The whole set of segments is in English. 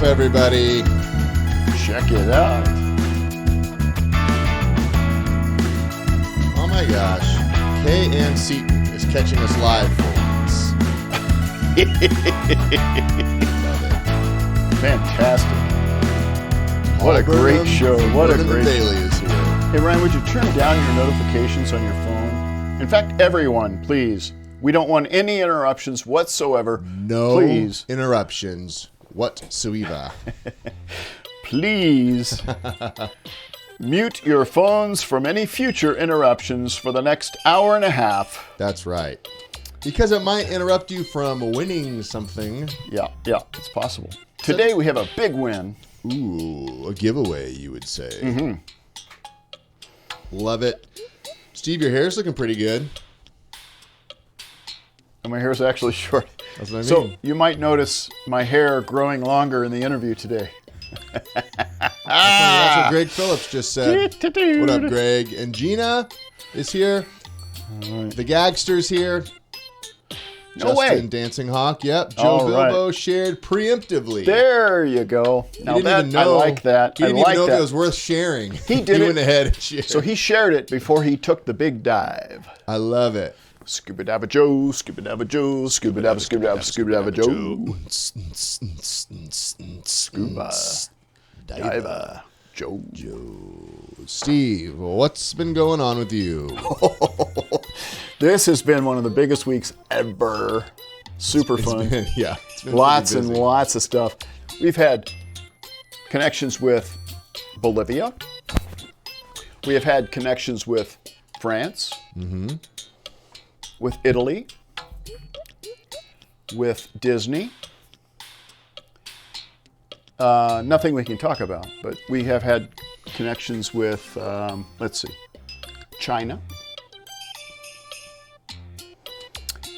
everybody? Check it out. Oh my gosh. K.N. Seaton is catching us live for once. Love it. Fantastic. What a great show. What a great Bailey is here. Hey, Ryan, would you turn down your notifications on your phone? In fact, everyone, please. We don't want any interruptions whatsoever. No please. interruptions whatsoever. Please mute your phones from any future interruptions for the next hour and a half. That's right. Because it might interrupt you from winning something. Yeah, it's possible. Today we have a big win. Ooh, a giveaway, you would say. Mm-hmm. Love it. Steve, your hair's looking pretty good. And my hair's actually short. That's what I mean. So you might notice my hair growing longer in the interview today. That's what Greg Phillips just said. What up, Greg? And Gina is here. All right. The Gagster's here. No Justin way. Dancing Hawk. Yep. Joe All Bilbo right. shared preemptively. There you go. Now didn't that, even know, I like that. He didn't I even like know that. if it was worth sharing. He did He it. went ahead and shared. So he shared it before he took the big dive. I love it. Scuba dabba Joe, scuba dabba Joe, scuba dabba, scuba dabba, scuba dabba Joe. Scuba diver Joe. Steve, what's been going on with you? This has been one of the biggest weeks ever. Super fun. It's been Lots pretty and busy. lots of stuff. We've had connections with Bolivia. We have had connections with France. Mm-hmm. With Italy. With Disney. Nothing we can talk about, but we have had connections with, let's see, China.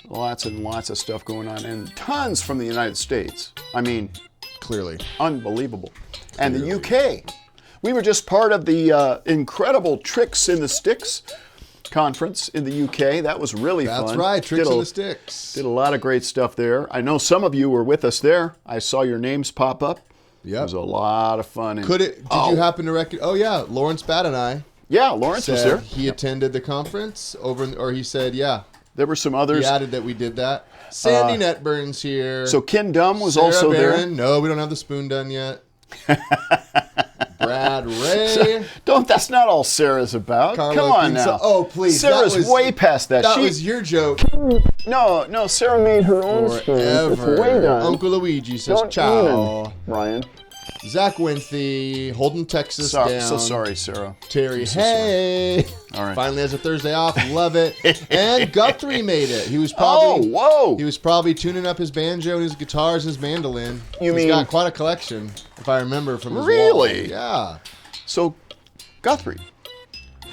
Lots and lots of stuff going on, and tons from the United States. I mean, Clearly. unbelievable. And the UK. We were just part of the incredible Tricks in the Sticks conference in the UK. That was really fun. That's right. Tricks in the Sticks. Did a lot of great stuff there. I know some of you were with us there. I saw your names pop up. Yep. It was a lot of fun. And, Did you happen to recognize? Oh, yeah. Lawrence Batt and I yeah, Lawrence was there. he attended the conference or he said, yeah. There were some others. He added that we did that. Sandy Netburn's here. So Ken Dunn was Sarah also Barron. there. No, we don't have the spoon done yet. Brad Ray. That's not all Sarah's about. Carlo Come on Quince- now. Oh, please. Sarah's way past that. That was your joke. No, Sarah made her own spoon. It's way Forever. done. Uncle Luigi says Don't ciao. even, Ryan. Zach Winthy, holding Texas So down. sorry, Sarah. Terry, so hey. All right. Finally has a Thursday off. Love it. And Guthrie made it. He was probably whoa. He was probably tuning up his banjo and his guitars and his mandolin. You He's mean- got quite a collection, if I remember from his Really? wall. Yeah. So, Guthrie,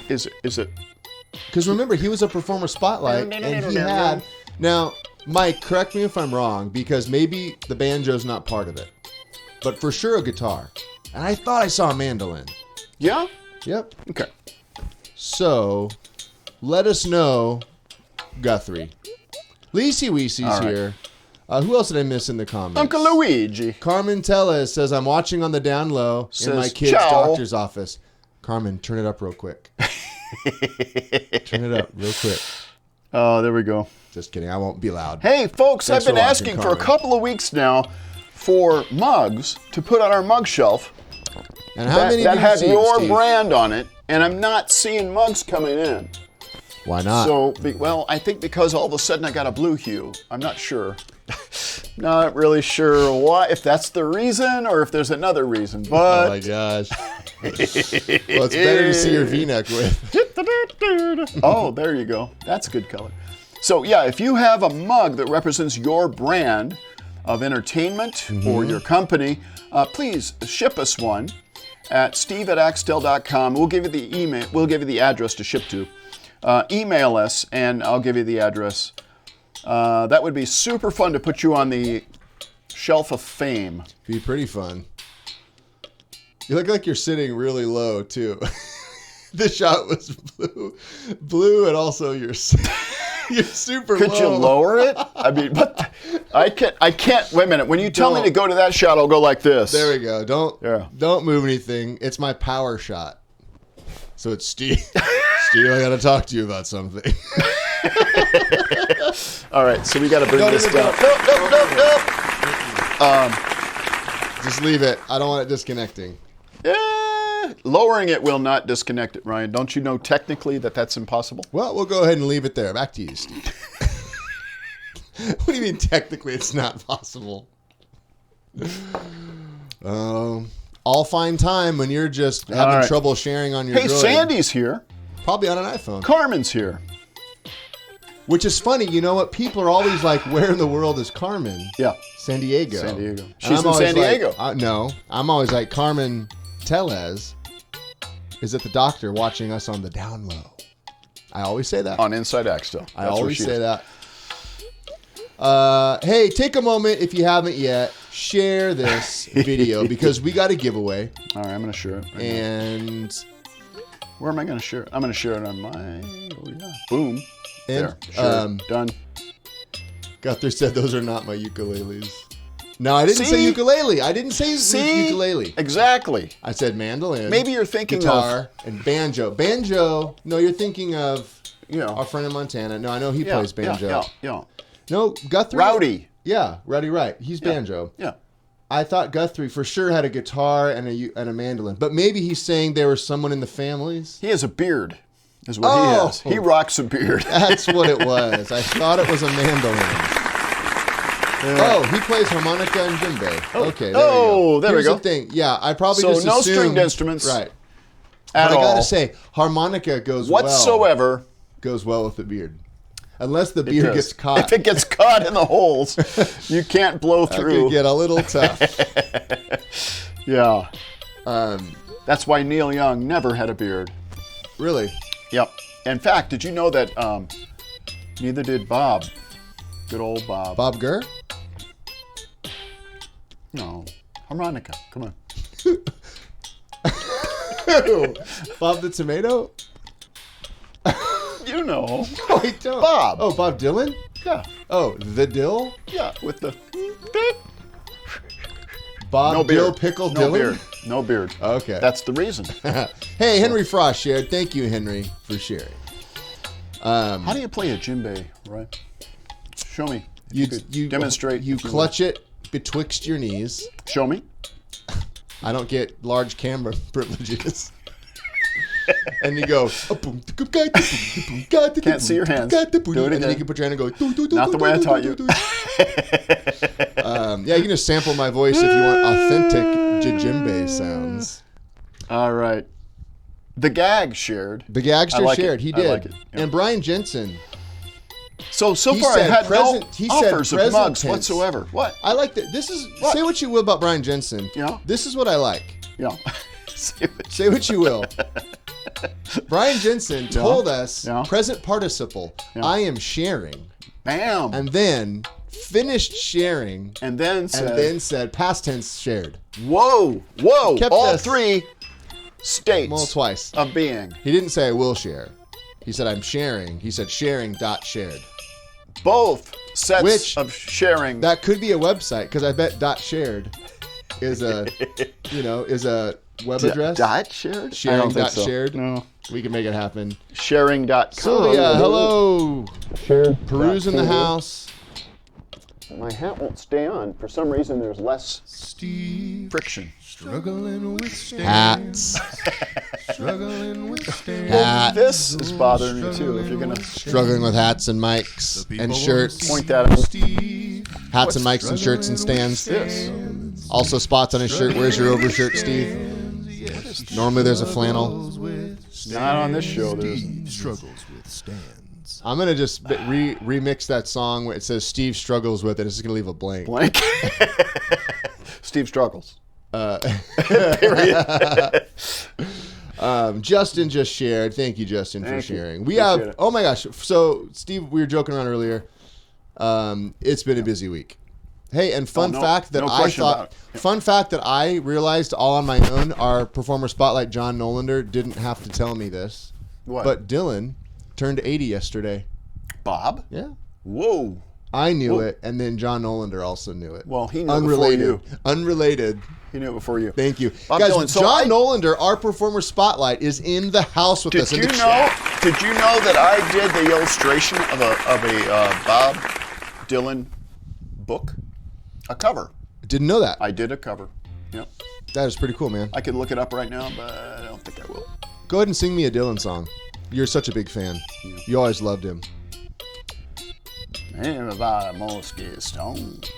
is it? Because remember, he was a Performer Spotlight, and he had... Now, Mike, correct me if I'm wrong, because maybe the banjo's not part of it. But for sure a guitar. And I thought I saw a mandolin. Yeah? Yep. Okay. So, let us know, Guthrie. Leesy Weesy's All right. here. Who else did I miss in the comments? Uncle Luigi. Carmen Tellez says, I'm watching on the down low in my Says, kid's ciao. doctor's office. Carmen, turn it up real quick. Turn it up real quick. Oh, there we go. Just kidding. I won't be loud. Hey, folks, Thanks I've been for watching, asking for a Carmen. couple of weeks now for mugs to put on our mug shelf And how many that did you had see, your Steve? brand on it, and I'm not seeing mugs coming in. Why not? So, I think because all of a sudden I got a blue hue. I'm not sure. Not really sure why, if that's the reason or if there's another reason. Oh But my gosh. Well, it's better to see your V-neck with. oh, there you go. That's a good color. So yeah, if you have a mug that represents your brand of entertainment or your company, please ship us one at steve@axtell.com. We'll give you the email. We'll give you the address to ship to. Email us, and I'll give you the address. That would be super fun to put you on the shelf of fame. Be pretty fun. You look like you're sitting really low, too. The shot was blue, and also you're... You're super Could low. you lower it? I mean, I can't. Wait a minute. When you tell me to go to that shot, I'll go like this. There we go. Yeah. Don't move anything. It's my power shot. So it's Steve. Steve, I got to talk to you about something. All right, so we got to bring this down. Nope. Just leave it. I don't want it disconnecting. Lowering it will not disconnect it, Ryan. Don't you know technically that that's impossible? Well, we'll go ahead and leave it there. Back to you, Steve. What do you mean technically it's not possible? All fine time when you're just having trouble sharing on your Hey, droid. Sandy's here. Probably on an iPhone. Carmen's here. Which is funny. You know what? People are always like, where in the world is Carmen? Yeah. San Diego. San Diego. And She's I'm in San always like, Diego. No. I'm always like, Carmen Tellez is at the doctor watching us on the down low. I always say that. On Inside Axtell. I always say that. Hey, take a moment if you haven't yet. Share this video because we got a giveaway. All right, I'm going to share it. And where am I going to share it? I'm going to share it on my... Oh, yeah. Boom. And, there. Sure. Done. Guthrie said those are not my ukuleles. No, I didn't say ukulele. I didn't say ukulele. Exactly. I said mandolin. Maybe you're thinking guitar and banjo. Banjo. No, you're thinking of of our friend in Montana. No, I know he plays banjo. Yeah. No, Guthrie. Rowdy. Yeah, Rowdy Wright. He's banjo. Yeah. I thought Guthrie for sure had a guitar and a mandolin, but maybe he's saying there was someone in the families. He has a beard, is what he has. He rocks a beard. That's what it was. I thought it was a mandolin. Oh, he plays harmonica and djembe. Okay, there we go. Here's the thing. Yeah, I probably just no assumed, stringed instruments. Right. At but all. I gotta say, harmonica goes whatsoever goes well with the beard. Unless the beard gets caught. If it gets caught in the holes, you can't blow through. That could get a little tough. Yeah. That's why Neil Young never had a beard. Really? Yep. In fact, did you know that neither did Bob? Good old Bob. Bob Gurr? No. Harmonica. Come on. Bob the Tomato? You know. No, I don't. Bob. Oh, Bob Dylan? Yeah. Oh, the Dill? Yeah, with the... Bob No Dill beard. Pickle No Dylan? beard. No beard. Okay. That's the reason. Hey, Henry Frost shared. Thank you, Henry, for sharing. How do you play a djembe, right? Show me. You demonstrate. You clutch it betwixt your knees. Show me. I don't get large camera privileges. And you go. Can't see your hands. Do it And then again. you can put your hand and go. Not the way I taught you. Yeah, you can just sample my voice if you want authentic djembe sounds. All right. The Gag shared. The Gagster like shared. it. He I did. like it. Yeah. And Brian Jensen. So He far I said had present- he no said offers of present mugs tense. whatsoever. What? I like that. This is What? say what you will about Brian Jensen. Yeah. This is what I like. Yeah. Say what you will. Brian Jensen told us Yeah. present participle. Yeah. I am sharing, Bam. and then finished sharing, And then and said, then said past tense shared. whoa. Kept All us- three states Well, twice. of being. He didn't say I will share. He said I'm sharing. He said sharing dot shared. Both sets Which- of sharing. That could be a website because I bet dot shared is a is a web address. Dot shared? Sharing I don't think dot so. shared. No. We can make it happen. Sharing.com. Sylvia, hello. Shared. Peru's in the house. My hat won't stay on. For some reason, there's less Steve friction. struggling with hats. Struggling with hats. This is bothering me too. If you're gonna Struggling with hats and mics and shirts. point that out. Hats and mics and shirts and stands. This. Also spots on his shirt. Where's your overshirt, Steve? Normally there's a flannel. Not on this show. There's. Struggles with stands. I'm gonna just remix that song where it says Steve struggles with it. It's just gonna leave a blank. Blank. Steve struggles. Justin just shared. Thank you, Justin, for Thank you. sharing. We Appreciate have. it. Oh my gosh. So Steve, we were joking around earlier. It's been a busy week. Hey, and fun no- fact that no I question thought. about it. Fun fact that I realized all on my own. Our Performer Spotlight John Nolander didn't have to tell me this. What? But Dylan turned 80 yesterday. Bob? Yeah. Whoa. I knew it, and then John Nolander also knew it. Well, he knew Unrelated. it before you. Unrelated. He knew it before you. Thank you. Bob Guys, Dylan. So John Nolander, our Performer Spotlight, is in the house with us. Did you know that I did the illustration of a Bob Dylan book? A cover. Didn't know that. I did a cover. Yep. That is pretty cool, man. I could look it up right now, but I don't think I will. Go ahead and sing me a Dylan song. You're such a big fan. Yeah. You always loved him. Everybody must get stoned.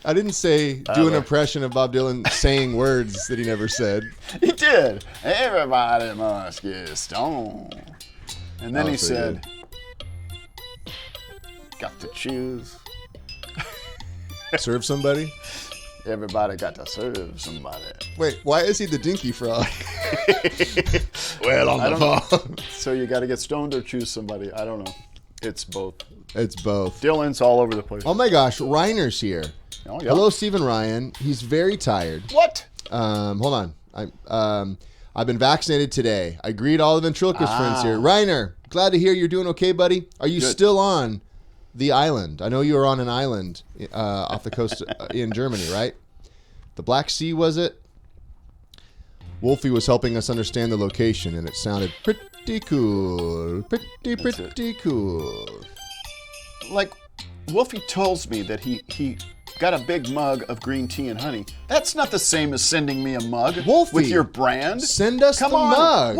I didn't say do an impression of Bob Dylan saying words that he never said. He did. Everybody must get stoned. And then he so said, got to choose. Serve somebody? Everybody got to serve somebody. Wait, why is he the Dinky Frog? Well, on the phone. So you got to get stoned or choose somebody. I don't know. It's both. It's both. Dylan's all over the place. Oh my gosh, Reiner's here. Oh, yeah. Hello, Stephen Ryan. He's very tired. What? Hold on. I've been vaccinated today. I greet all the ventriloquist friends here. Reiner, glad to hear you're doing okay, buddy. Are you still on the island? I know you were on an island off the coast in Germany, right? The Black Sea, was it? Wolfie was helping us understand the location, and it sounded pretty cool. Pretty cool. Like, Wolfie tells me that he got a big mug of green tea and honey. That's not the same as sending me a mug Wolfie, with your brand. Send us Come the on, mug.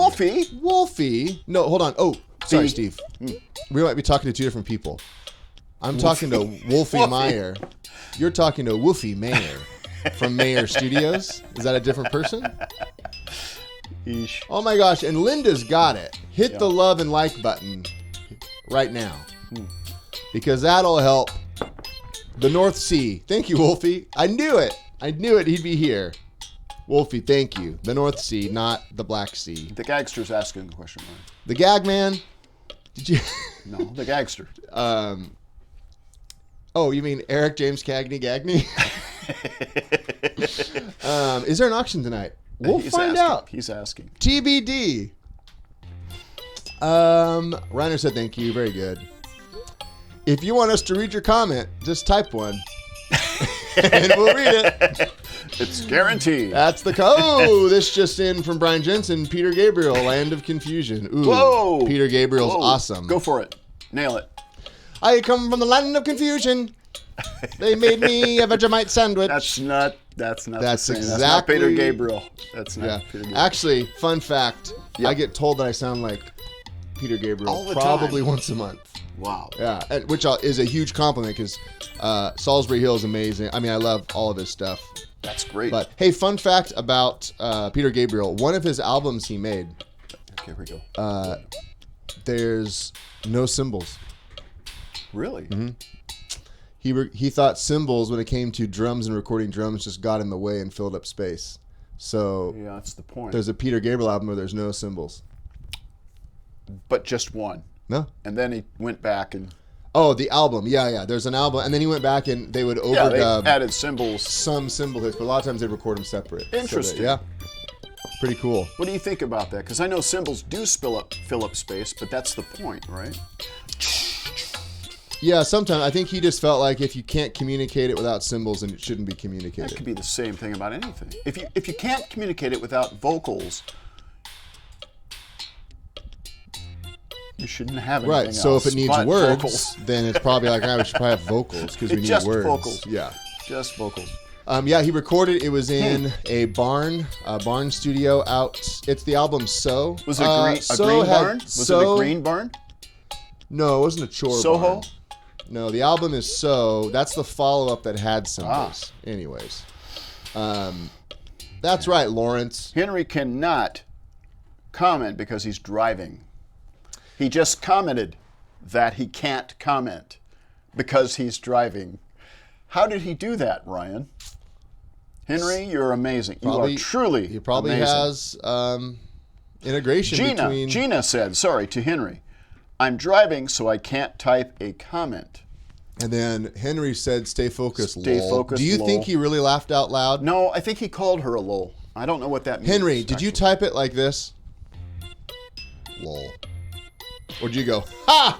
Wolfie. No, hold on. Oh, sorry, Steve. We might be talking to two different people. I'm talking to Wolfie Meyer. You're talking to Wolfie Mayer from Mayer Studios. Is that a different person? Eesh. Oh my gosh, and Linda's got it. Hit the love and like button right now. Because that'll help the North Sea. Thank you, Wolfie. I knew it. He'd be here. Wolfie, thank you. The North Sea, not the Black Sea. The gagster's asking a question, Ryan. The gag man. Did you? No, the gagster. Oh, you mean Eric James Cagney Gagney? Is there an auction tonight? We'll find out. He's asking. TBD. Reiner said thank you. Very good. If you want us to read your comment, just type one. And we'll read it. It's guaranteed. That's the code. Oh, this just in from Brian Jensen. Peter Gabriel, Land of Confusion. Ooh, Whoa. Peter Gabriel's Whoa. awesome. Go for it. Nail it. I come from the land of confusion. They made me a Vegemite sandwich. That's not the same. That's not exactly. Peter Gabriel. That's not Yeah. Peter Gabriel. Actually, fun fact. Yeah. I get told that I sound like Peter Gabriel All the probably time. once a month. Wow. Yeah, which is a huge compliment because Salisbury Hill is amazing. I mean, I love all of his stuff. That's great. But hey, fun fact about Peter Gabriel. One of his albums he made, Okay, here we go. there's no cymbals. Really? Mm-hmm. He thought cymbals, when it came to drums and recording drums, just got in the way and filled up space. So Yeah, that's the point. there's a Peter Gabriel album where there's no cymbals. But just one. No. And then he went back and Oh, the album. Yeah. There's an album. And then he went back and they would yeah, they overdub added cymbals. some cymbal hits, but a lot of times they record them separate. Interesting. Yeah. Pretty cool. What do you think about that? Because I know cymbals do fill up space, but that's the point, right? Yeah, sometimes I think he just felt like if you can't communicate it without cymbals, then it shouldn't be That communicated. could be the same thing about anything. If you can't communicate it without vocals, you shouldn't have anything Right. So else if it needs but words, vocals. then it's probably like, we should probably have vocals because we It's need just words. vocals. Yeah. Just vocals. Yeah, he recorded. It was in a barn studio out. It's the album So. Was it a green barn? Was it a green barn? No, it wasn't a chore Soho? barn. No, the album is So. That's the follow-up that had cymbals. Anyways. That's right, Lawrence. Henry cannot comment because he's driving. He just commented that he can't comment because he's driving. How did he do that, Ryan? Henry, you're amazing. You are truly He probably amazing. has integration between... Gina said, sorry, to Henry, I'm driving so I can't type a comment. And then Henry said, stay focused, Stay lol. focused, Do you lol. think he really laughed out loud? No, I think he called her a lol. I don't know what that means. Henry, did you type it like this? lol. Or did you go, ha?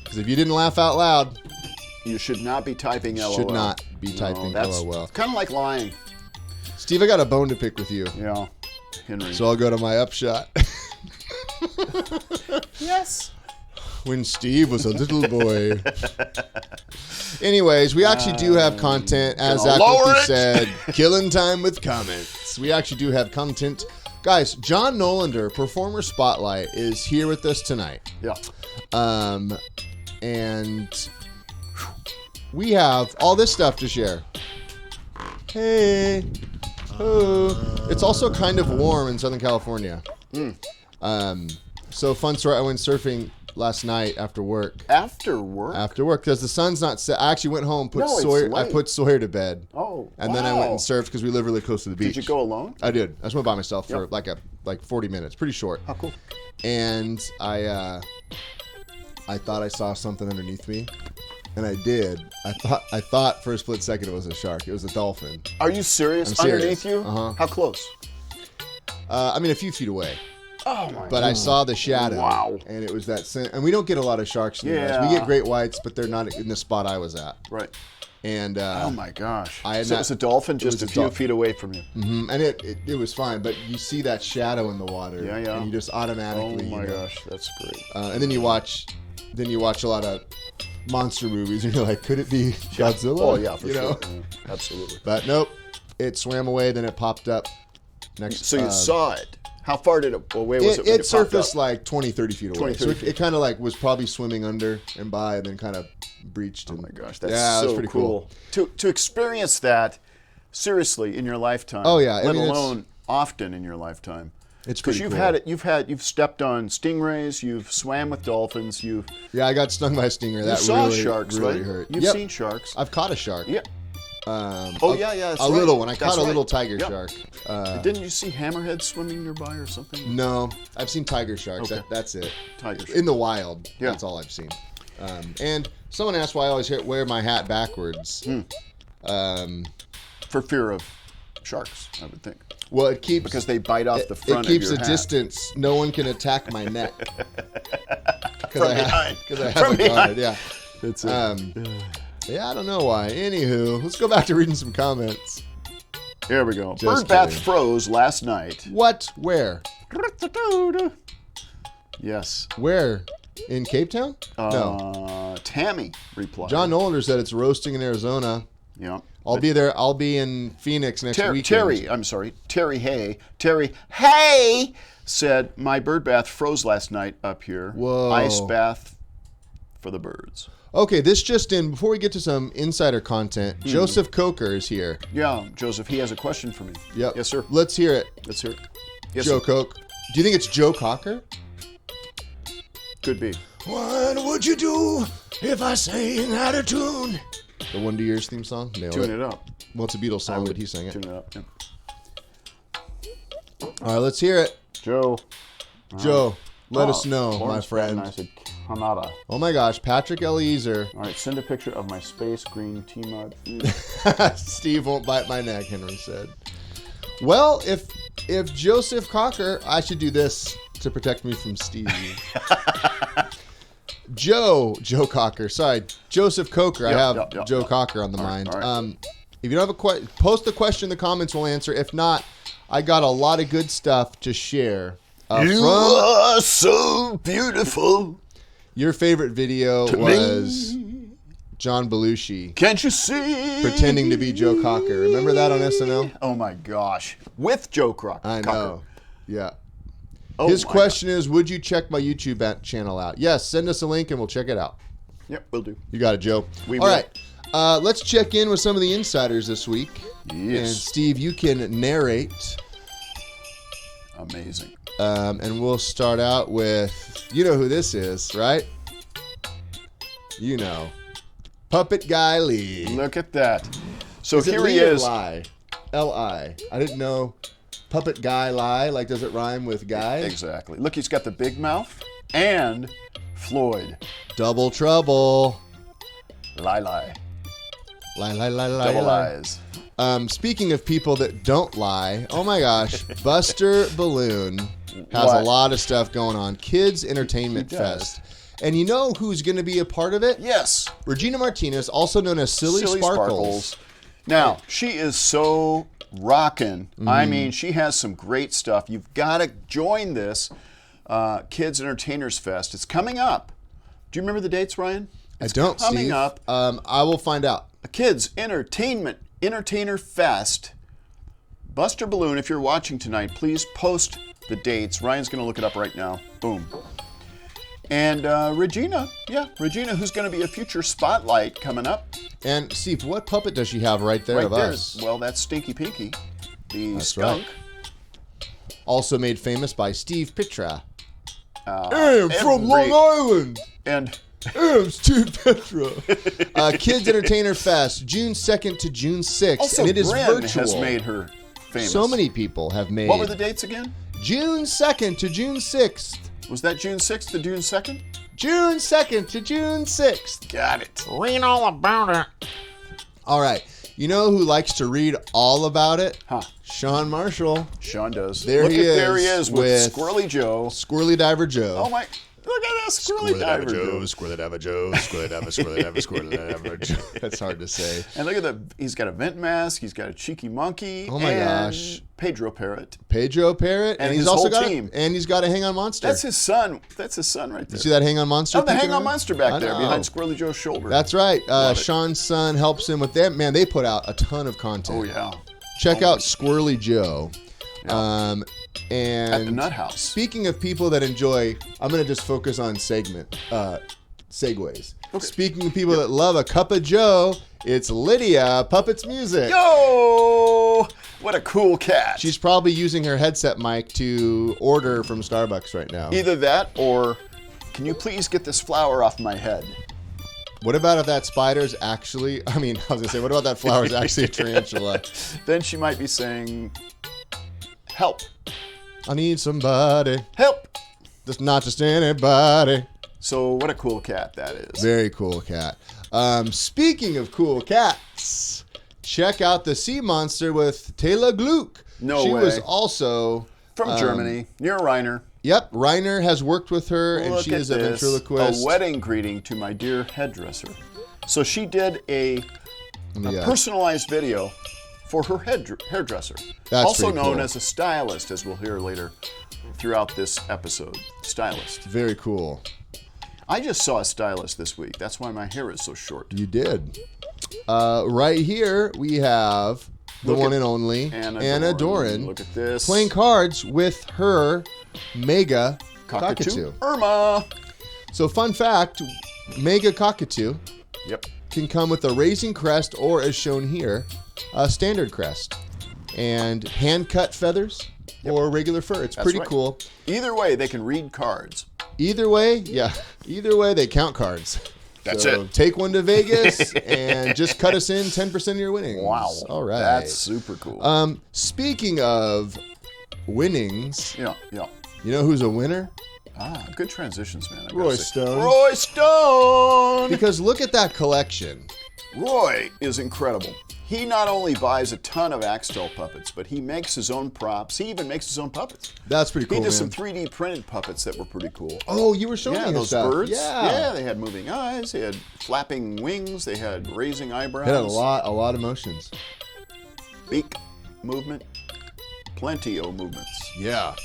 Because if you didn't laugh out loud, You should not be typing LOL. should not be typing that's LOL. kind of like lying. Steve, I got a bone to pick with you. Yeah, Henry. So I'll go to my upshot. Yes. When Steve was a little boy. Anyways, we actually do have content, as Gonna lower Ackley it. said, killing time with comments. We actually do have content. Guys, John Nolander, Performer Spotlight, is here with us tonight. Yeah. And we have all this stuff to share. Hey. Oh. It's also kind of warm in Southern California. So fun story. I went surfing last night after work. After work? After work, because the sun's not set. I actually went home, No, it's Sawyer. I late. put Sawyer to bed. Oh, And then I went and surfed because we live really close to the beach. Did you go alone? I did. I just went by myself for Yep. like 40 minutes. Pretty short. How cool. And I thought I saw something underneath me, and I did. I thought for a split second it was a shark. It was a dolphin. Are you serious? I'm serious. Underneath you? Uh-huh. How close? I mean, a few feet away. Oh my But I saw the shadow. Wow. And it was that. And we don't get a lot of sharks in the US. We Yeah. get great whites, but they're not in the spot I was at. Right. And Oh my gosh. I had So it not- was a dolphin just was a a few dolphin. feet away from you. and it was fine, but you see that shadow in the water. Yeah, yeah. And you just Oh automatically. my you know, gosh, that's great. And then you watch a lot of monster movies, and you're like, could it be Godzilla? Oh yeah, for you sure. know? Yeah, absolutely. But nope, it swam away. Then it popped up next. So you saw it. How far did it away was it? When It popped surfaced up? like 20, 30 feet away. 20, 30 so it kind of like was probably swimming under and by, and then kind of breached. Oh And, my gosh, that's yeah, so that's pretty cool. To experience that seriously in your lifetime. Oh, yeah. I Let mean, it's- alone often in your lifetime. It's Because pretty you've cool. had it. You've stepped on stingrays. You've swam with dolphins. You've Yeah, I got stung by a stinger. That saw really, sharks, really right? hurt. You've Yep. seen sharks. I've caught a shark. Yeah. Yeah. That's a right. little one. I That's caught a right. little tiger Yep. shark. Didn't you see hammerheads swimming nearby or something? No, I've seen tiger sharks. Okay. That's it. Tigers. In the wild. Yeah. That's all I've seen. And someone asked why I always wear my hat backwards. For fear of sharks, I would think. Well, it keeps Because they bite off the front It keeps of your a hat. distance. No one can attack my neck. From behind. Because I have From a guard. behind. Yeah. That's it. Yeah, I don't know why. Anywho, let's go back to reading some comments. Here we go. Just Bird bath kidding. froze last night. What? Where? Yes. Where? In Cape Town? No. Tammy replied. John Nolander said it's roasting in Arizona. Yeah. I'll be there. I'll be in Phoenix next weekend. Terry Hay said, my bird bath froze last night up here. Whoa. Ice bath for the birds. Okay, this just in. Before we get to some insider content, Joseph Coker is here. Yeah, Joseph, he has a question for me. Yep. Yes, sir. Let's hear it. Let's hear it. Yes, Joe sir. Coke. Do you think it's Joe Cocker? Could be. What would you do if I sang out of tune? The Wonder Years theme song? Nailed Tune it up. Well, it's a Beatles song, but he sang it. Tune it up. Yeah. All right, let's hear it. Joe. Joe, let us know, my Orange friend. And I said, Canada. Oh my gosh, Patrick Eliezer. All right, send a picture of my space green T-Mud. Steve won't bite my neck, Henry said. Well, if Joseph Cocker, I should do this to protect me from Steve. Joe Cocker. Sorry, Joseph Coker. I have Joe Cocker on the mind. all right. If you don't have a question, post the question in the comments. We'll answer. If not, I got a lot of good stuff to share. You are so beautiful. Your favorite video was John Belushi Can't you see? pretending to be Joe Cocker. Remember that on SNL? Oh my gosh. With Joe Crocker. I know. Yeah. Oh His my question is, would you check my YouTube channel out? Yes, send us a link and we'll check it out. God. Yep, we'll do. You got it, Joe. We All will. right. Let's check in with some of the insiders this week. Yes. And Steve, you can narrate. Amazing. And we'll start out with, you know who this is, right? You know. Puppet Guy Lee. Look at that. So Is it here Lee he or is. Lie? L-I. I didn't know. Puppet Guy Lie. Like, does it rhyme with guy? Exactly. Look, he's got the big mouth and Floyd. Double trouble. Lie. Lie. Double lie. eyes. Speaking of people that don't lie, oh my gosh, Buster Balloon has a What? lot of stuff going on. Kids Entertainment He does. Fest. And you know who's going to be a part of it? Yes. Regina Martinez, also known as Silly Sparkles. Now, she is so rockin'. I mean, she has some great stuff. You've got to join this Kids Entertainers Fest. It's coming up. Do you remember the dates, Ryan? I don't, coming Steve. up. I will find out. A Kids Entertainer Fest. Buster Balloon, if you're watching tonight, please post the dates. Ryan's going to look it up right now. Boom. And Regina, who's going to be a future spotlight coming up. And Steve, what puppet does she have right there Right of there. us? Well, that's Stinky Pinky, the That's skunk. right. Also made famous by Steve Pitra. from Long Island. And I'm Steve Petra. Kids Entertainer Fest, June 2nd to June 6th. also, and it is Bryn virtual. has made her famous. So many people have made. What were the dates again? June 2nd to June 6th. Was that June 6th to June 2nd? June 2nd to June 6th. Got it. Read all about it. All right. You know who likes to read all about it? Huh. Sean Marshall. Sean does. There he There he is is with with- Squirrely Joe. Squirrely Diver Joe. Oh my! Look at that Squirrely Diver Joe. Squirrely Diver Joe, Squirrely Diver, Squirrely Diver, Squirrely Diver Joe. That's hard to say. And look at that. He's got a vent mask. He's got a cheeky monkey. Oh my and gosh. Pedro Parrot. Pedro Parrot, And he's his also whole got team. and he's got a Hang On Monster. That's his son. That's his son right there. You see that Hang On Monster? Oh, the peeking Hang On around? Monster I back there know. behind Squirrely Joe's shoulder. That's right. Love it. Sean's son helps him with them. Man, they put out a ton of content. Oh yeah. Check Oh, out Squirrely Joe. Yeah. And At the Nut House. Speaking of people that enjoy, I'm going to just focus on segues. Okay. Speaking of people that love a cup of Joe, it's Lydia, Puppets Music. Yo! What a cool cat. She's probably using her headset mic to order from Starbucks right now. Either that or, can you please get this flower off my head? What about if that spider's actually, I was going to say, what about that flower's actually a tarantula? Then she might be saying, help. I need somebody, Help! just not just anybody. So what a cool cat that is. Very cool cat. Speaking of cool cats, check out the Sea Monster with Taylor Gluck. No she way. was also From Germany, near Reiner. Yep, Reiner has worked with her, and Look she at is a this. ventriloquist. A wedding greeting to my dear hairdresser. So she did a Yeah. personalized video for her hairdresser. That's also pretty known cool. as a stylist, as we'll hear later throughout this episode. Stylist. Very cool. I just saw a stylist this week. That's why my hair is so short. You did. Right here we have the Look one at and only Anna Doran Look at this. playing cards with her Mega Cockatoo. Cockatoo. Irma. So fun fact, Mega Cockatoo Yep. can come with a raising crest or, as shown here, a standard crest. And hand-cut feathers or regular fur. It's pretty right. cool. Either way, they can read cards. Either way, they count cards. That's So it. take one to Vegas and just cut us in 10% of your winnings. Wow. All right. That's super cool. Speaking of winnings, Yeah. you know who's a winner? Good transitions, man. I gotta Roy say. Stone. Roy Stone! Because look at that collection. Roy is incredible. He not only buys a ton of Axtell puppets, but he makes his own props. He even makes his own puppets. That's pretty cool, He did man. some 3D printed puppets that were pretty cool. Oh, you were showing Yeah, me his those stuff. birds. Yeah. They had moving eyes. They had flapping wings. They had raising eyebrows. Had a lot of motions. Beak movement. Plenty of movements. Yeah.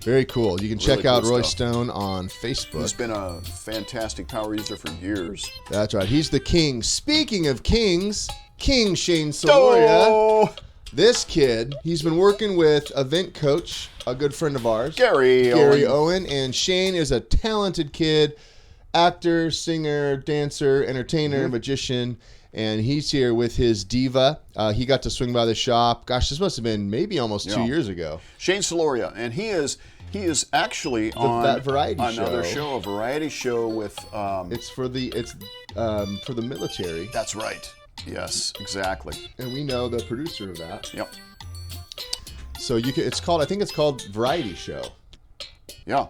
Very cool. You can Really check out cool Roy stuff. Stone on Facebook. He's been a fantastic power user for years. That's right. He's the king. Speaking of kings, King Shane Soloria. Oh, This kid, he's been working with event coach, a good friend of ours, Gary Owen, and Shane is a talented kid, actor, singer, dancer, entertainer, magician, and he's here with his diva. He got to swing by the shop. Gosh, this must have been maybe almost 2 years ago. Shane Soloria, and he is actually on that variety another show. a variety show with. It's for the military, That's right. Yes, exactly. and we know the producer of that. Yep. So you can. I think it's called Variety Show. Yeah.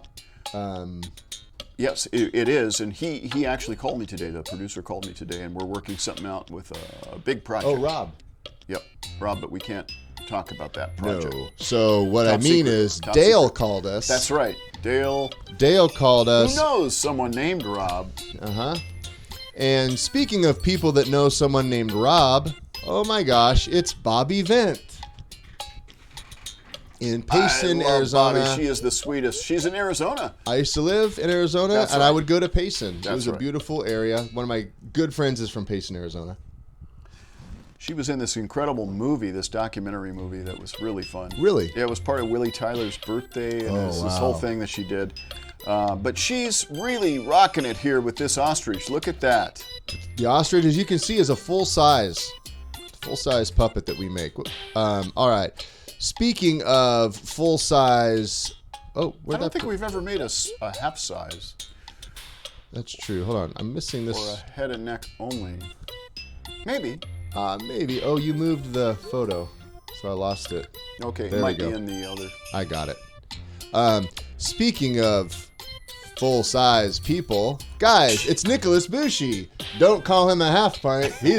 Um, Yes, it is, and he actually called me today. The producer called me today, and we're working something out with a big project. oh, Rob. Yep, Rob, but we can't talk about that project. No. So what I Top mean secret. is Top Dale secret. called us. That's right, Dale. Dale called Who us. knows someone named Rob? Uh-huh. And speaking of people that know someone named Rob, oh my gosh, it's Bobby Vent. In Payson, I love Arizona. Bobby. She is the sweetest. She's in Arizona. I used to live in Arizona, That's and I right. would go to Payson. It That's was a right. beautiful area. One of my good friends is from Payson, Arizona. She was in this incredible movie, this documentary movie that was really fun. Really? Yeah, it was part of Willie Tyler's birthday, and Oh, it was this wow. whole thing that she did. But she's really rocking it here with this ostrich. Look at that. The ostrich, as you can see, is a full-size puppet that we make. All right. Speaking of full-size... Oh, I don't think we've ever made a half size That's true. Hold on. I'm missing this. or a head and neck only. Maybe. Maybe. Oh, you moved the photo, so I lost it. Okay, There it we might be go. in the other. I got it. Speaking of full-size people, guys, it's Nicholas Bushi. Don't call him a half pint. He's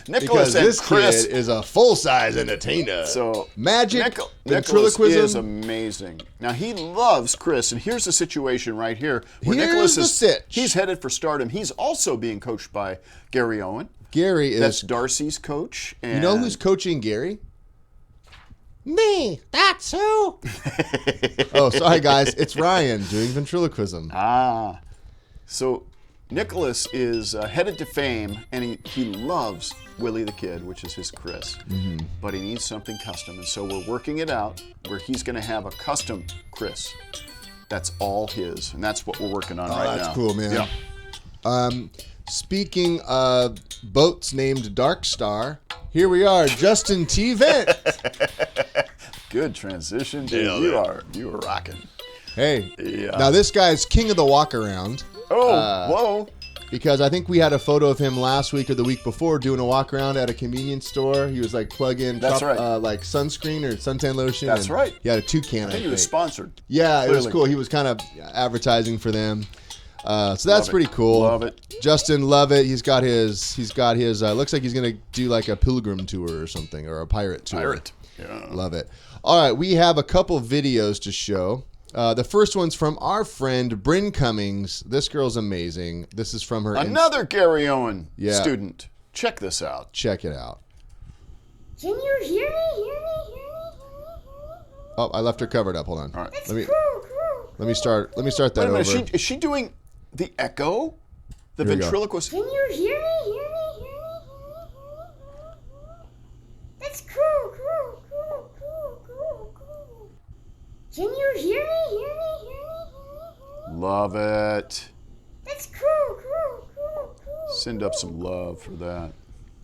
Nicholas because and this Chris. kid is a full-size entertainer. So magic, Nicholas ventriloquism. is amazing. Now he loves Chris, and here's the situation right here where Here's Nicholas the is sitch. he's headed for stardom. He's also being coached by Gary Owen. Gary is. That's Darcy's coach. And You know who's coaching Gary? Me. That's who. Oh, sorry, guys. It's Ryan doing ventriloquism. So Nicholas is headed to fame, and he loves Willie the Kid, which is his Chris. Mm-hmm. But he needs something custom, and so we're working it out where he's going to have a custom Chris. That's all his, and that's what we're working on right now. That's cool, man. Yeah. Speaking of boats named Dark Star, here we are, Justin T. Vent. Good transition, dude. You are rocking. Hey, Yeah. now this guy's king of the walk around. Whoa. Because I think we had a photo of him last week or the week before doing a walk around at a convenience store. He was like plug-in, That's right. like sunscreen or suntan lotion. That's and right. He had a toucan. I think he was sponsored. Yeah, it was Clearly. cool. He was kind of advertising for them. So that's it. pretty cool. Love it. Justin, love it. He's got his. Looks like he's gonna do like a pilgrim tour or something, or a pirate tour. Pirate. Yeah. Love it. All right, we have a couple videos to show. The first one's from our friend Bryn Cummings. This girl's amazing. This is from her. Another Gary Owen Yeah. student. Check this out. Check it out. Can you hear me? Oh, I left her covered up. Hold on. All right. That's Let me cool. let me start that Wait a over. minute. Is she doing the echo? The Here we go. ventriloquist? Can you hear me? That's cool. Can you hear me? Love it. That's cool. Send up some love for that.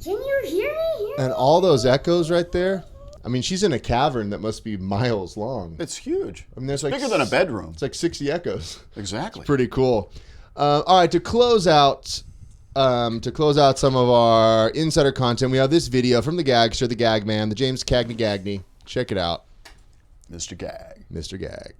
Can you hear me? And all those echoes right there. I mean, she's in a cavern that must be miles long. It's huge. I mean, there's like Bigger than a bedroom. It's like 60 echoes. Exactly. Pretty cool. All right, to close out some of our insider content, we have this video from the Gagster, the Gag Man, the James Cagney Gagney. Check it out, Mr. Gag. Mr. Gag.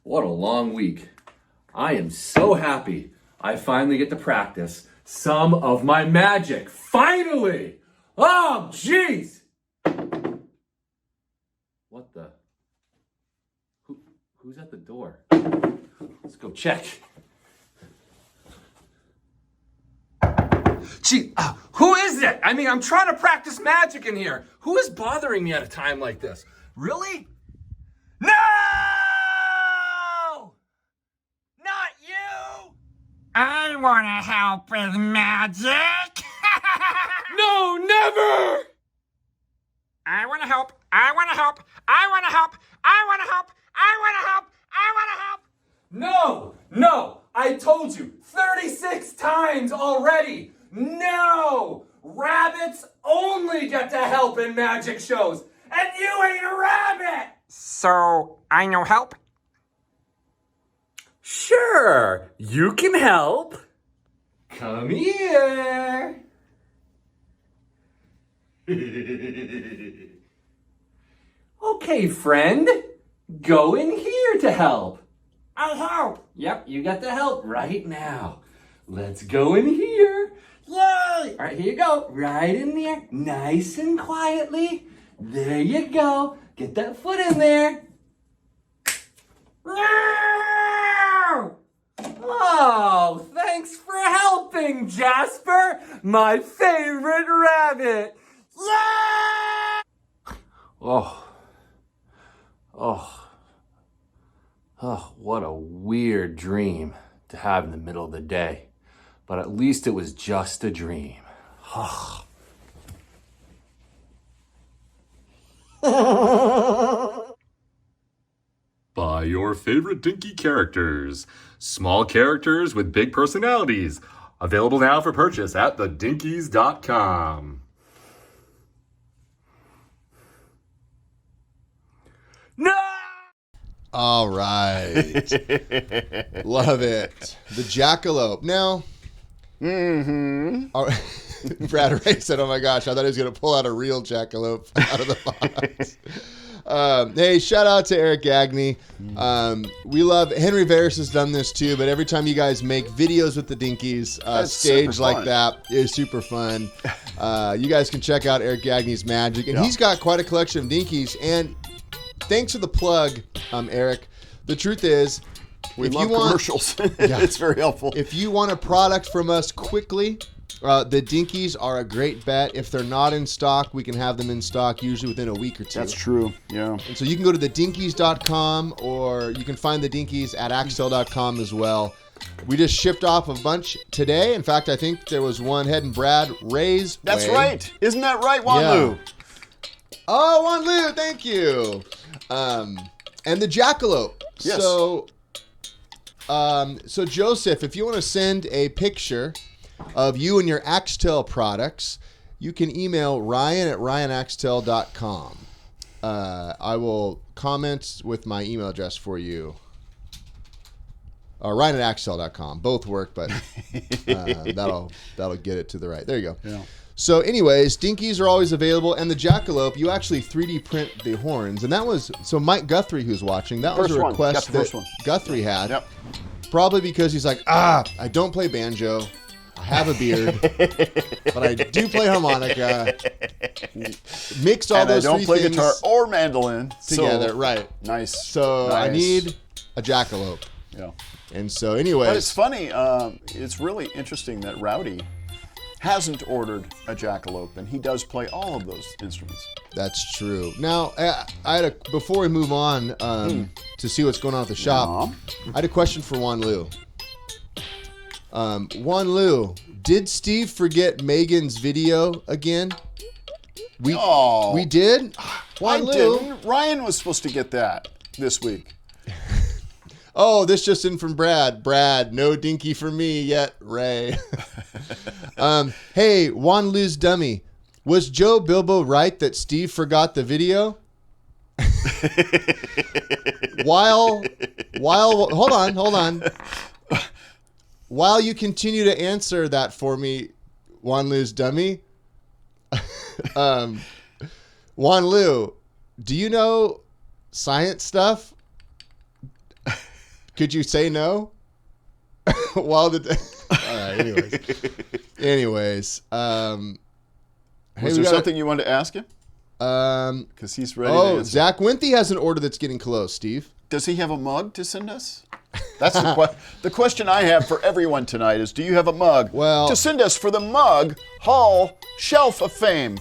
What a long week. I am so happy I finally get to practice some of my magic. Finally! Oh, jeez! What the? Who's at the door? Let's go check. Gee, who is it? I mean, I'm trying to practice magic in here. Who is bothering me at a time like this? Really? No! Not you! I want to help with magic. No, never! I want to help. I want to help. I want to help. I want to help. I want to help. I want to help. No, I told you 36 times already. No! Rabbits only get to help in magic shows, and you ain't a rabbit! So, I know help? Sure, Sure, you can help. Come here. Okay, friend. Go in here to help. I'll help. Yep, you got the help right now. Let's go in here. Yay! All right, here you go. Right in there. Nice and quietly. There you go. Get that foot in there. No! Oh, thanks for helping, Jasper, my favorite rabbit. Yeah! Oh, what a weird dream to have in the middle of the day. But at least it was just a dream. Buy your favorite Dinky characters. Small characters with big personalities. Available now for purchase at thedinkies.com. No! All right. Love it. The jackalope. Now, Brad Ray said, oh my gosh, I thought he was going to pull out a real jackalope out of the box. Hey, shout out to Eric Gagney. We love, Henry Veras has done this too, but every time you guys make videos with the Dinkies, stage like that is super fun. You guys can check out Eric Gagney's magic, and he's got quite a collection of Dinkies. And thanks for the plug, Eric. The truth is, We love commercials. It's very helpful. If you want a product from us quickly, the Dinkies are a great bet. If they're not in stock, we can have them in stock usually within a week or two. That's true, yeah. And so you can go to thedinkies.com, or you can find the Dinkies at axtell.com as well. We just shipped off a bunch today. In fact, I think there was one heading Brad Ray's That's way. right. Isn't that right, Wan Lu? Oh, Wan Lu, thank you. And the jackalope. Yes. So Joseph, if you want to send a picture of you and your Axtell products, you can email ryan@ryanaxtell.com. I will comment with my email address for you. Ryan@axtell.com. Both work, but that'll get it to the right. There you go. Yeah. So anyways, Dinkies are always available, and the jackalope, you actually 3D print the horns, and that was, so Mike Guthrie, who's watching, that was a request that Guthrie had. Yep. Probably because he's like, I don't play banjo, I have a beard, but I do play harmonica. Mixed all those three things. I don't play guitar or mandolin together, so, right? Nice. So nice. I need a jackalope. Yeah. And so, anyways, but it's funny. It's really interesting that Rowdy hasn't ordered a jackalope, and he does play all of those instruments. That's true. Now, before we move on to see what's going on at the shop, I had a question for Wan Lu. Wan Lu, did Steve forget Megan's video again? We did? Wan Lu? Didn't. Ryan was supposed to get that this week. Oh, this just in from Brad. Brad, no Dinky for me yet, Ray. Hey, Wan Lu's dummy. Was Joe Bilbo right that Steve forgot the video? While hold on. While you continue to answer that for me, Wan Lu's dummy. Wan Lu, do you know science stuff? Could you say no? All right. Anyways. Was there something you wanted to ask him? Because he's ready to answer. Zach Winthy has an order that's getting close, Steve. Does he have a mug to send us? That's the question I have for everyone tonight is, do you have a mug to send us for the Mug Hall Shelf of Fame?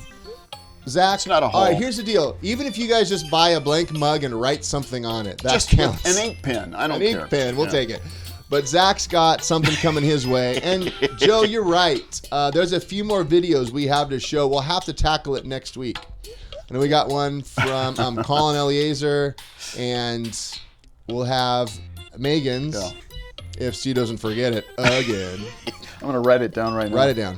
Zach, it's not a hall. All right, here's the deal. Even if you guys just buy a blank mug and write something on it, that counts. An ink pen. I don't care. An ink pen. We'll take it. But Zach's got something coming his way. And Joe, you're right. There's a few more videos we have to show. We'll have to tackle it next week. And we got one from Colin Eliezer, and we'll have Megan's, if Steve doesn't forget it again. I'm going to write it down right now. Write it down.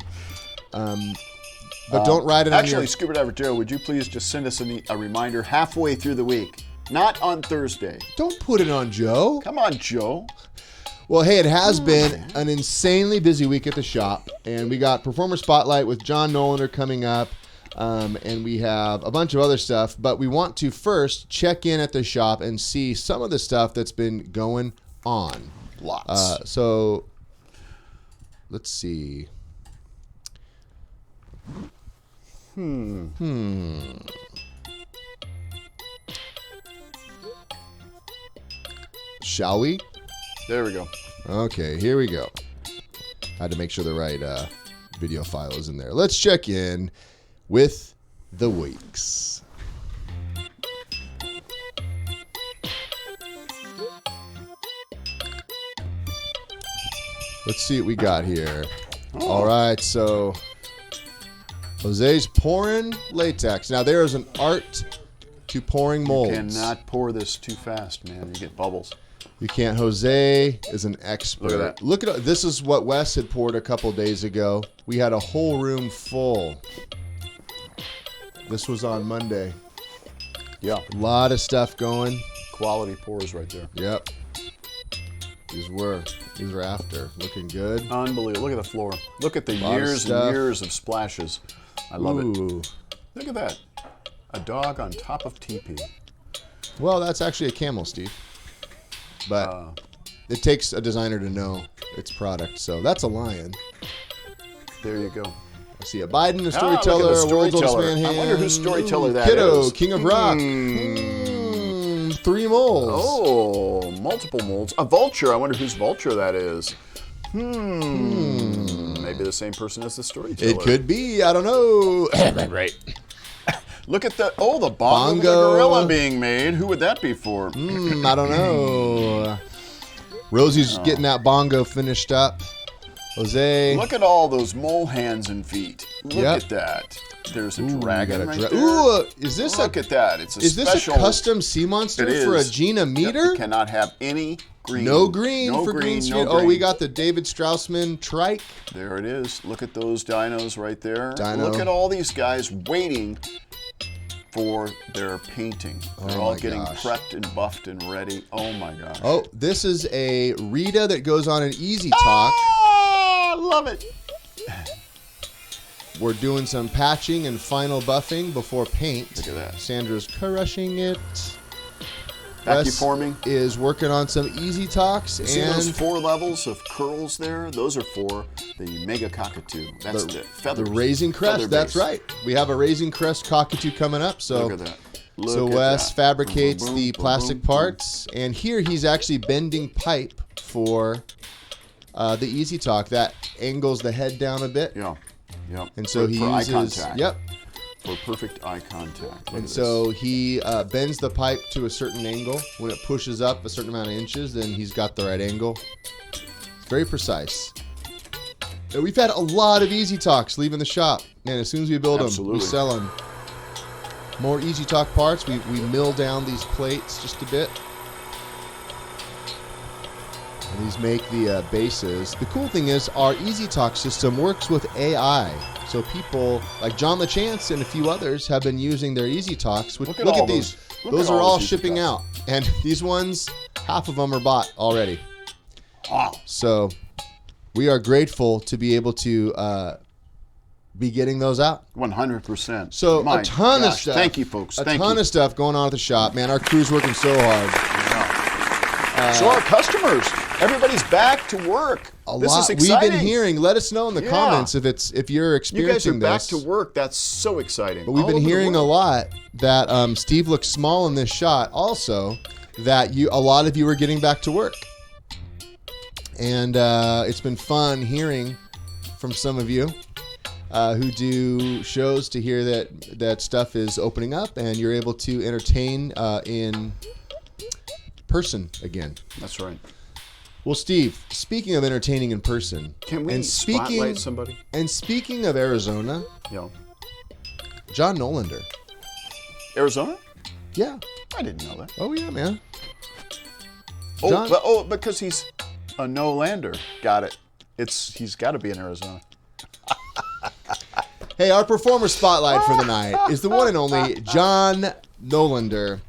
But don't write it on Actually, Scuba Diver Joe, would you please just send us a reminder halfway through the week? Not on Thursday. Don't put it on Joe. Come on, Joe. Well, hey, it has been an insanely busy week at the shop, and we got Performer Spotlight with John Nolander coming up, and we have a bunch of other stuff, but we want to first check in at the shop and see some of the stuff that's been going on. Lots. So, let's see. Shall we? There we go. Okay, here we go. Had to make sure the right video file is in there. Let's check in with the weeks. Let's see what we got here. All right, so Jose's pouring latex. Now there is an art to pouring molds. You cannot pour this too fast, man. You get bubbles. You can't. Jose is an expert. Look at that. Look at this is what Wes had poured a couple days ago. We had a whole room full. This was on Monday. Yeah. A lot of stuff going. Quality pours right there. Yep. These were after. Looking good. Unbelievable. Look at the floor. Look at the Lot of years and stuff. years of splashes. I love it. Ooh. Look at that. A dog on top of TP. Well, that's actually a camel, Steve. But it takes a designer to know its product. So that's a lion. There you go. I see a Biden, a look at storyteller, the a world's oldest storyteller. man I wonder whose storyteller that Kiddo, is. King of Rock. 3 molds. Oh, multiple molds. A vulture. I wonder whose vulture that is. Maybe the same person as the storyteller. It could be. I don't know. Right. Look at the bongo. With the gorilla being made. Who would that be for? I don't know. Rosie's getting that bongo finished up. Jose. Look at all those mole hands and feet. Look Yep. at that. There's a Ooh, dragon got a right dra- there. Ooh, is this Look at that. It's is this special. a custom sea monster It for a is. Gina Yep, meter? you cannot have any green. No green No for green screen. no Oh, we green. got the David Straussman trike. There it is. Look at those dinos right there. Dino. Look at all these guys waiting for their painting. They're all my getting gosh. prepped and buffed and ready. Oh my gosh. Oh, this is a Rita that goes on an Easy Talk. Ah, love it. We're doing some patching and final buffing before paint. Look at that. Sandra's crushing it. Wes Vacuforming. is working on some Easy Talks See those and 4 levels of curls there? Those are for the mega cockatoo. That's the feather. the Raising Crest. feather That's base. right. We have a Raising Crest cockatoo coming up. So, Look at that. so Look at Wes that. fabricates Boom, the boom, plastic boom, boom. parts, and here he's actually bending pipe for the Easy Talk. That angles the head down a bit. Yeah. Yep. And so he for eye uses, contact. yep. For perfect eye contact. Look And at so he bends the pipe to a certain angle. When it pushes up a certain amount of inches, then he's got the right angle. It's very precise. And we've had a lot of Easy Talks leaving the shop. Man, as soon as we build them, we Absolutely. sell them. More Easy Talk parts. We mill down these plates just a bit. And these make the bases. The cool thing is our Easy Talk system works with AI. So people like John LaChance and a few others have been using their Easy Talks. Look at all these. those- look Those at are all all those Easy shipping out. Talks. And these ones, half of them are bought already. Wow. So we are grateful to be able to be getting those out. 100%. So My a ton of gosh. stuff. Thank you, folks. A Thank ton you. of stuff going on at the shop. Man, our crew's working so hard. So our customers, everybody's back to work. This is We've exciting. been hearing. Let us know in the Yeah. comments if you're You guys are experiencing back this. to work. That's so exciting. But we've All been over the hearing a world. lot that Steve looks small in this shot. Also, that a lot of you are getting back to work, and it's been fun hearing from some of you who do shows to hear that stuff is opening up and you're able to entertain in person again. That's right. Well, Steve, speaking of entertaining in person, Can we and spotlight somebody? And speaking of Arizona, Yeah. John Nolander. Arizona? Yeah. I didn't know that. Oh yeah, man. John- Because he's a Nolander. Got it. He's got to be in Arizona. Hey, our performer spotlight for the night is the one and only John Nolander.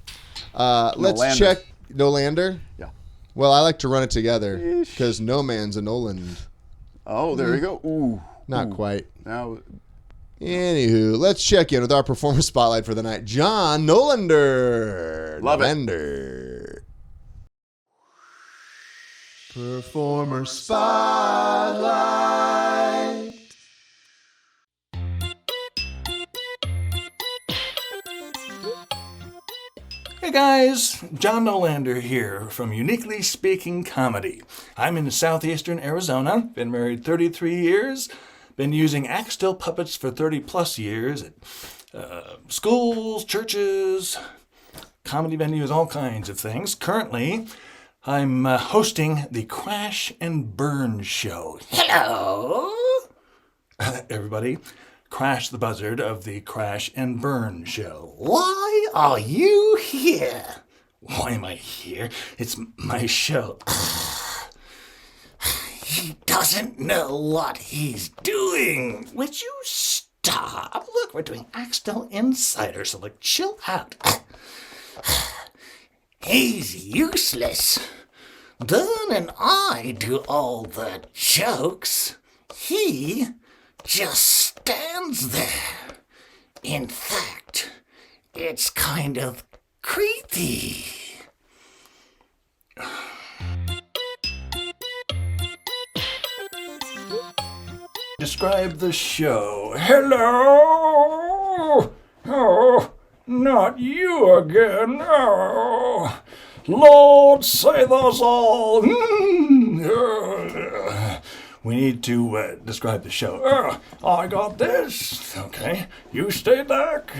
Let's Nolander. check Nolander. Yeah. Well, I like to run it together because no man's a Noland. Oh, there you go. Ooh. Not quite. Now, Anywho, let's check in with our Performer Spotlight for the night. John Nolander. Love it. Nolander. Performer Spotlight. Hey guys, John Nolander here from Uniquely Speaking Comedy. I'm in southeastern Arizona, been married 33 years, been using Axtell puppets for 30 plus years at schools, churches, comedy venues, all kinds of things. Currently, I'm hosting the Crash and Burn show. Hello, everybody. Crash the Buzzard of the Crash and Burn show. Why are you here? Why am I here? It's my show. He doesn't know what he's doing. Would you stop? Look, we're doing Axtell Insider, so like chill out. He's useless. Vern and I do all the jokes. He just stands there. In fact, it's kind of creepy. Describe the show. Hello? Oh, not you again. Oh, Lord, save us all. We need to describe the show. I got this. Okay, you stay back.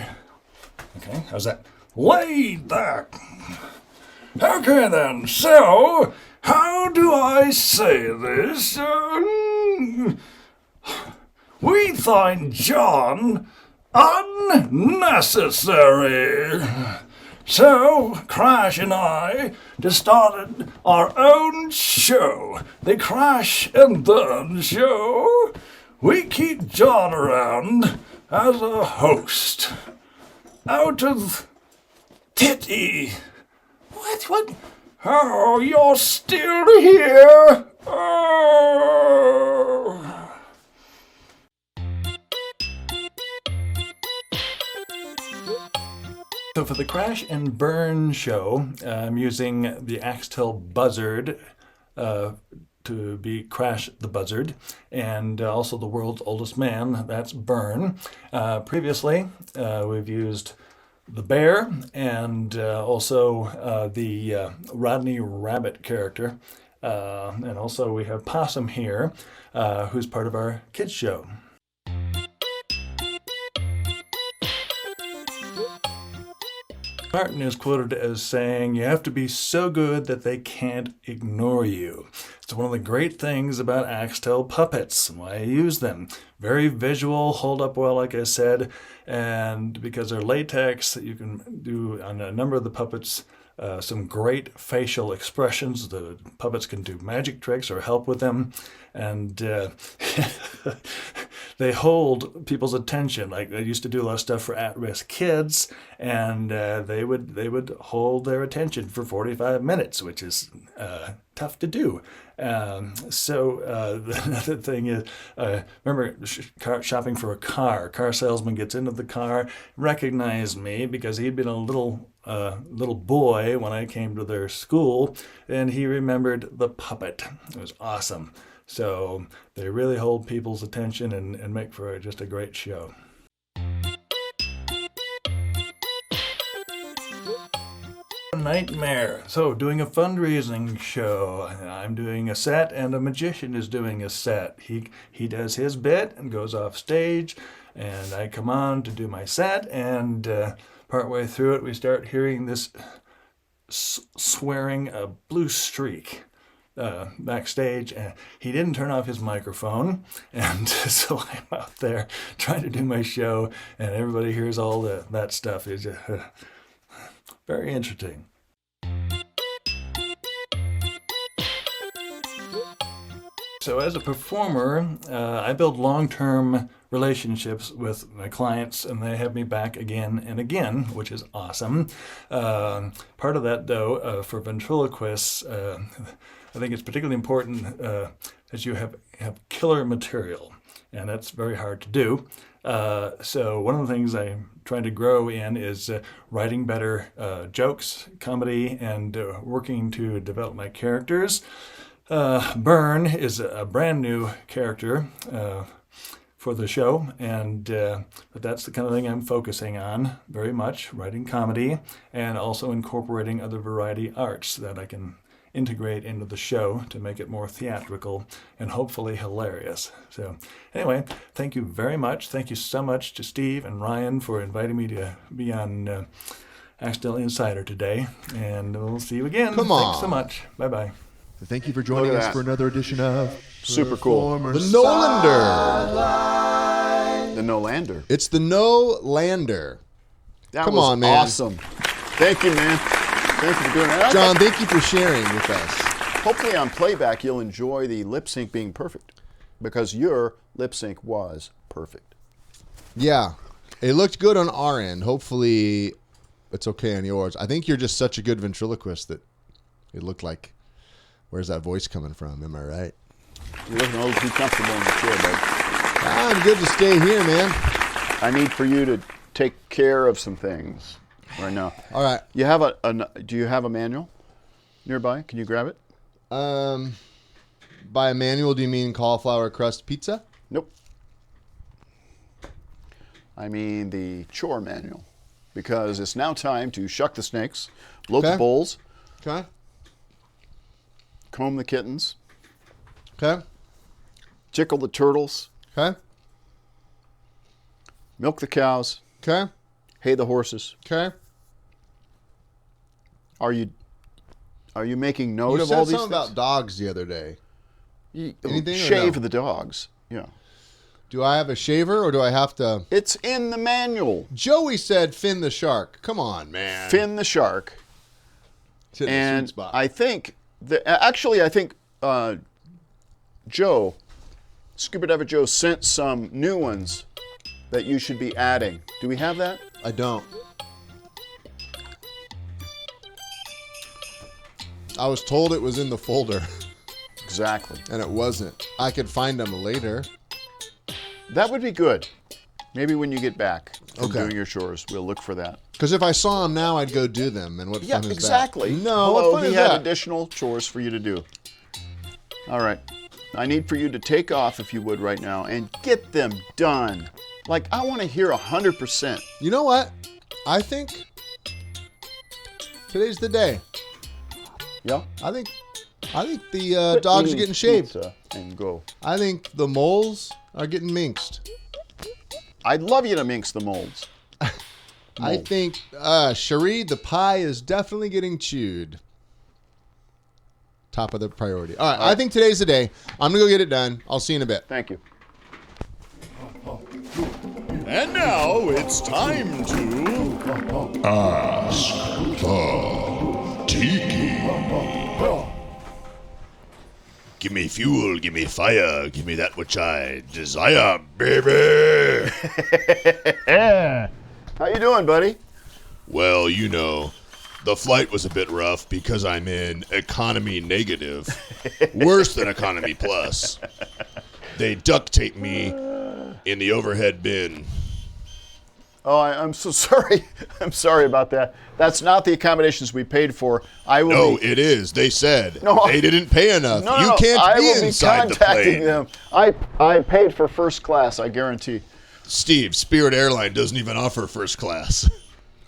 Okay, how's that? Lay back. Okay then, so, how do I say this? We find John unnecessary. So, Crash and I just started our own show, the Crash and Burn Show. We keep John around as a host. Out of pity. What? Oh, you're still here? Oh. So for the Crash and Burn show, I'm using the Axtell Buzzard to be Crash the Buzzard, and also the world's oldest man, that's Burn. Previously, we've used the bear and also the Rodney Rabbit character. And also we have Possum here, who's part of our kids show. Martin is quoted as saying, "You have to be so good that they can't ignore you." It's one of the great things about Axtell puppets and why I use them. Very visual, hold up well, like I said, and because they're latex, you can do on a number of the puppets some great facial expressions. The puppets can do magic tricks or help with them, and they hold people's attention. Like I used to do a lot of stuff for at-risk kids, and they would hold their attention for 45 minutes, which is tough to do. Another thing is, remember shopping for a car. Car salesman gets into the car, recognized me because he'd been a little boy when I came to their school, and he remembered the puppet. It was awesome. So they really hold people's attention and make for just a great show. Nightmare. So doing a fundraising show. I'm doing a set and a magician is doing a set. He does his bit and goes off stage, and I come on to do my set, and partway through it we start hearing this swearing blue streak backstage, and he didn't turn off his microphone, and so I'm out there trying to do my show, and everybody hears all that stuff. It's very interesting. So as a performer, I build long-term relationships with my clients, and they have me back again and again, which is awesome. Part of that, though, for ventriloquists, I think it's particularly important that you have killer material, and that's very hard to do. So one of the things I'm trying to grow in is writing better jokes, comedy, and working to develop my characters. Burn is a brand new character for the show, and but that's the kind of thing I'm focusing on very much, writing comedy and also incorporating other variety arts that I can integrate into the show to make it more theatrical and hopefully hilarious. So anyway, thank you very much. Thank you so much to Steve and Ryan for inviting me to be on Axtell Insider today, and we'll see you again. Come on. Thanks so much. Bye-bye. Thank you for joining Look at us that. for another edition of Super cool. The Nolander. The Nolander. It's the Nolander. That Come was on, man. awesome. Thank you, man. Thank you for doing that. John, thank you for sharing with us. Hopefully on playback you'll enjoy the lip sync being perfect, because your lip sync was perfect. Yeah, it looked good on our end. Hopefully it's okay on yours. I think you're just such a good ventriloquist that it looked like, where's that voice coming from? Am I right? You're looking a little too comfortable in the chair, bud. I'm good to stay here, man. I need for you to take care of some things right now. All right. You have do you have a manual nearby? Can you grab it? By a manual, do you mean cauliflower crust pizza? Nope. I mean the chore manual, because it's now time to shuck the snakes, load Okay. the bowls, Okay. comb the kittens, Okay. tickle the turtles, Okay. milk the cows, Okay. hay the horses. Okay. Are you making note You of said all these something things? about dogs the other day. Anything or Shave no? the dogs. Yeah. Do I have a shaver or do I have to? It's in the manual. Joey said Finn the shark. Come on, man. Finn the shark. It's hitting the sweet And spot. I think Joe, Scuba Diver Joe, sent some new ones that you should be adding. Do we have that? I don't. I was told it was in the folder, Exactly. and it wasn't. I could find them later. That would be good. Maybe when you get back from Okay. doing your chores, we'll look for that. Because if I saw them now, I'd go do them. And what Yeah, fun is exactly. that? No, Hello, what fun he is had that? additional chores for you to do. All right. I need for you to take off, if you would, right now and get them done. Like, I want to hear 100%. You know what? I think today's the day. Yeah? I think the dogs are getting shaved. Pizza and go. I think the moles are getting minxed. I'd love you to minx the molds. I think Cherie, the pie is definitely getting chewed. Top of the priority. All right, I think today's the day. I'm going to go get it done. I'll see you in a bit. Thank you. And now it's time to Ask the Tiki. Give me fuel, give me fire, give me that which I desire, baby. How you doing, buddy? Well, you know, the flight was a bit rough because I'm in economy negative. Worse than economy plus. They duct taped me in the overhead bin. Oh, I'm so sorry. I'm sorry about that. That's not the accommodations we paid for. No, it is. They said No, they didn't pay enough. No, you no, can't I be will inside be the contacting plane. them. I paid for first class, I guarantee. Steve, Spirit Airline doesn't even offer first class.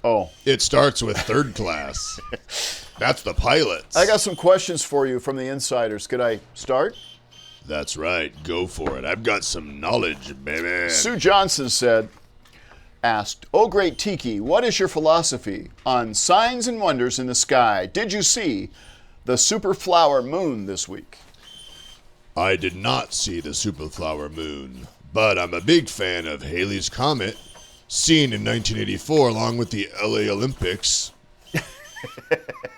Oh. It starts with third class. That's the pilots. I got some questions for you from the insiders. Could I start? That's right. Go for it. I've got some knowledge, baby. Sue Johnson asked, "Oh, great Tiki, what is your philosophy on signs and wonders in the sky? Did you see the superflower moon this week?" I did not see the superflower moon, but I'm a big fan of Halley's Comet, seen in 1984 along with the LA Olympics.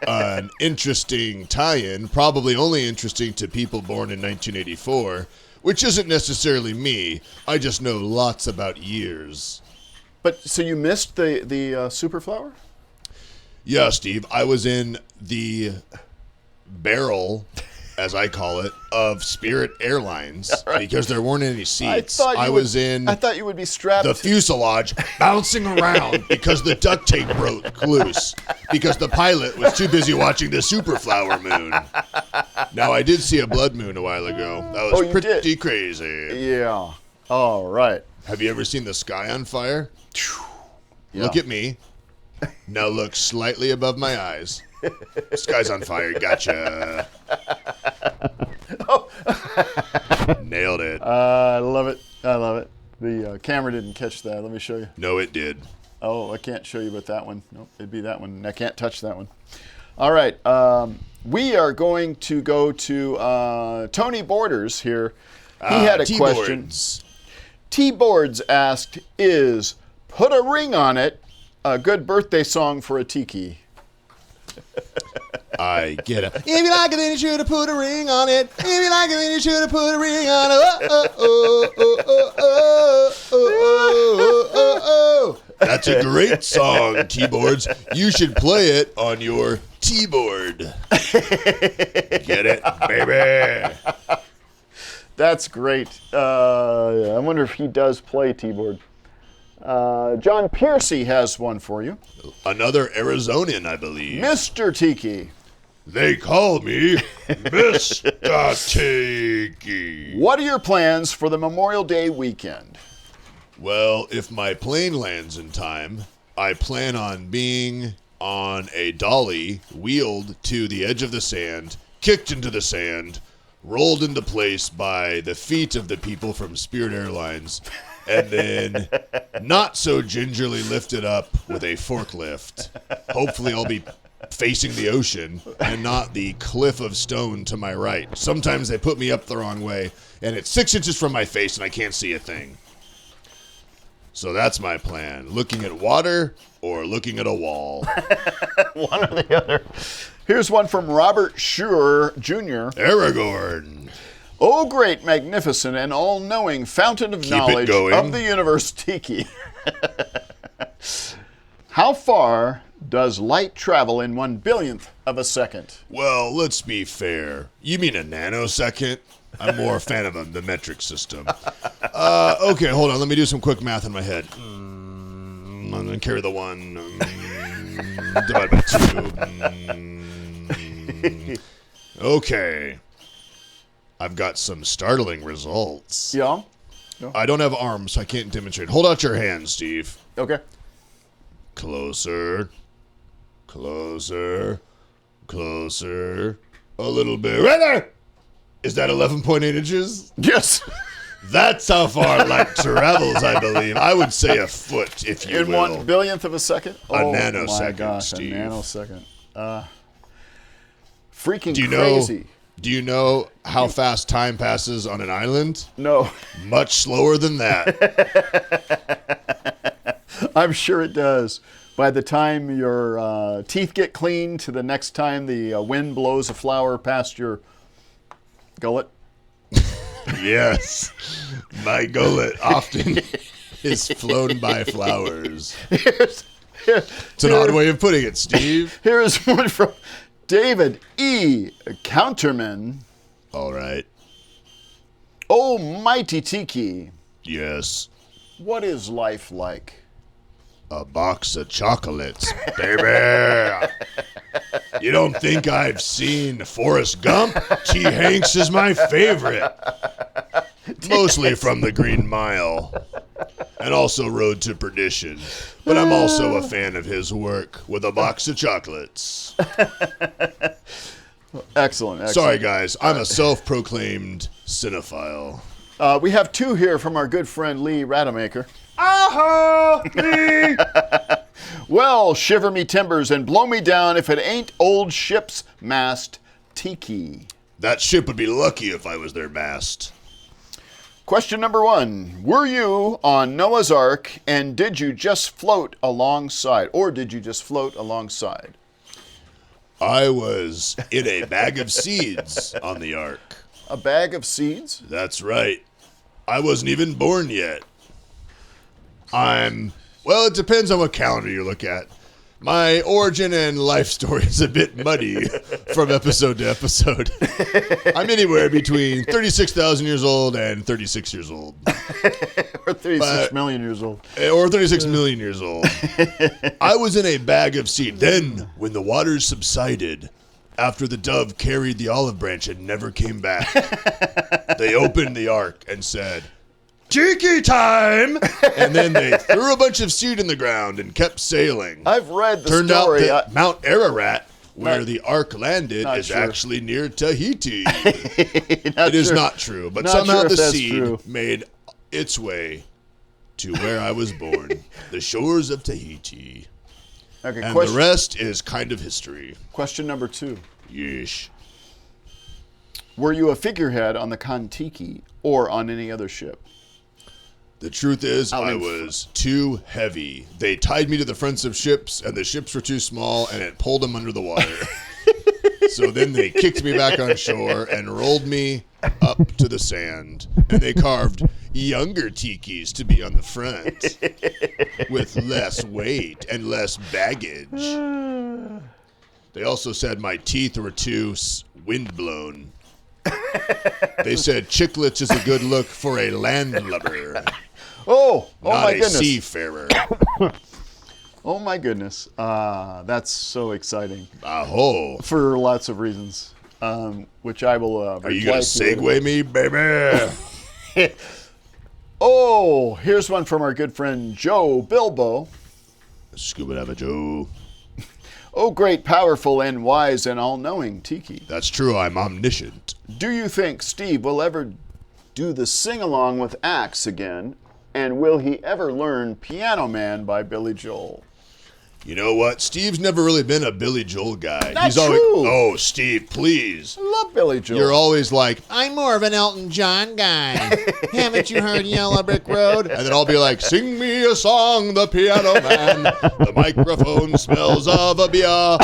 an interesting tie-in, probably only interesting to people born in 1984, which isn't necessarily me. I just know lots about years. But so you missed the super flower? Yeah, Steve, I was in the barrel, as I call it, of Spirit Airlines because there weren't any seats. I thought you would be strapped. The fuselage bouncing around because the duct tape broke loose because the pilot was too busy watching the superflower moon. Now, I did see a blood moon a while ago. That was pretty crazy. Yeah. All right. Have you ever seen the sky on fire? Yeah. Look at me. Now look slightly above my eyes. Sky's on fire. Gotcha. Nailed it. I love it. I love it. The camera didn't catch that. Let me show you. No, it did. Oh, I can't show you but that one. Nope, it'd be that one. I can't touch that one. All right. We are going to go to Tony Borders here. He had a question. T-Boards asked, is Put a Ring on It a good birthday song for a tiki? I get it. If you like it, then you should have put a ring on it. If you like it, then you should have put a ring on it. Oh, oh, oh, oh, oh, oh, oh, oh, oh. That's a great song, T-Boards. You should play it on your T-board. Get it, baby? That's great. I wonder if he does play T-board. John Piercy has one for you. Another Arizonian, I believe. Mr. Tiki. They call me Mr. Tiki. What are your plans for the Memorial Day weekend? Well, if my plane lands in time, I plan on being on a dolly wheeled to the edge of the sand, kicked into the sand, rolled into place by the feet of the people from Spirit Airlines, and then not so gingerly lifted up with a forklift. Hopefully I'll be facing the ocean and not the cliff of stone to my right. Sometimes they put me up the wrong way, and it's 6 inches from my face and I can't see a thing. So that's my plan. Looking at water or looking at a wall. One or the other. Here's one from Robert Schur Jr. Aragorn. Oh, great, magnificent, and all-knowing fountain of knowledge of the universe, Tiki. How far does light travel in 1/1000th of a second? Well, let's be fair. You mean a nanosecond? I'm more a fan of the metric system. Okay, hold on. Let me do some quick math in my head. I'm going to carry the 1. Divide by 2. Okay. I've got some startling results. Yeah? I don't have arms, so I can't demonstrate. Hold out your hand, Steve. Okay. Closer. Closer. Closer. A little bit. Right there! Is that 11.8 inches? Yes. That's how far light travels, I believe. I would say a foot, if you in will. 1/1000th of a second? A nanosecond, my gosh, Steve. A nanosecond. Freaking Do you crazy. Do you know how fast time passes on an island? No. Much slower than that. I'm sure it does. By the time your teeth get clean to the next time the wind blows a flower past your gullet. Yes. My gullet often is flown by flowers. It's an odd way of putting it, Steve. Here's one from David E. Counterman. All right. Oh, mighty Tiki. Yes. What is life like? A box of chocolates, baby. You don't think I've seen Forrest Gump? T. Hanks is my favorite. Mostly from The Green Mile. And also Road to Perdition. But I'm also a fan of his work with a box of chocolates. Excellent. Sorry, guys. I'm a self-proclaimed cinephile. We have two here from our good friend Lee Rademacher. Aha! Lee! Well, shiver me timbers and blow me down if it ain't old ship's mast, Tiki. That ship would be lucky if I was their mast. Question number 1. Were you on Noah's Ark and did you just float alongside? Or did you just float alongside? I was in a bag of seeds on the Ark. A bag of seeds? That's right. I wasn't even born yet. Well, it depends on what calendar you look at. My origin and life story is a bit muddy from episode to episode. I'm anywhere between 36,000 years old and 36 years old. Or 36 million years old. Or 36 million years old. I was in a bag of seed. Then, when the waters subsided, after the dove carried the olive branch and never came back, they opened the Ark and said, "Tiki time!" And then they threw a bunch of seed in the ground and kept sailing. I've read the Turned story. out that Mount Ararat, where the Ark landed, is sure. actually near Tahiti. It is not true, but Not somehow sure if the that's seed true. made its way to where I was born, the shores of Tahiti. Okay, And the rest is kind of history. question number 2. Yeesh. Were you a figurehead on the Kon-Tiki or on any other ship? The truth is, I was too heavy. They tied me to the fronts of ships, and the ships were too small, and it pulled them under the water. So then they kicked me back on shore and rolled me up to the sand. And they carved younger tikis to be on the front with less weight and less baggage. They also said my teeth were too windblown. They said chiclets is a good look for a landlubber. Oh not my a goodness. seafarer. Oh my goodness. That's so exciting. Aho. For lots of reasons, which I will Are you going to segue me, baby? Oh, here's one from our good friend Joe Bilbo. Scuba Dabba Joe. Oh, great, powerful, and wise and all-knowing Tiki. That's true, I'm omniscient. Do you think Steve will ever do the sing-along with Axe again? And will he ever learn Piano Man by Billy Joel? You know what? Steve's never really been a Billy Joel guy. Not He's always, true. oh, Steve, please. I love Billy Joel. You're always like, I'm more of an Elton John guy. Haven't you heard Yellow Brick Road? And then I'll be like, sing me a song, the piano man. The microphone smells of a beer.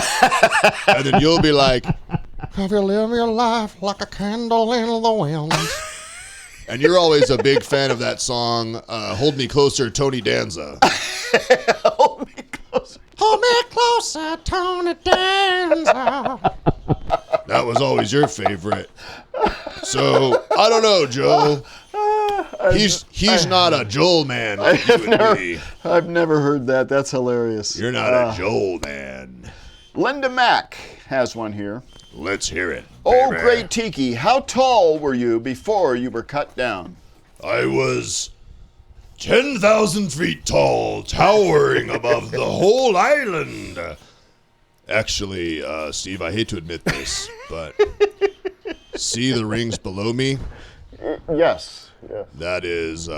And then you'll be like, have you lived your life like a candle in the wind? And you're always a big fan of that song, Hold Me Closer, Tony Danza. Hold me closer. Hold me closer, Tony Danza. That was always your favorite. So, I don't know, Joe. He's not a Joel man like you and me. I've never heard that. That's hilarious. You're not a Joel man. Linda Mack has one here. Let's hear it. Oh, baby. great Tiki, how tall were you before you were cut down? I was 10,000 feet tall, towering above the whole island. Actually, Steve, I hate to admit this, but see the rings below me? Yes. That is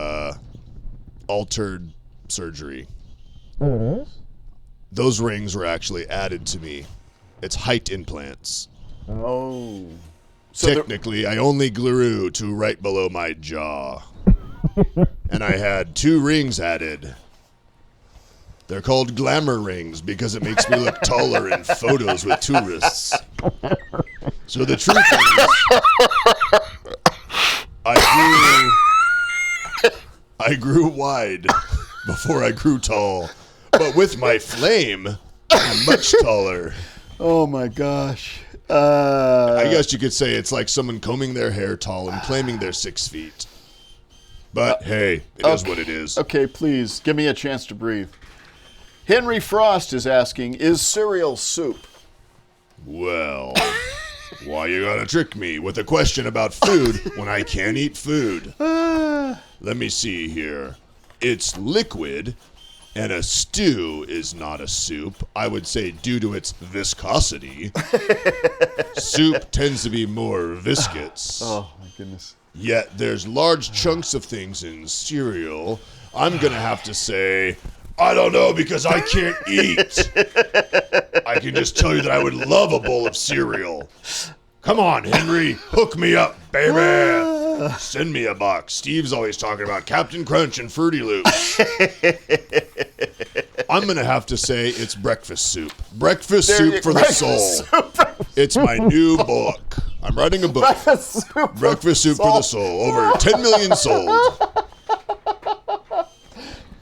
altered surgery. Those rings were actually added to me. It's height implants. Oh. So Technically, I only grew to right below my jaw. And I had 2 rings added. They're called glamour rings because it makes me look taller in photos with tourists. So the truth is, I grew wide before I grew tall. But with my flame, I'm much taller. Oh my gosh. I guess you could say it's like someone combing their hair tall and claiming they're 6 feet. But hey, it is what it is. Okay, please, give me a chance to breathe. Henry Frost is asking, is cereal soup? Well, why you gotta trick me with a question about food when I can't eat food? Let me see here. It's liquid, and a stew is not a soup. I would say due to its viscosity. Soup tends to be more viscous. Oh my goodness. Yet there's large chunks of things in cereal. I'm gonna have to say, I don't know because I can't eat. I can just tell you that I would love a bowl of cereal. Come on, Henry, hook me up, baby. Send me a box. Steve's always talking about Captain Crunch and Fruity Loops. I'm going to have to say it's breakfast soup. Breakfast There soup you- for the breakfast soul. It's my new book. I'm writing a book. Breakfast soup for the soul. Over 10 million sold.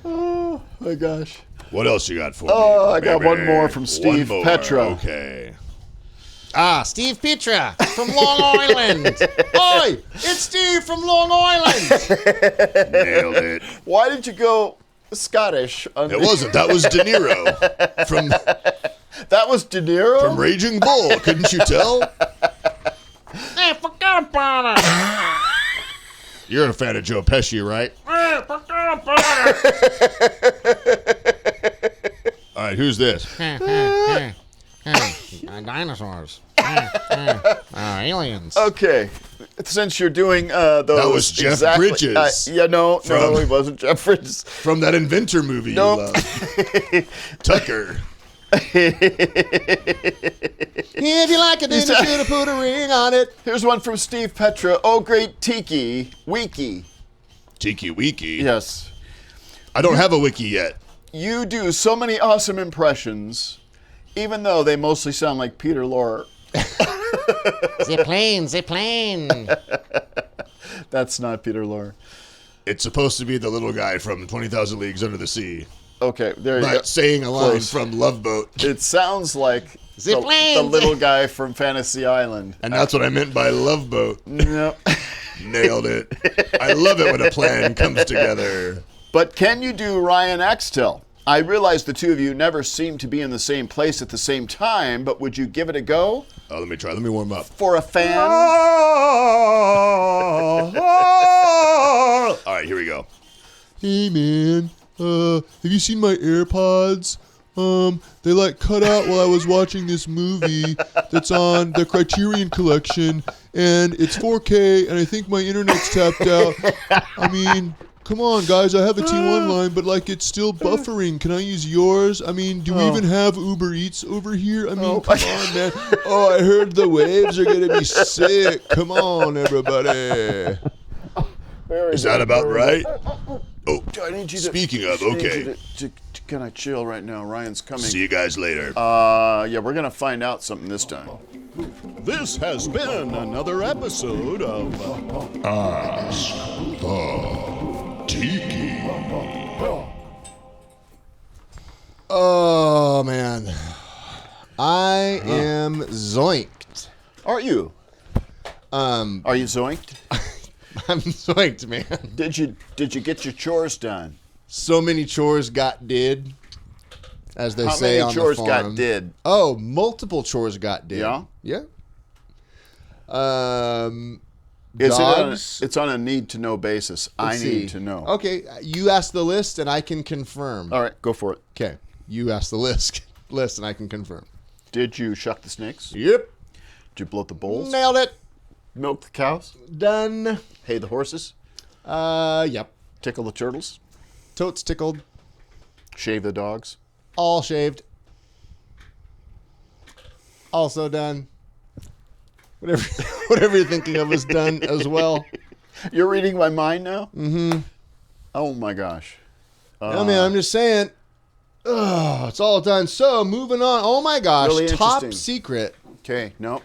Oh my gosh. What else you got for me? Oh, I got baby? one more from Steve One more. Petra. Okay. Steve Petra from Long Island. Oi, it's Steve from Long Island. Nailed it. Why did you go Scottish? It wasn't. That was De Niro from That was De Niro? Raging Bull. Couldn't you tell? Hey, forget about it. You're a fan of Joe Pesci, right? Hey, forget about it. All right, who's this? Dinosaurs. Aliens. Okay. Since you're doing those. That was Jeff exactly, Bridges. no, From- he wasn't Jeff Bridges. From that Inventor movie Nope. you love. Tucker. If you like it, then you should have put a ring on it. Here's one from Steve Petra. Oh, great Tiki. Wiki. Tiki Wiki. Yes. I don't have a wiki yet. You do so many awesome impressions, even though they mostly sound like Peter Lorre. The plane. That's not Peter Lorre. It's supposed to be the little guy from 20,000 Leagues Under the Sea. Okay, there you go. But saying a line Close. from Love Boat. It sounds like the plane. little guy from Fantasy Island. And that's what I meant by Love Boat. No. Nailed it. I love it when a plan comes together. But can you do Ryan Axtell? I realize the two of you never seem to be in the same place at the same time, but would you give it a go Oh, let me try. Let me warm up. for a fan? All right, here we go. Hey, man. Have you seen my AirPods? They like cut out while I was watching this movie that's on the Criterion Collection, and it's 4K, and I think my internet's tapped out. I mean, come on, guys, I have a T1 line, but like it's still buffering. Can I use yours? I mean, do we even have Uber Eats over here? I mean, come on, man. Oh, I heard the waves are gonna be sick. Come on, everybody. Is that about right? Oh, I need you to, speaking of, I need okay. you to kind of chill right now. Ryan's coming. See you guys later. Yeah, we're going to find out something this time. This has been another episode of Ask the Tiki. Oh, man. I am zoinked. Are you? Are you zoinked? I'm zoinked, man. Did you get your chores done? So many chores got did, as they How say many on chores the farm. got did? Oh, multiple chores got did. Yeah? Yeah. It's Dogs. on a need to know basis. I Let's need see. to know. Okay, you ask the list and I can confirm. All right, go for it. Okay, you ask the list and I can confirm. Did you shuck the snakes? Yep. Did you bloat the bulls? Nailed it. Milk the cows? Done. Hay the horses? Yep. Tickle the turtles? Totes tickled. Shave the dogs? All shaved. Also done. Whatever you're thinking of is done as well. You're reading my mind now? Mm-hmm. Oh my gosh. I mean, I'm just saying. Oh, it's all done. So moving on. Oh my gosh. Really Top interesting. secret. Okay, no.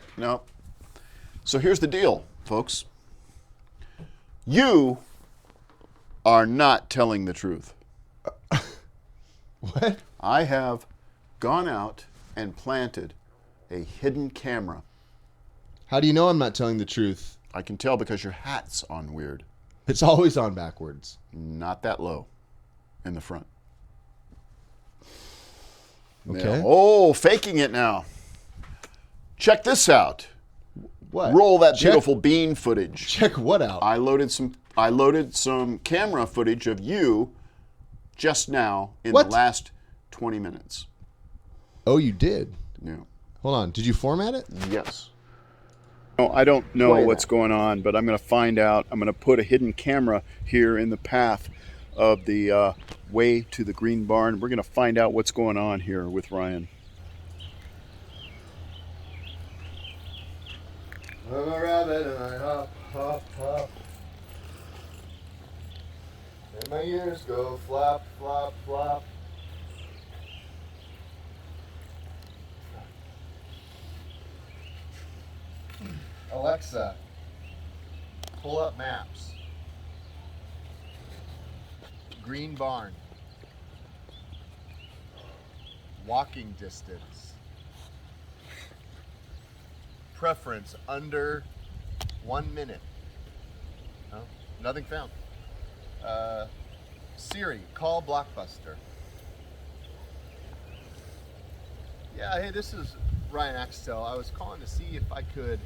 So here's the deal, folks. You are not telling the truth. What? I have gone out and planted a hidden camera. How do you know I'm not telling the truth? I can tell because your hat's on weird. It's always on backwards. Not that low in the front. Okay. Yeah. Oh, faking it now. Check this out. What? Roll that Check- beautiful bean footage. Check what out? I loaded some camera footage of you just now in What? the last 20 minutes. Oh, you did. Yeah. Hold on. Did you format it? Yes. No, I don't know what's going on, but I'm going to find out. I'm going to put a hidden camera here in the path of the way to the green barn. We're going to find out what's going on here with Ryan. I'm a rabbit and I hop, hop, hop. And my ears go flap, flap, flap. Alexa, pull up maps. Green Barn. Walking distance. Preference under 1 minute. No, nothing found. Siri, call Blockbuster. Yeah, hey, this is Ryan Axtell. I was calling to see if I could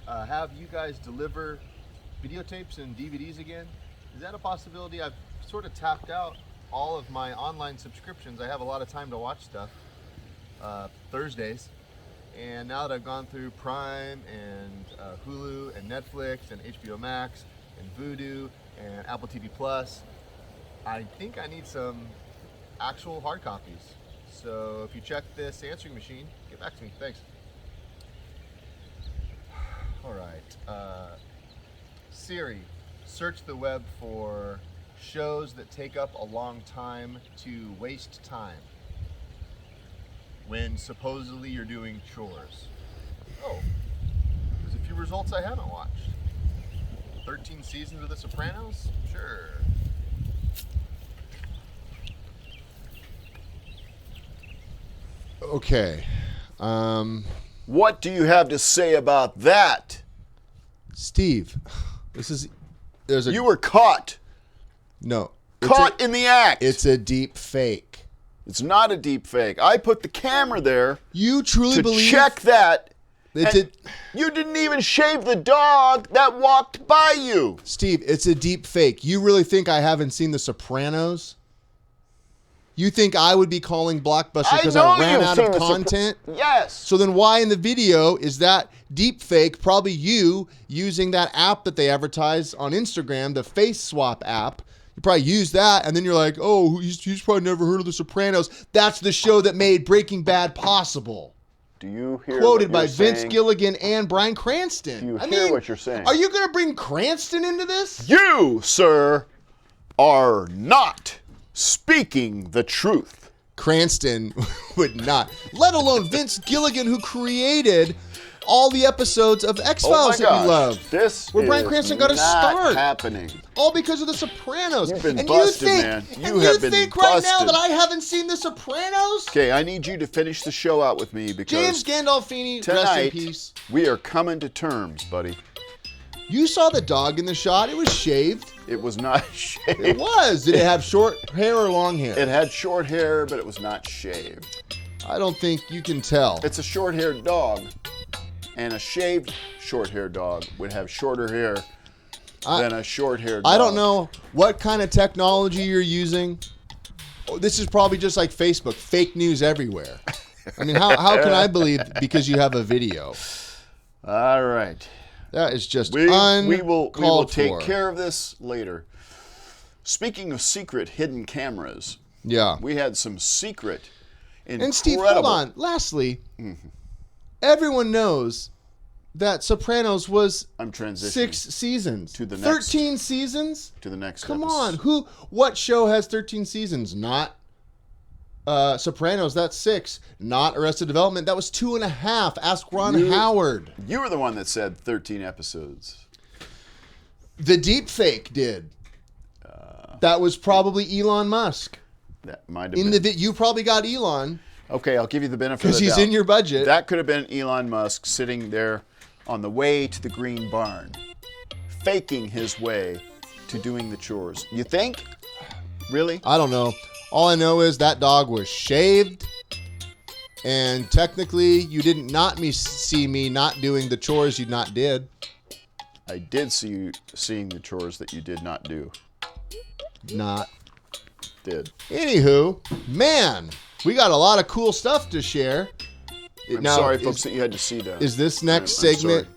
have you guys deliver videotapes and DVDs again. Is that a possibility? I've sort of tapped out all of my online subscriptions. I have a lot of time to watch stuff Thursdays. And now that I've gone through Prime and Hulu and Netflix and HBO Max and Vudu and Apple TV Plus, I think I need some actual hard copies. So if you check this answering machine, get back to me. Thanks. All right. Siri, search the web for shows that take up a long time to waste time when supposedly you're doing chores. Oh, there's a few results I haven't watched. 13 seasons of The Sopranos? Sure. Okay. What do you have to say about that? Steve, You were caught. No. Caught in the act. It's a deep fake. It's not a deep fake. I put the camera there. You truly to believe check that. You didn't even shave the dog that walked by you. Steve, it's a deep fake. You really think I haven't seen The Sopranos? You think I would be calling Blockbuster because I ran out of content? Yes. So then why in the video is that deep fake probably you using that app that they advertise on Instagram, the face swap app? You probably use that, and then you're like, oh, he's probably never heard of The Sopranos. That's the show that made Breaking Bad possible. Do you hear Quoted what by you're Vince saying? Gilligan and Bryan Cranston. Do you hear what you're saying? Are you going to bring Cranston into this? You, sir, are not speaking the truth. Cranston would not. Let alone Vince Gilligan, who created all the episodes of X-Files that you love. This where Bryan is Cranston got his not start. happening. All because of The Sopranos. You've been and busted, you think, man. You have been think right now busted. that I haven't seen The Sopranos? Okay, I need you to finish the show out with me because James Gandolfini, rest in tonight peace. we are coming to terms, buddy. You saw the dog in the shot. It was shaved. It was not shaved. It was. Did it have short hair or long hair? It had short hair, but it was not shaved. I don't think you can tell. It's a short-haired dog, and a shaved short-haired dog would have shorter hair than a short-haired dog. I don't know what kind of technology you're using. Oh, this is probably just like Facebook, fake news everywhere. I mean, how can I believe because you have a video? All right. That is just We will take for. care of this later. Speaking of secret hidden cameras, Yeah. we had some secret, incredible... And Steve, hold on. Lastly, everyone knows that Sopranos was I'm transitioning 6 seasons. to the next- 13 seasons? to the next Come episode. on. What show has 13 seasons? Not Sopranos, that's 6. Not Arrested Development, that was 2.5. Ask Ron Howard. You were the one that said 13 episodes. The deep fake did. That was probably Elon Musk. That might have been. You probably got Elon Okay, I'll give you the benefit of because the he's doubt. in your budget. That could have been Elon Musk sitting there on the way to the Green Barn, faking his way to doing the chores. You think? Really? I don't know. All I know is that dog was shaved, and technically, you didn't see me not doing the chores you not did. I did see you seeing the chores that you did not do. Not. Did. Anywho, man, we got a lot of cool stuff to share. I'm sorry, folks, that you had to see that. Is this next I'm segment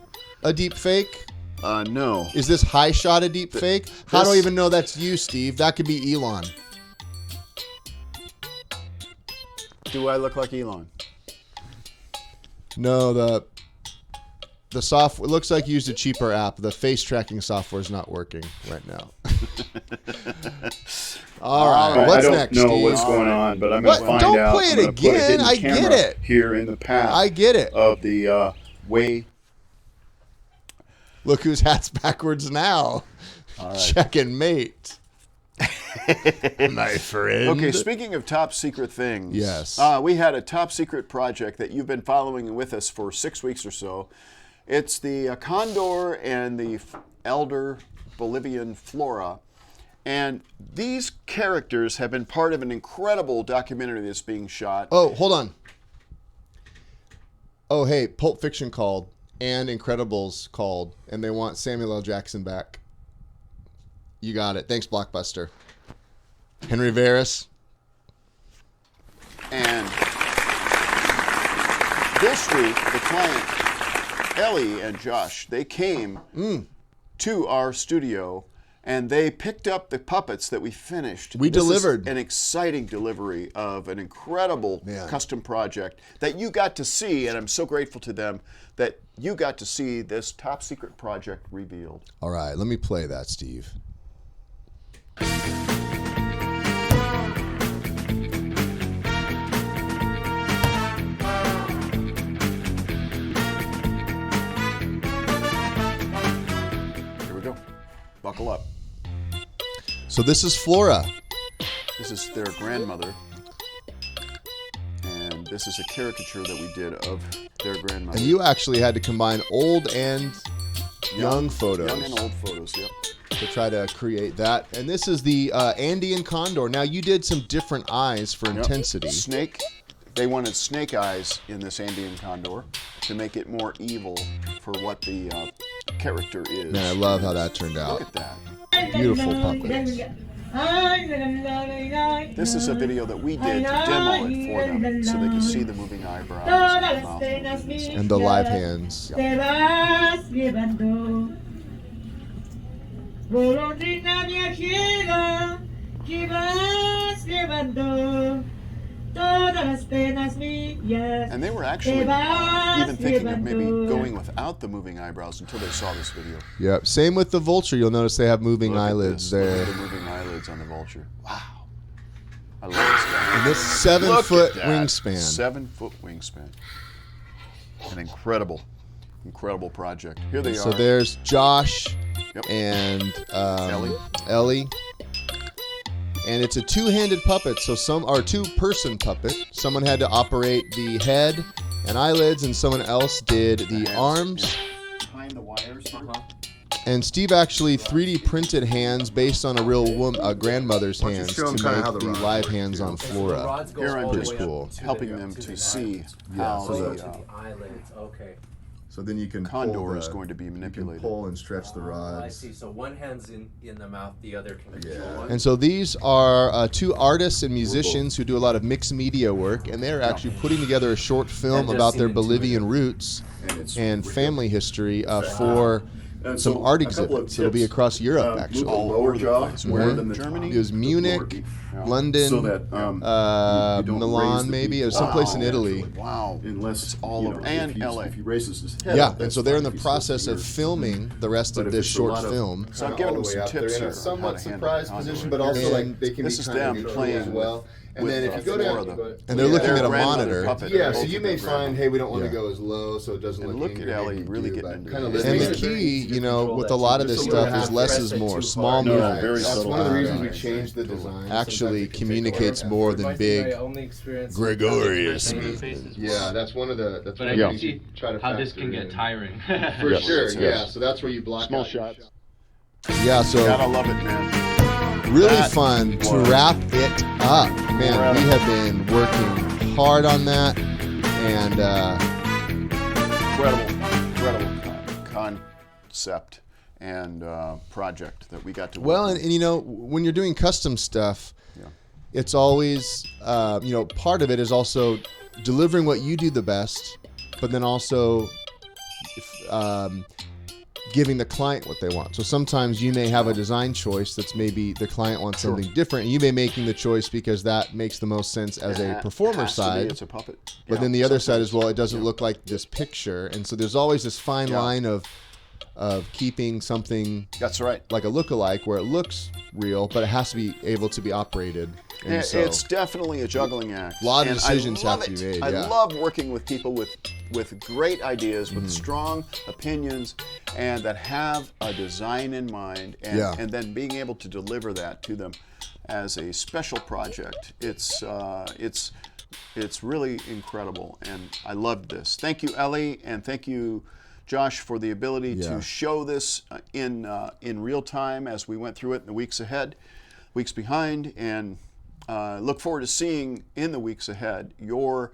a deep fake? No. Is this high shot a deep fake? How do I this- even know that's you, Steve? That could be Elon. Do I look like Elon? No, the software looks like you used a cheaper app. The face tracking software is not working right now. All right, what's next, I don't know Steve? what's going on, but I'm going to find Don't out. play it I'm gonna put a again. hidden I get camera it. Here in the path I get it. of the way Look whose hat's backwards now. All right. Check and mate. My friend. Okay, speaking of top secret things. Yes. We had a top secret project that you've been following with us for 6 weeks or so. It's the condor and the elder Bolivian flora. And these characters have been part of an incredible documentary that's being shot. Oh, hold on. Oh, hey, Pulp Fiction called and Incredibles called, and they want Samuel L. Jackson back. You got it. Thanks, Blockbuster. Henry Veras. And this week, the client, Ellie and Josh, they came to our studio and they picked up the puppets that we finished. We delivered. An exciting delivery of an incredible custom project that you got to see, and I'm so grateful to them that you got to see this top secret project revealed. All right, let me play that, Steve. Here we go. Buckle up. So this is Flora. This is their grandmother. And this is a caricature that we did of their grandmother. And you actually had to combine old and young photos. Young and old photos, yep. To try to create that. And this is the Andean condor. Now, you did some different eyes for intensity. Snake. They wanted snake eyes in this Andean condor to make it more evil for what the character is. Man, I love how that turned out. Look at that. Beautiful puppets. This is a video that we did to demo it for them so they could see the moving eyebrows and the mouth movements. And the live hands. Golondrina viajera, que vas llevando todas las penas mías. And they were actually even thinking of maybe going without the moving eyebrows until they saw this video. Yep. Same with the vulture. You'll notice they have moving Look at eyelids this. Look there. at the moving eyelids on the vulture. Wow. I love this guy. And this 7-foot wingspan. 7-foot wingspan. An incredible project. Here they are. So there's Josh Yep. and Ellie. And it's a two-handed puppet, so two-person puppet. Someone had to operate the head and eyelids, and someone else did the arms. Behind the wires. And Steve actually 3D printed hands based on a real grandmother's hands to make the live hands on Flora. Here I'm Pretty just cool. helping them to see how the eyelids. Okay. So then you can condor is going to be manipulated. pull and stretch the rods. I see. So one hand's in the mouth, the other can control. And so these are two artists and musicians who do a lot of mixed media work, and they're actually putting together a short film about their Bolivian roots and family history for some art exhibits. It'll be across Europe, actually. All over the place. More than Germany. It was Munich, London, Milan, maybe. It was someplace in Italy. Wow. It's all over. And LA. Yeah, and so they're in the process of filming the rest of this short film. So I'm giving them some tips here. Somewhat surprised position, but also like they can this is them playing as well. And then if you go down, and they're looking at a monitor. Yeah, so you may find, hey, we don't want to go as low, so it doesn't look. Look at Ellie really getting into it. And the key, with a lot of this stuff is less is more. Small movements. That's one of the reasons we changed the design. Actually communicates more than big, gregarious movements. Yeah, that's one of the. That's but I can see how this can get tiring. For sure, yeah. So that's where you block small out shots. Yeah, so gotta love it, man. Really fun to wrap it up. Man, we have been working hard on that, and incredible concept and project that we got to work well, on. and when you're doing custom stuff, it's always part of it is also delivering what you do the best, but then also giving the client what they want. So sometimes you may have a design choice that's maybe the client wants something different, and you may be making the choice because that makes the most sense as a performer side. It's a puppet. But then the other side is, well, it doesn't look like this picture. And so there's always this fine line of keeping something. That's right. Like a look-alike where it looks real, but it has to be able to be operated. And so, it's definitely a juggling act. A lot of decisions have to be made. I love working with people with great ideas, with strong opinions, and that have a design in mind, and then being able to deliver that to them as a special project. It's really incredible, and I loved this. Thank you, Ellie, and thank you, Josh, for the ability to show this in real time as we went through it in the weeks behind, and look forward to seeing in the weeks ahead your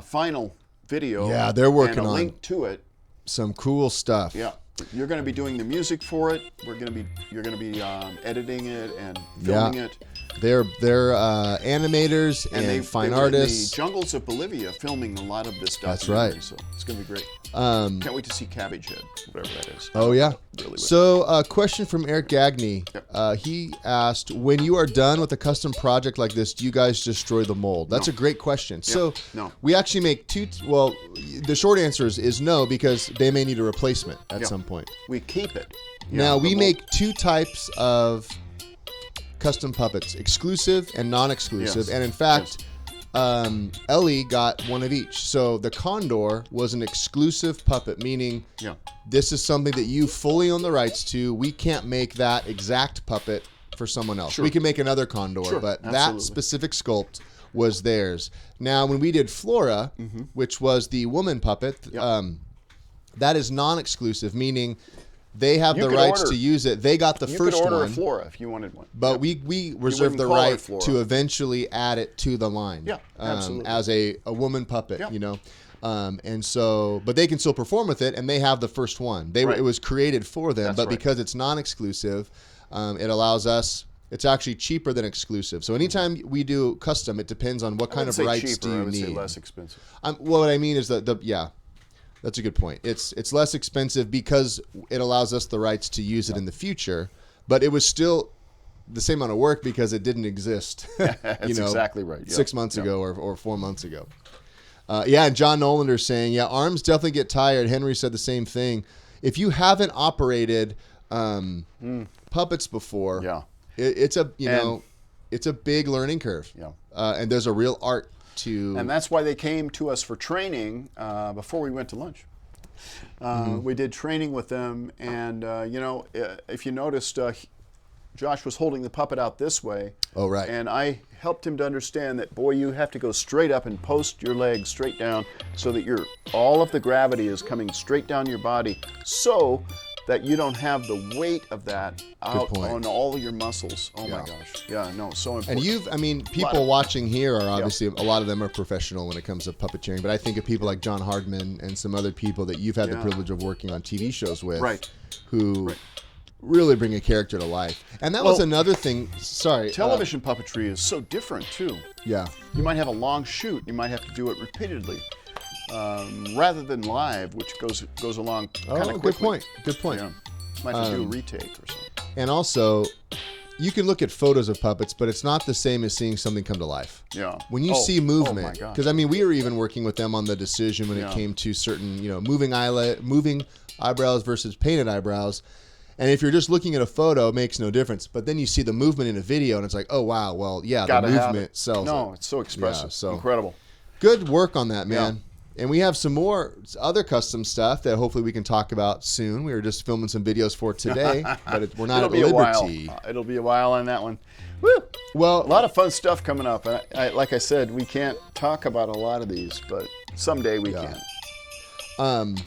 final video. Yeah, they're working and a on link to it. Some cool stuff. Yeah, you're going to be doing the music for it. You're going to be editing it and filming it. They're animators and fine artists. In the jungles of Bolivia, filming a lot of this documentary. That's right. So it's going to be great. Can't wait to see Cabbage Head, whatever that is. Oh yeah. Really so a question from Eric Gagney. Yep. He asked, when you are done with a custom project like this, do you guys destroy the mold? That's a great question. So we actually make two. Well, the short answer is no, because they may need a replacement at some point. We keep it. Now we make two types of custom puppets, exclusive and non-exclusive. And in fact, Ellie got one of each. So the Condor was an exclusive puppet, meaning this is something that you fully own the rights to. We can't make that exact puppet for someone else. We can make another Condor, but that specific sculpt was theirs. Now, when we did Flora, which was the woman puppet, that is non-exclusive, meaning they have the rights to use it. They got the first one. You could order a Flora if you wanted one. But we reserve the right to eventually add it to the line. Yeah, absolutely. As a woman puppet, you know. And so, but they can still perform with it, and they have the first one. It was created for them, but because it's non-exclusive, it allows us. It's actually cheaper than exclusive. So anytime we do custom, it depends on what kind of rights do you need. I would say less expensive. What I mean is that that's a good point. It's less expensive because it allows us the rights to use it in the future, but it was still the same amount of work because it didn't exist. That's exactly right. 6 months ago or 4 months ago. And John Nolander saying, arms definitely get tired. Henry said the same thing. If you haven't operated puppets before, it's a big learning curve. And there's a real art to. And that's why they came to us for training before we went to lunch. We did training with them, and if you noticed, Josh was holding the puppet out this way. Oh, right. And I helped him to understand that, boy, you have to go straight up and post your legs straight down so that all of the gravity is coming straight down your body, so that you don't have the weight of that out on all your muscles. Oh my gosh. Yeah, no, so important. And people watching here are obviously, a lot of them are professional when it comes to puppeteering, but I think of people like John Hardman and some other people that you've had the privilege of working on TV shows with, who really bring a character to life. And that was another thing, television puppetry is so different too. Yeah. You might have a long shoot, you might have to do it repeatedly. Rather than live, which goes along kind of quickly. Good point. Yeah. Might have to do a retake or something. And also, you can look at photos of puppets, but it's not the same as seeing something come to life. Yeah. When you see movement, because we were even working with them on the decision when it came to certain, moving eyebrows versus painted eyebrows. And if you're just looking at a photo, it makes no difference. But then you see the movement in a video, and it's like, oh wow, well, the movement sells. No, it's so expressive. Incredible. Good work on that, man. Yeah. And we have some more other custom stuff that hopefully we can talk about soon. We were just filming some videos for today, but we're not at liberty. It'll be a while on that one. Woo! Well, a lot of fun stuff coming up. Like I said, we can't talk about a lot of these, but someday we can.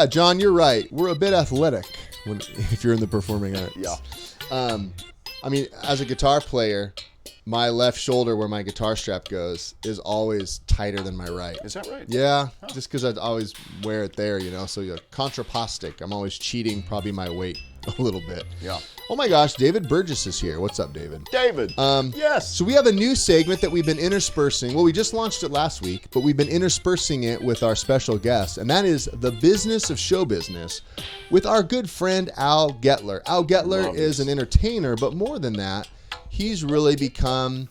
John, you're right. We're a bit athletic if you're in the performing arts. Yeah. As a guitar player, my left shoulder, where my guitar strap goes, is always tighter than my right. Is that right? Yeah, just because I always wear it there, So contrapostic. I'm always cheating probably my weight a little bit. Yeah. Oh my gosh, David Burgess is here. What's up, David? David. Yes. So we have a new segment that we've been interspersing. Well, we just launched it last week, but we've been interspersing it with our special guest, and that is the business of show business with our good friend Al Getler. Al Getler is an entertainer, but more than that, he's really become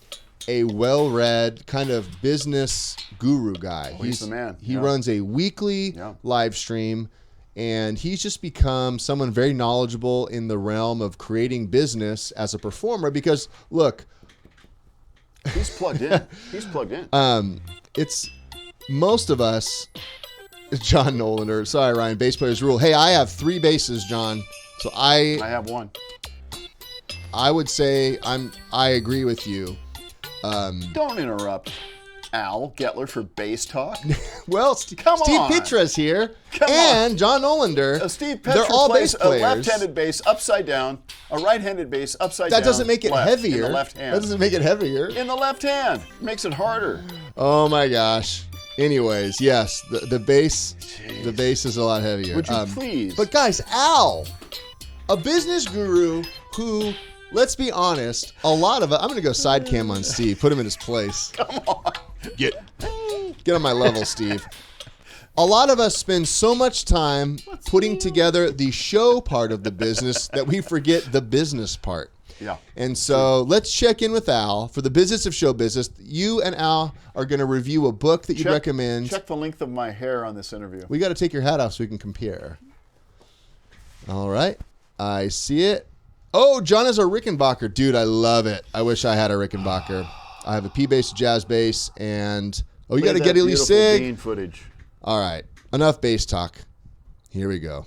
a well-read kind of business guru guy. He's the man. He runs a weekly live stream, And he's just become someone very knowledgeable in the realm of creating business as a performer because, look, he's plugged in. He's plugged in. It's most of us, John Nolander. Sorry, Ryan, bass players rule. Hey, I have 3 basses, John. So I have 1. I would say I agree with you. Don't interrupt Al Getler for bass talk. Well, Come Steve on. Petra's here. Come and on. John Nolander. Steve Petra they're all plays bass players. a left-handed bass upside down, a right-handed bass upside down. That doesn't make it left, heavier. In the left hand. That doesn't make it heavier. In the left hand. Makes it harder. Oh my gosh. Anyways, yes, the bass is a lot heavier. Would you please? But guys, Al, a business guru who, let's be honest, a lot of it. I'm going to go side cam on Steve. Put him in his place. Come on. Get on my level, Steve. A lot of us spend so much time putting together the show part of the business that we forget the business part. Yeah. And so let's check in with Al for the business of show business. You and Al are going to review a book that you recommend. Check the length of my hair on this interview. We got to take your hat off so we can compare. All right. I see it. Oh, John has a Rickenbacker. Dude, I love it. I wish I had a Rickenbacker. I have a P bass, jazz bass, and you got a Geddy Lee Sig. Bean footage. All right. Enough bass talk. Here we go.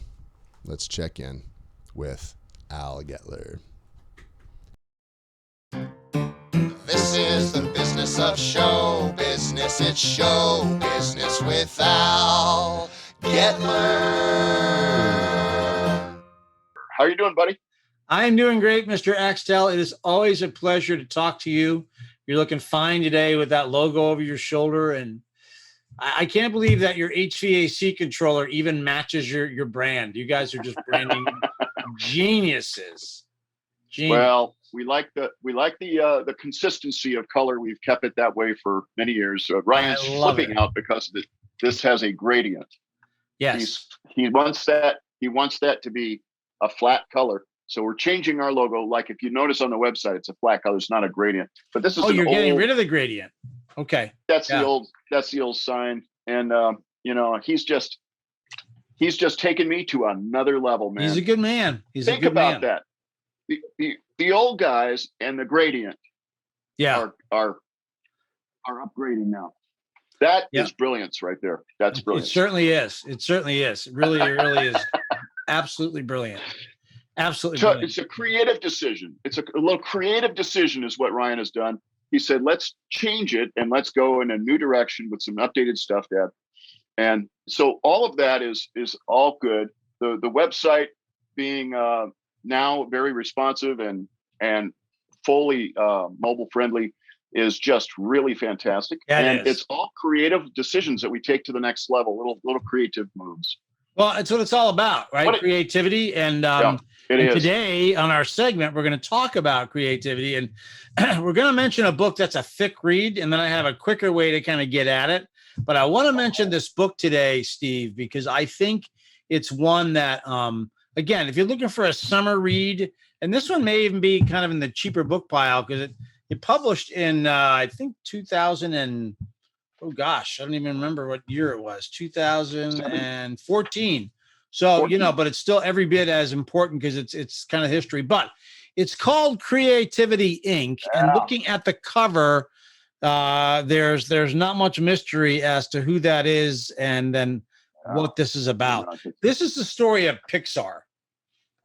Let's check in with Al Getler. This is the business of show business. It's show business with Al Getler. How are you doing, buddy? I'm doing great, Mr. Axtell. It is always a pleasure to talk to you. You're looking fine today with that logo over your shoulder. And I can't believe that your HVAC controller even matches your brand. You guys are just branding geniuses. Well, we like the consistency of color. We've kept it that way for many years. Ryan's flipping out because this has a gradient. Yes. He wants that to be a flat color. So we're changing our logo. Like if you notice on the website, it's a flat color. It's not a gradient. But this is you're getting rid of the gradient. Okay. That's the old sign. And he's just taken me to another level, man. He's a good man. Think about that. The old guys and the gradient are upgrading now. That is brilliance right there. That's brilliant. It certainly is. It certainly is. It really is absolutely brilliant. Absolutely brilliant. It's a creative decision. It's a little creative decision is what Ryan has done. He said, let's change it and let's go in a new direction with some updated stuff, Dad. And so all of that is all good. The website being now very responsive and fully mobile friendly is just really fantastic. Yeah, and it's all creative decisions that we take to the next level, little creative moves. Well, it's what it's all about, right? Creativity. And, today on our segment, we're going to talk about creativity. And we're going to mention a book that's a thick read. And then I have a quicker way to kind of get at it. But I want to mention this book today, Steve, because I think it's one that, again, if you're looking for a summer read, and this one may even be kind of in the cheaper book pile because it published in, I think, 2000 and, oh gosh, I don't even remember what year it was, 2014. So, but it's still every bit as important because it's kind of history. But it's called Creativity Inc. And looking at the cover, there's not much mystery as to who that is and then what this is about. This is the story of Pixar.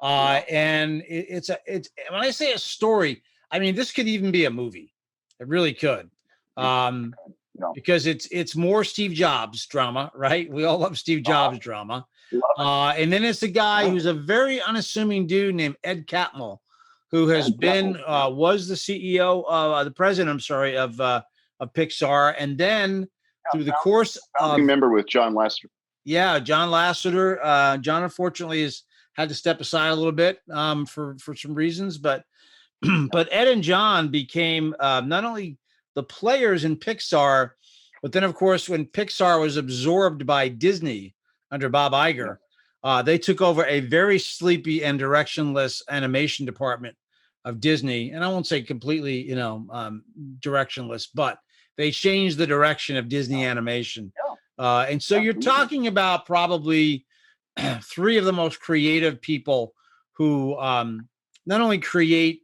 And it's when I say a story, I mean, this could even be a movie. It really could. Because it's more Steve Jobs drama, right? We all love Steve Jobs drama. And then it's a guy who's a very unassuming dude named Ed Catmull, who has was the CEO of the president, of Pixar. And then through the course of, remember with John Lasseter. Yeah, John Lasseter. John unfortunately has had to step aside a little bit for some reasons, but Ed and John became not only the players in Pixar, but then of course, when Pixar was absorbed by Disney under Bob Iger, they took over a very sleepy and directionless animation department of Disney. And I won't say completely, directionless, but they changed the direction of Disney animation. And so you're talking about probably three of the most creative people who not only create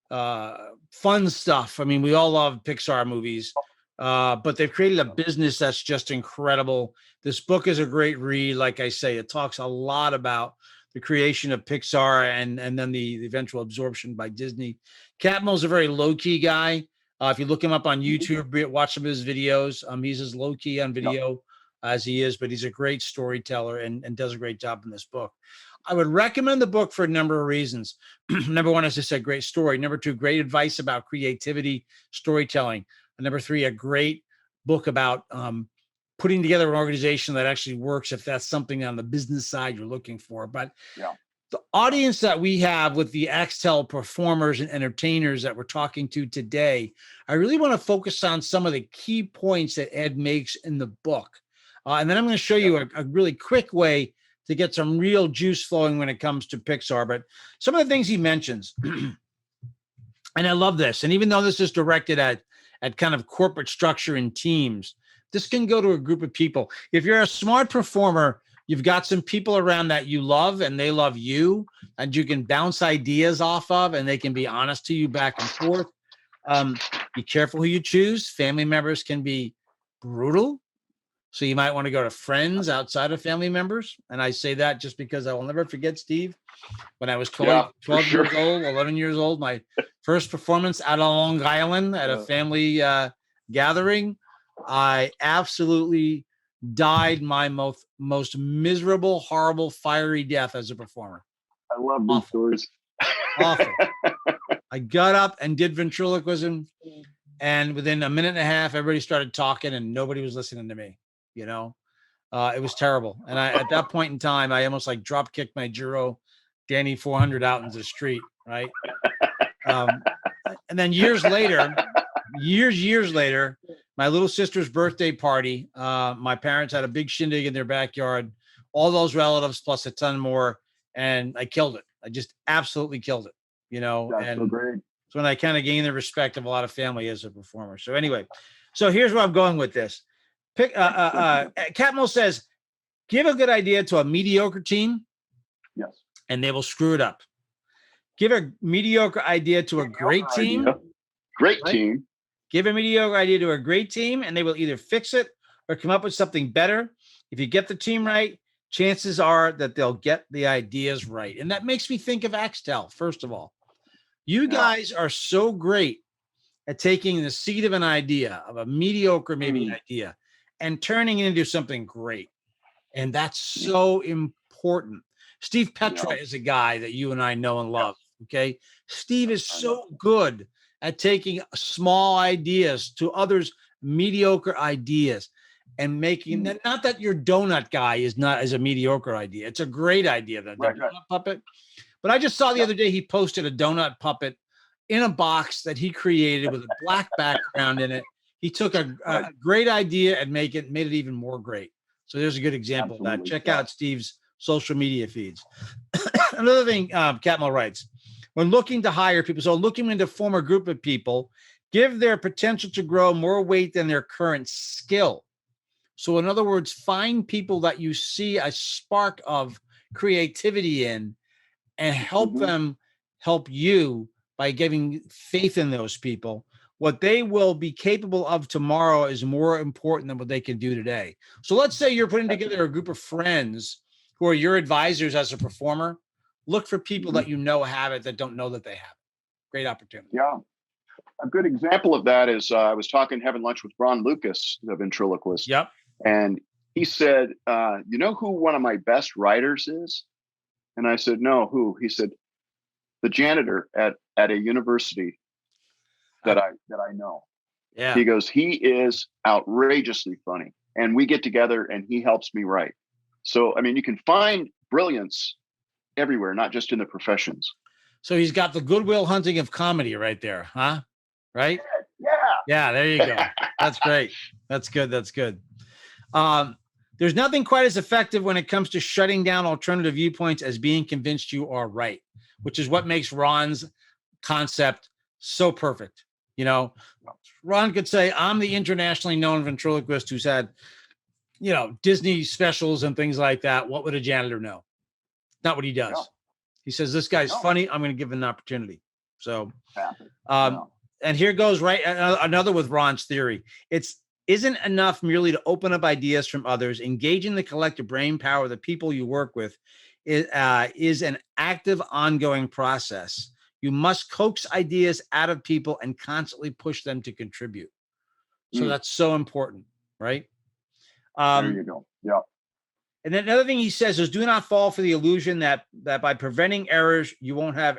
fun stuff. I mean, we all love Pixar movies, but they've created a business that's just incredible. This book is a great read. Like I say, it talks a lot about the creation of Pixar and then the eventual absorption by Disney. Catmull's a very low-key guy. If you look him up on YouTube, watch some of his videos. He's as low-key on video as he is, but he's a great storyteller and does a great job in this book. I would recommend the book for a number of reasons. Number one, as I said, great story. Number two, great advice about creativity, storytelling. And number three, a great book about putting together an organization that actually works if that's something on the business side you're looking for. But the audience that we have with the Axtell performers and entertainers that we're talking to today, I really want to focus on some of the key points that Ed makes in the book. And then I'm going to show you a really quick way to get some real juice flowing when it comes to Pixar. But some of the things he mentions, and I love this, and even though this is directed at kind of corporate structure and teams, this can go to a group of people. If you're a smart performer, you've got some people around that you love and they love you, and you can bounce ideas off of, and they can be honest to you back and forth. Be careful who you choose. Family members can be brutal. So you might want to go to friends outside of family members. And I say that just because I will never forget, Steve, when I was 12 years old, 11 years old, my first performance out on Long Island at a family gathering, I absolutely died my most miserable, horrible, fiery death as a performer. I love these stories. Awful. I got up and did ventriloquism, and within a minute and a half, everybody started talking and nobody was listening to me. You know, it was terrible. And at that point in time, I almost like drop kicked my Giro Danny 400 out into the street. Right. And then years later, my little sister's birthday party, my parents had a big shindig in their backyard, all those relatives plus a ton more. And I killed it. I just absolutely killed it, you know. That's and so great. So when I kind of gained the respect of a lot of family as a performer. So anyway, so here's where I'm going with this. Catmull says, give a good idea to a mediocre team. Yes. And they will screw it up. Give a mediocre idea to a great team. Great team. Give a mediocre idea to a great team, and they will either fix it or come up with something better. If you get the team right, chances are that they'll get the ideas right. And that makes me think of Axtell, first of all. You guys are so great at taking the seed of an idea, of a mediocre maybe idea, and turning it into something great. And that's so important. Steve Petra is a guy that you and I know and love. Okay. Steve is so good at taking small ideas to others' mediocre ideas and making that, not that your donut guy is not as a mediocre idea. It's a great idea, that donut puppet. But I just saw the other day, he posted a donut puppet in a box that he created with a black background in it. He took a great idea and made it even more great. So there's a good example of that. Check out Steve's social media feeds. Another thing, Catmull writes, when looking to hire people, so looking to form a group of people, give their potential to grow more weight than their current skill. So in other words, find people that you see a spark of creativity in and help them help you by giving faith in those people. What they will be capable of tomorrow is more important than what they can do today. So let's say you're putting together a group of friends who are your advisors as a performer. Look for people that you know have it that don't know that they have it. Great opportunity. Yeah. A good example of that is I was having lunch with Ron Lucas, the ventriloquist. Yep. And he said, you know who one of my best writers is? And I said, no, who? He said, the janitor at a university that I know. Yeah. He goes, he is outrageously funny. And we get together and he helps me write. So, I mean, you can find brilliance everywhere, not just in the professions. So he's got the Goodwill Hunting of comedy right there, huh? Right? Yeah. Yeah, there you go. That's great. That's good. That's good. There's nothing quite as effective when it comes to shutting down alternative viewpoints as being convinced you are right, which is what makes Ron's concept so perfect. You know, Ron could say, I'm the internationally known ventriloquist who's had Disney specials and things like that, what would a janitor know? Not what he does. Yeah. He says, this guy's funny. I'm going to give him an opportunity. So, Yeah. and here goes another with Ron's theory. Isn't enough merely to open up ideas from others. Engaging the collective brain power of the people you work with is an active, ongoing process. You must coax ideas out of people and constantly push them to contribute. So that's so important, right? There you go. Yeah. And then another thing he says is, do not fall for the illusion that by preventing errors, you won't have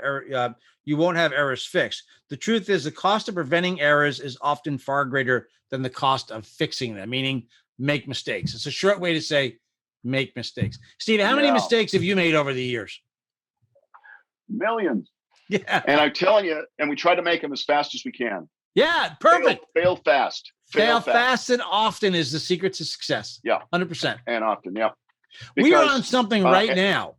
errors fixed. The truth is, the cost of preventing errors is often far greater than the cost of fixing them, meaning make mistakes. It's a short way to say make mistakes. Steve, how many mistakes have you made over the years? Millions. Yeah. And I'm telling you, and we try to make them as fast as we can. Yeah, perfect. Fail fast. Fail fast and often is the secret to success. Yeah. 100%. And often, yeah. We are on something right now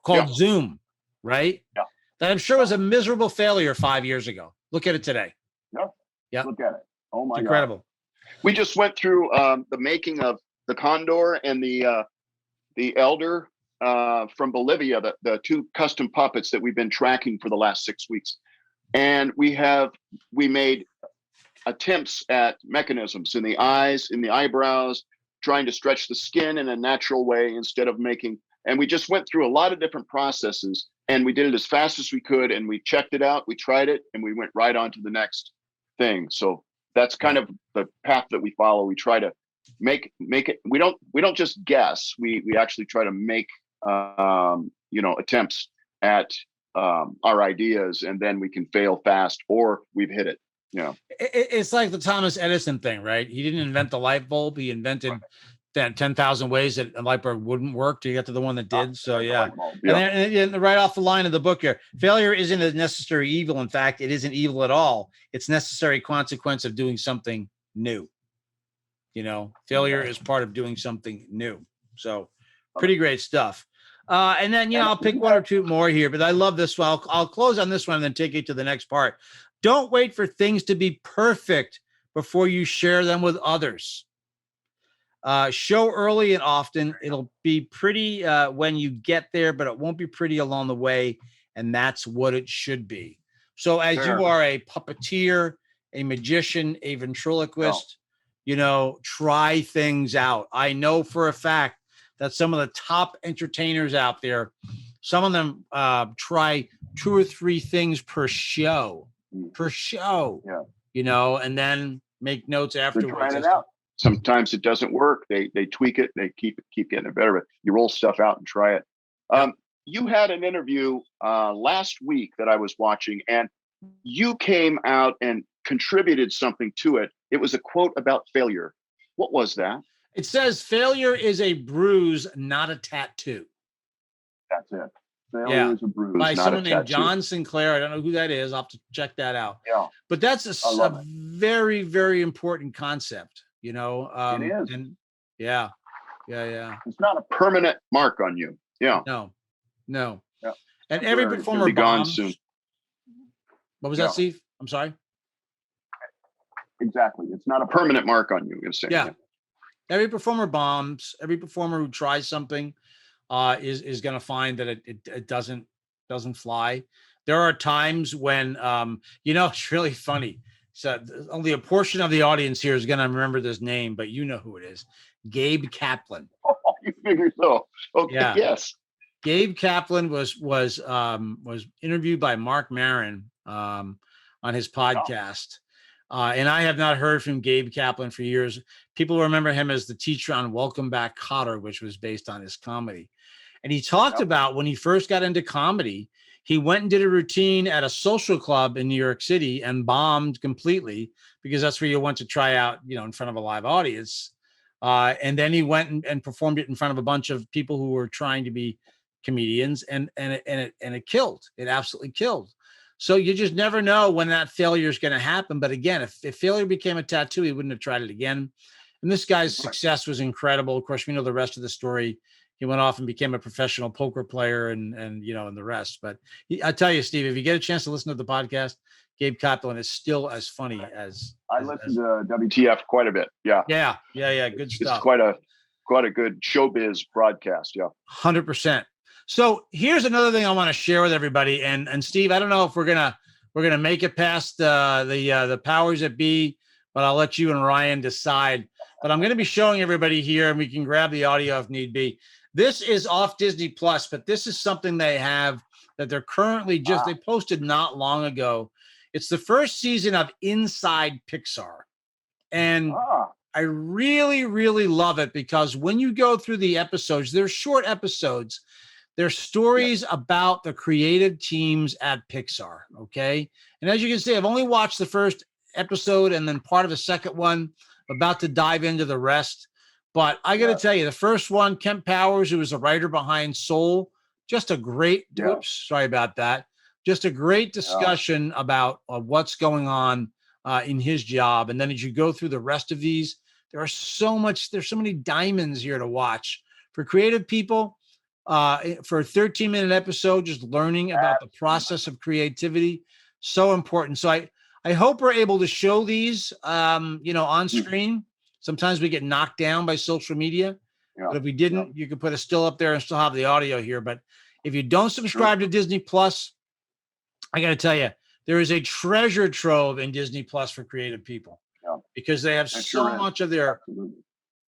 called Zoom, right? Yeah. That I'm sure was a miserable failure 5 years ago. Look at it today. Yeah. Yeah. Look at it. Oh my God. Incredible. We just went through the making of the condor and the elder from Bolivia, the two custom puppets that we've been tracking for the last 6 weeks. And we made attempts at mechanisms in the eyes, in the eyebrows, trying to stretch the skin in a natural way instead of and we just went through a lot of different processes, and we did it as fast as we could, and we checked it out, we tried it, and we went right on to the next thing. So that's kind of the path that we follow. We try to make it. We don't just guess. We actually try to make attempts at our ideas, and then we can fail fast or we've hit it. It's like the Thomas Edison thing, right? He didn't invent the light bulb. He invented 10,000 ways that a light bulb wouldn't work to get to the one that did. So yeah. And right off the line of the book here, failure isn't a necessary evil. In fact, it isn't evil at all. It's necessary consequence of doing something new. Failure is part of doing something new. So pretty great stuff. And then, I'll pick one or two more here, but I love this one. I'll close on this one and then take you to the next part. Don't wait for things to be perfect before you share them with others. Show early and often. It'll be pretty when you get there, but it won't be pretty along the way. And that's what it should be. So as you are a puppeteer, a magician, a ventriloquist, try things out. I know for a fact that some of the top entertainers out there, some of them try 2 or 3 things per show, and then make notes afterwards. They're trying it out. Sometimes it doesn't work. They tweak it. They keep getting it better. But you roll stuff out and try it. You had an interview last week that I was watching, and you came out and contributed something to it. It was a quote about failure. What was that? It says, failure is a bruise, not a tattoo. That's it. Failure is a bruise, by not someone a named tattoo. John Sinclair. I don't know who that is. I'll have to check that out. Yeah. But that's a very, very important concept, It is. And yeah. It's not a permanent mark on you. Yeah. No. Yeah. And every performer bombs. Soon. What was that, Steve? I'm sorry. Exactly. It's not a permanent mark on you. Yeah. Every performer bombs. Every performer who tries something is going to find that it doesn't fly. There are times when it's really funny. So only a portion of the audience here is going to remember this name, but you know who it is. Gabe Kaplan. Oh, you figure so. Okay. Yeah. Yes. Gabe Kaplan was interviewed by Mark Maron on his podcast. And I have not heard from Gabe Kaplan for years. People remember him as the teacher on Welcome Back, Kotter, which was based on his comedy. And he talked about when he first got into comedy, he went and did a routine at a social club in New York City and bombed completely because that's where you want to try out, in front of a live audience. And then he went and performed it in front of a bunch of people who were trying to be comedians, and it killed. It absolutely killed. So you just never know when that failure is going to happen. But again, if failure became a tattoo, he wouldn't have tried it again. And this guy's success was incredible. Of course, we know the rest of the story. He went off and became a professional poker player and the rest. But I tell you, Steve, if you get a chance to listen to the podcast, Gabe Kaplan is still as funny as I listen to WTF quite a bit. Yeah. Yeah. Good stuff. It's quite a quite a good showbiz broadcast. Yeah. 100%. So here's another thing I want to share with everybody. And Steve, I don't know if we're gonna make it past the powers that be, but I'll let you and Ryan decide. But I'm going to be showing everybody here, and we can grab the audio if need be. This is off Disney Plus, but this is something they have that they're currently they posted not long ago. It's the first season of Inside Pixar. And I really, really love it because when you go through the episodes, they're short episodes. They're stories about the creative teams at Pixar, okay? And as you can see, I've only watched the first episode and then part of the second one, about to dive into the rest. But I got to tell you, the first one, Kemp Powers, who was a writer behind Soul, just a great, oops, sorry about that, just a great discussion about what's going on in his job. And then as you go through the rest of these, there's so many diamonds here to watch for creative people. For a 13-minute episode, just learning about the process of creativity, so important. So I hope we're able to show these, on screen. Sometimes we get knocked down by social media, but if we didn't, you could put a still up there and still have the audio here. But if you don't subscribe to Disney Plus, I got to tell you, there is a treasure trove in Disney Plus for creative people because they have so much of their,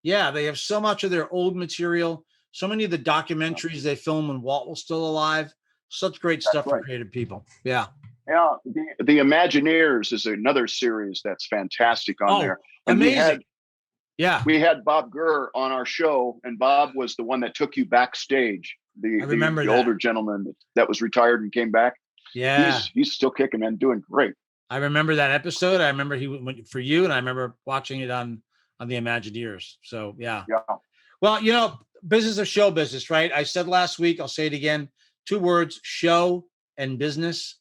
they have so much of their old material. So many of the documentaries they filmed when Walt was still alive, such great stuff for creative people. Yeah. Yeah. The Imagineers is another series that's fantastic on there. And amazing. We had Bob Gurr on our show, and Bob was the one that took you backstage. The older gentleman that was retired and came back. Yeah. He's still kicking and doing great. I remember that episode. I remember he went for you, and I remember watching it on the Imagineers. So yeah. Well, business of show business, right? I said last week, I'll say it again, 2 words, show and business.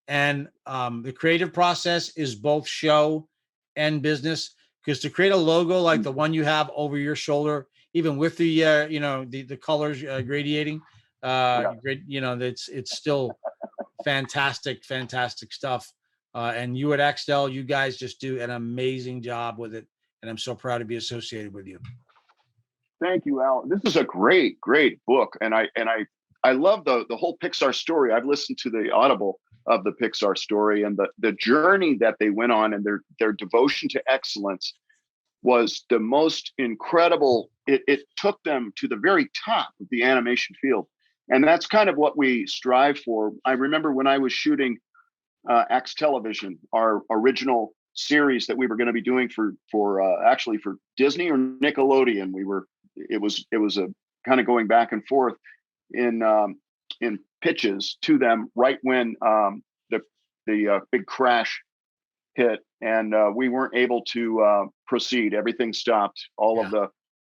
And the creative process is both show and business, because to create a logo like the one you have over your shoulder, even with the the colors gradiating, it's still fantastic stuff. And you at Axtell, you guys just do an amazing job with it, and I'm so proud to be associated with you. Thank you, Al. This is a great book, and I love the whole Pixar story. I've listened to the Audible of the Pixar story, and the journey that they went on, and their devotion to excellence was the most incredible. It took them to the very top of the animation field, and that's kind of what we strive for. I remember when I was shooting X Television, our original series that we were going to be doing for Disney or Nickelodeon. It was a kind of going back and forth in pitches to them right when the big crash hit, and we weren't able to proceed. Everything stopped.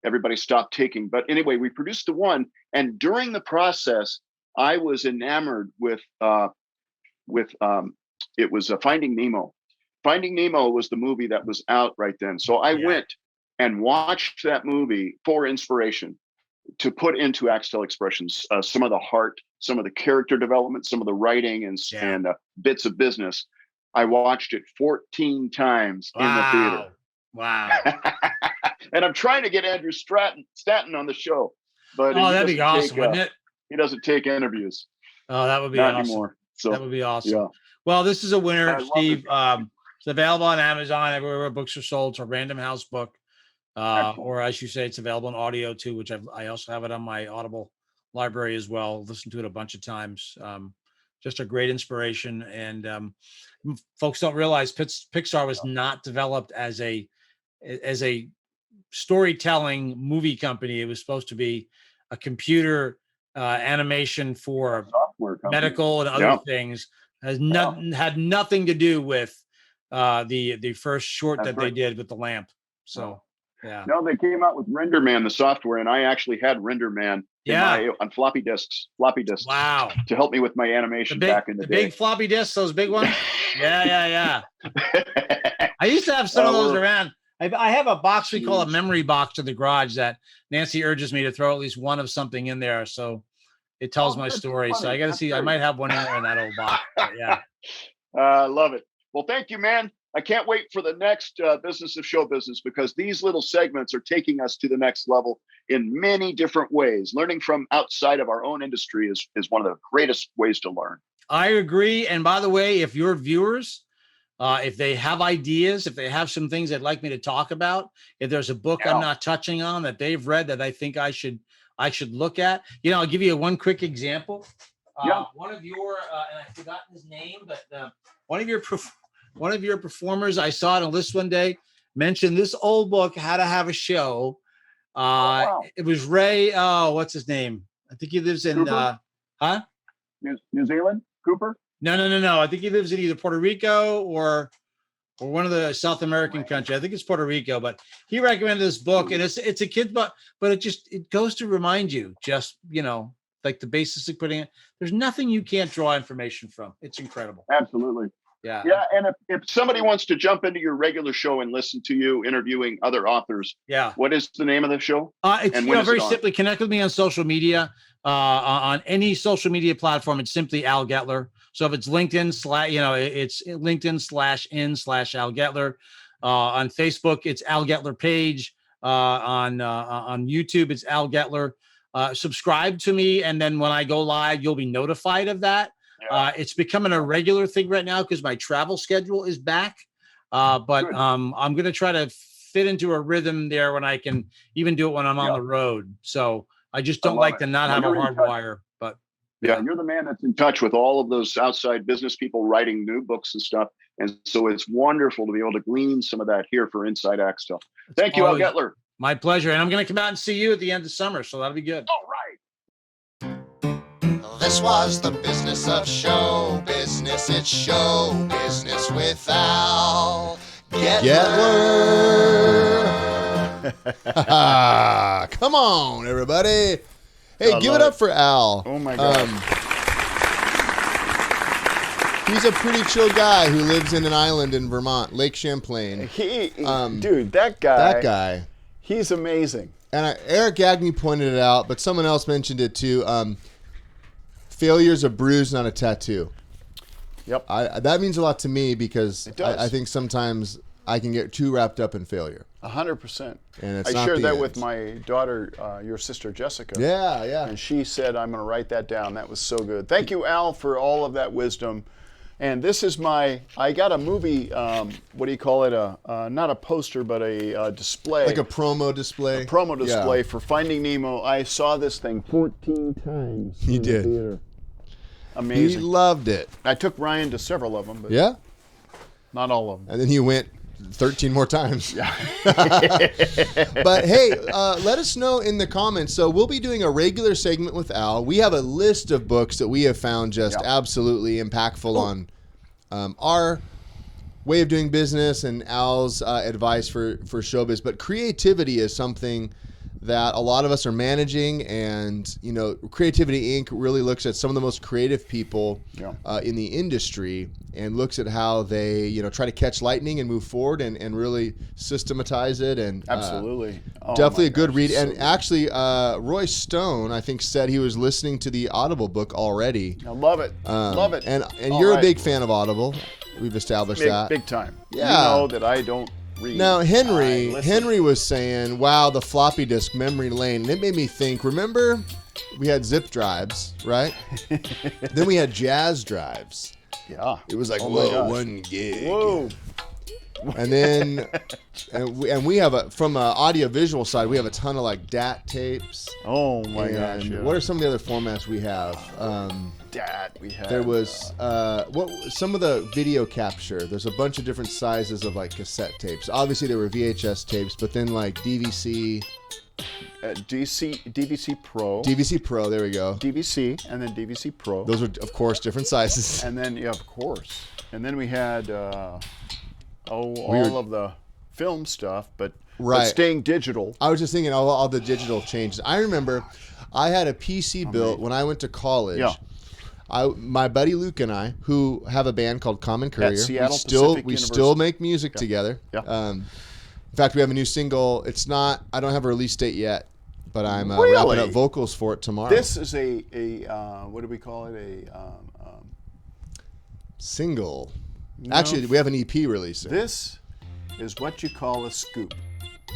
Everybody stopped taking. But anyway, we produced the one, and during the process, I was enamored with it was Finding Nemo. Finding Nemo was the movie that was out right then. So I went and watched that movie for inspiration to put into Axtell Expressions, some of the heart, some of the character development, some of the writing and bits of business. I watched it 14 times in the theater. Wow. And I'm trying to get Andrew Stanton on the show, but that'd be awesome, wouldn't it? He doesn't take interviews. Oh, that would be Not awesome. anymore. So that would be awesome. Yeah. Well, this is a winner, Steve. It's available on Amazon, everywhere where books are sold. It's a Random House book. Or as you say, it's available in audio too, which I also have it on my Audible library as well. Listened to it a bunch of times. Just a great inspiration. And folks don't realize Pixar was not developed as a storytelling movie company. It was supposed to be a computer animation for medical and other things. Had nothing to do with the first short they did with the lamp. So no, they came out with RenderMan, the software, and I actually had RenderMan on floppy disks. Wow. To help me with my animation back in the day. Big floppy disks, those big ones. Yeah. I used to have some of those around. I have a box we call a memory box in the garage that Nancy urges me to throw at least one of something in there, so it tells my story. Funny. So I got to see. I might have one in that old box. Yeah. Love it. Well, thank you, man. I can't wait for the next Business of Show Business, because these little segments are taking us to the next level in many different ways. Learning from outside of our own industry is one of the greatest ways to learn. I agree. And by the way, if your viewers, if they have ideas, if they have some things they'd like me to talk about, if there's a book I'm not touching on that they've read that I think I should look at, I'll give you one quick example. One of your, and I've forgotten his name, but one of your performers, I saw it on a list one day, mentioned this old book, How to Have a Show. It was Ray. Oh, what's his name? I think he lives in, New Zealand? Cooper? No. I think he lives in either Puerto Rico or one of the South American countries. I think it's Puerto Rico, but he recommended this book, and it's a kid's book, but it goes to remind you just, like the basics of putting it. There's nothing you can't draw information from. It's incredible. Absolutely. Yeah. Yeah. And if somebody wants to jump into your regular show and listen to you interviewing other authors, what is the name of the show? It's very simply connect with me on social media. On any social media platform, it's simply Al Getler. So if it's LinkedIn it's LinkedIn/in/Al Getler. On Facebook, it's Al Getler page. On YouTube, it's Al Getler. Subscribe to me, and then when I go live, you'll be notified of that. It's becoming a regular thing right now because my travel schedule is back. But I'm going to try to fit into a rhythm there when I can even do it when I'm on the road. So I just don't like to not have a hard wire. But you're the man that's in touch with all of those outside business people writing new books and stuff. And so it's wonderful to be able to glean some of that here for Inside Axtell. Thank you, Al Getler. My pleasure. And I'm going to come out and see you at the end of summer. So that'll be good. All right. This was the Business of Show Business. It's show business with Al Getler. Come on, everybody. Hey, give it up for Al. Oh, my God. He's a pretty chill guy who lives in an island in Vermont, Lake Champlain. Dude, that guy. He's amazing. And Eric Gagne pointed it out, but someone else mentioned it too. Failure's a bruise, not a tattoo. Yep. That means a lot to me because I think sometimes I can get too wrapped up in failure. 100%. And I shared that with my daughter, your sister Jessica. Yeah. And she said, I'm going to write that down. That was so good. Thank you, Al, for all of that wisdom. And this is I got a movie, what do you call it? Not a poster, but a display. Like a promo display? A promo display for Finding Nemo. I saw this thing 14 times. He did. The theater. Amazing. He loved it. I took Ryan to several of them, but not all of them. And then he went 13 more times. Yeah. But hey, let us know in the comments. So we'll be doing a regular segment with Al. We have a list of books that we have found just absolutely impactful on our way of doing business and Al's advice for showbiz. But creativity is something that a lot of us are managing, and Creativity Inc. really looks at some of the most creative people in the industry and looks at how they try to catch lightning and move forward and really systematize it. And absolutely, definitely a good read. And actually, Roy Stone, I think, said he was listening to the Audible book already. I love it. Love it. And you're a big fan of Audible. We've established that big time. Yeah. You know that I don't read. Now, Henry was saying, wow, the floppy disk memory lane. And it made me think, remember we had zip drives, right? Then we had jazz drives. Yeah. It was like, whoa, 1 gig. Whoa. And then, and we have from an audio visual side, we have a ton of like DAT tapes. Oh my gosh. Yeah. What are some of the other formats we have? DAT, we have. There was some of the video capture. There's a bunch of different sizes of like cassette tapes. Obviously there were VHS tapes, but then like DVC. DVC Pro. DVC Pro, there we go. DVC, and then DVC Pro. Those are, of course, different sizes. And then, of course. And then we had all of the film stuff, but staying digital. I was just thinking all the digital changes. I remember I had a PC built when I went to college. Yeah. My buddy Luke and I, who have a band called Common Courier, we still make music together. Yeah. In fact, we have a new single. I don't have a release date yet, but I'm wrapping up vocals for it tomorrow. This is a what do we call it? A single. No. Actually, we have an EP releasing. This is what you call a scoop,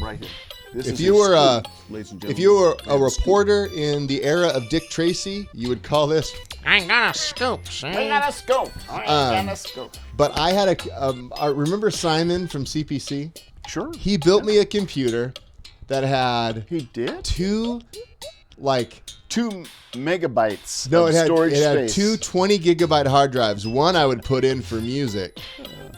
right here. This If is you a were scoop, ladies and if gentlemen. you were a And scoop. reporter in the era of Dick Tracy, you would call this. I got a scoop, see? I got a scoop. I got a scoop. But I had I remember Simon from CPC. Sure. He built me a computer that had. He did? 2 megabytes No, of it had storage it had space. 2 20-gigabyte hard drives. One I would put in for music,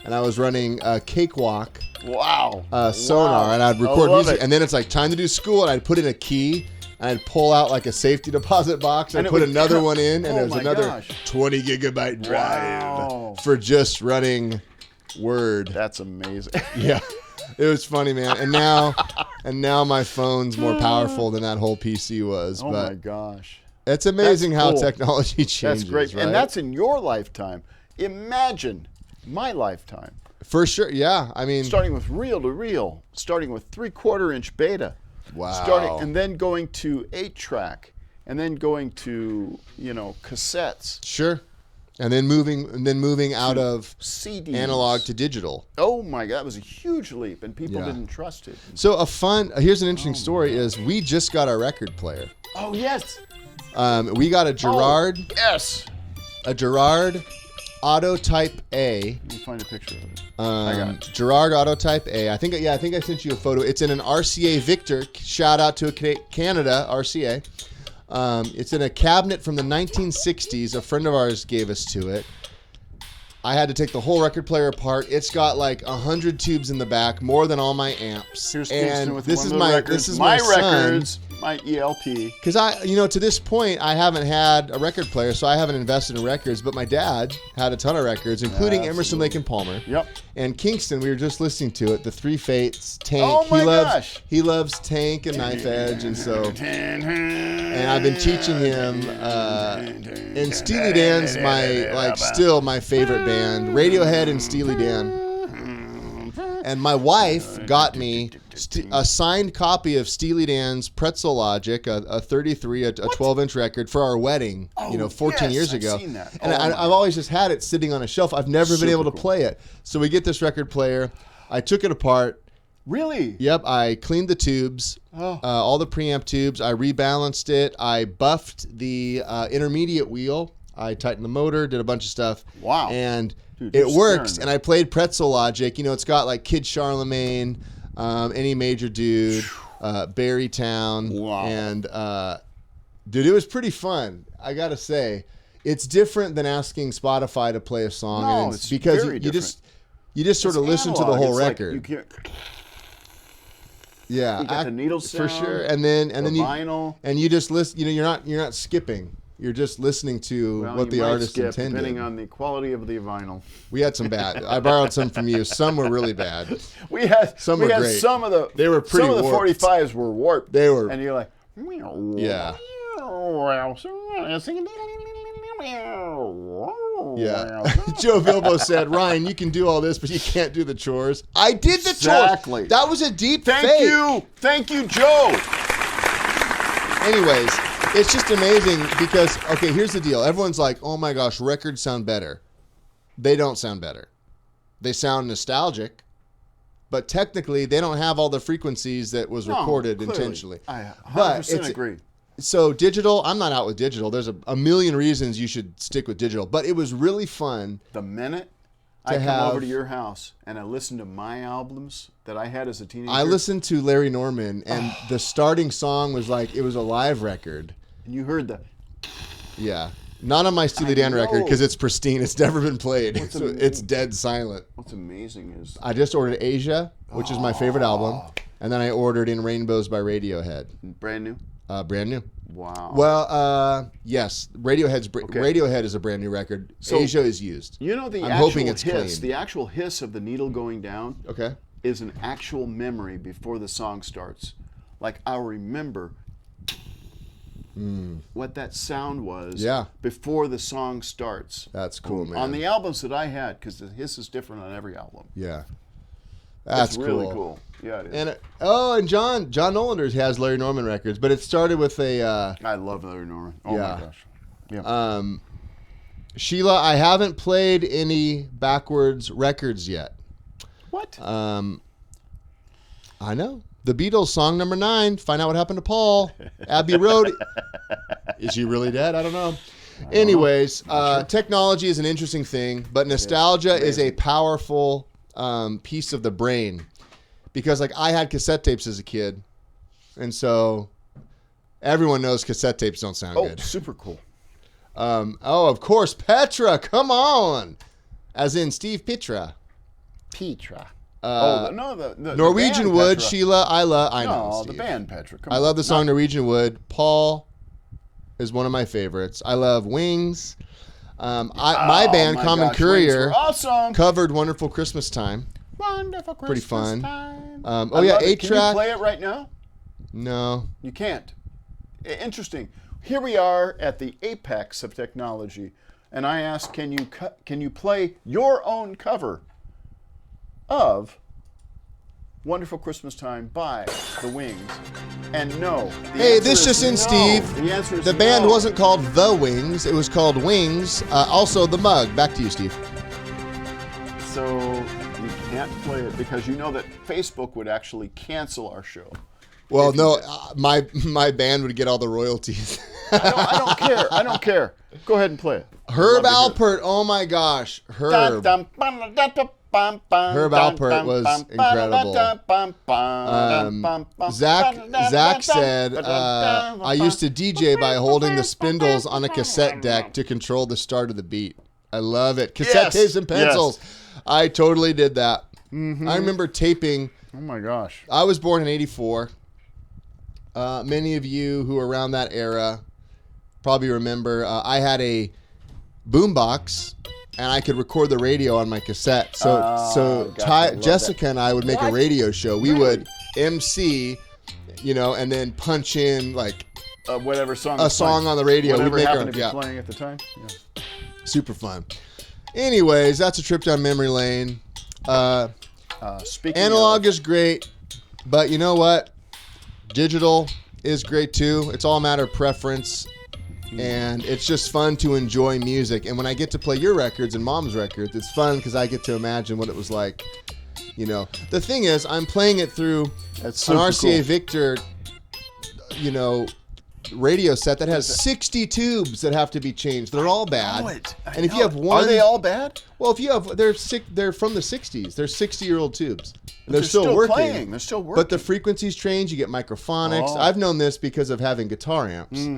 and I was running a Cakewalk. Wow. Sonar, Wow. and I'd I record love music, it. and then it's like time to do school, and I'd put in a key, and I'd pull out like a safety deposit box, and And I'd it put would another come- one in, and Oh there was my another gosh. 20-gigabyte drive Wow. for just running Word. That's amazing. Yeah, it was funny, man. And now my phone's more powerful than that whole PC was. Oh but my gosh. it's amazing That's how cool. technology changes. That's great. right? And that's in your lifetime. Imagine my lifetime. for sure. Yeah, I mean, Starting with reel to reel, starting with 3/4-inch beta. wow. And then going to 8-track, and then going to, cassettes. Sure. And then moving out of CDs. analog to digital. Oh my God, that was a huge leap, and people Yeah. didn't trust it. So here's an interesting story is we just got our record player. Oh yes. We got a Gerard, Yes. Auto Type A. Let me find a picture of it. I got it. Gerard Auto Type A. I think I sent you a photo. It's in an RCA Victor. Shout out to Canada RCA. It's in a cabinet from the 1960s. A friend of ours gave us to it. I had to take the whole record player apart. It's got like 100 tubes in the back, more than all my amps. Here's Kingston and with this one is of the my records. this is my son. records, my ELP. Because to this point, I haven't had a record player, so I haven't invested in records. But my dad had a ton of records, including Emerson, Lake and Palmer. Yep. And Kingston, we were just listening to it. The Three Fates, Tank. Oh my gosh. He loves Tank and Knife Edge, and so. And I've been teaching him. And Steely Dan's still my favorite band. Radiohead and Steely Dan. And my wife got me a signed copy of Steely Dan's Pretzel Logic, a 33, a 12-inch record for our wedding, 14 years ago. I've seen that. And Oh, my I've always just had it sitting on a shelf. I've never been able to cool. play it. So we get this record player. I took it apart. Really? Yep, I cleaned the tubes, all the preamp tubes. I rebalanced it. I buffed the intermediate wheel. I tightened the motor, did a bunch of stuff. Wow. And Dude, it you're works. scaring me. And I played Pretzel Logic. It's got like Kid Charlemagne, Any Major Dude, Barrytown. Wow. And, dude, it was pretty fun. I got to say. It's different than asking Spotify to play a song. No, and it's because very you just sort of listen to the analog. whole It's like record. you can't- Yeah, You got the needle for sound, sure, and then the you vinyl. and you just listen. You're not skipping. You're just listening to Well, what you the might artist skip, intended. depending on the quality of the vinyl. We had some bad. I borrowed some from you. Some were really bad. We had Some we were had great. some of the They were pretty some of the warped. 45s were warped. They were. And you're like, Yeah. Yeah. Joe Bilbo said, "Ryan, you can do all this, but you can't do the chores." I did the Exactly. chores. That was a deep Thank fake. Thank you, Joe. Anyways, it's just amazing because, okay, here's the deal. Everyone's like, oh my gosh, records sound better. They don't sound better. They sound nostalgic, but technically they don't have all the frequencies that was No, recorded clearly. intentionally. I 100% But it's- agree. So digital, I'm not out with digital. There's a million reasons you should stick with digital, but it was really fun. The minute to I come over have- to your house and I listen to my albums that I had as a teenager. I listened to Larry Norman, and the starting song was like, it was a live record. And you heard the. Yeah. Not on my Steely Dan record know. because it's pristine. It's never been played. What's So it's dead silent. What's amazing is I just ordered Asia, which is my favorite album, and then I ordered In Rainbows by Radiohead. brand new. Brand new. Wow. Well, yes, Radiohead is a brand new record. So, Asia is used. You know the I'm actual hoping it's hiss, clean. the actual hiss of the needle going down. Okay. Is an actual memory before the song starts. Like I'll remember what that sound was before the song starts. That's cool, man. On the albums that I had, because the hiss is different on every album. Yeah. That's it's really cool. Yeah, it is. And and John Nolander has Larry Norman records, but it started with a. I love Larry Norman. Oh yeah. my gosh. Yeah. Sheila, I haven't played any backwards records yet. What? I know. The Beatles song number 9. Find out what happened to Paul. Abbey Road. Is he really dead? I don't know. Anyways, technology is an interesting thing, but nostalgia is a powerful piece of the brain. Because like I had cassette tapes as a kid, and so everyone knows cassette tapes don't sound good. Oh, super cool. Of course, Petra. Come on, as in Steve Petra. Petra. The the Norwegian band Wood. Petra. Sheila, I know. No, Steve. the band Petra. Come I on. love the song Norwegian Wood. Paul is one of my favorites. I love Wings. My band, Common Courier, awesome. covered Wonderful Christmas Time. Wonderful Christmas Pretty fun. Time. Yeah, Can you 8-track. play it right now? No. You can't. Interesting. Here we are at the apex of technology, and I ask, can you play your own cover of Wonderful Christmas Time by The Wings? And no. Hey, this just in, no. Steve. The answer is the band no. wasn't called The Wings. It was called Wings. Also, The Mug. Back to you, Steve. So you can't play it because you know that Facebook would actually cancel our show. Well, no, my band would get all the royalties. I don't care. I don't care. Go ahead and play it. Herb Alpert. Oh my gosh, Herb. Herb Alpert was incredible. Zach said, I used to DJ by holding the spindles on a cassette deck to control the start of the beat. I love it. Cassette tapes and pencils. Yes. I totally did that. Mm-hmm. I remember taping. Oh my gosh. I was born in '84. Many of you who are around that era probably remember I had a boombox and I could record the radio on my cassette. Jessica and I would make a radio show. We would MC, and then punch in like whatever song a song on the radio. Whatever We'd make happened to be playing at the time. Yeah. Super fun. Anyways, that's a trip down memory lane. Analog is great, but you know what? Digital is great too. It's all a matter of preference, and it's just fun to enjoy music. And when I get to play your records and Mom's records, it's fun because I get to imagine what it was like. The thing is, I'm playing it through an RCA Victor, radio set that has 60 tubes that have to be changed. They're all bad. And if you have one, are they all bad? Well, if you have, they're from the 60s. They're 60-year-old tubes. They're still working. Playing. They're still working. But the frequencies change. You get microphonics. Oh. I've known this because of having guitar amps.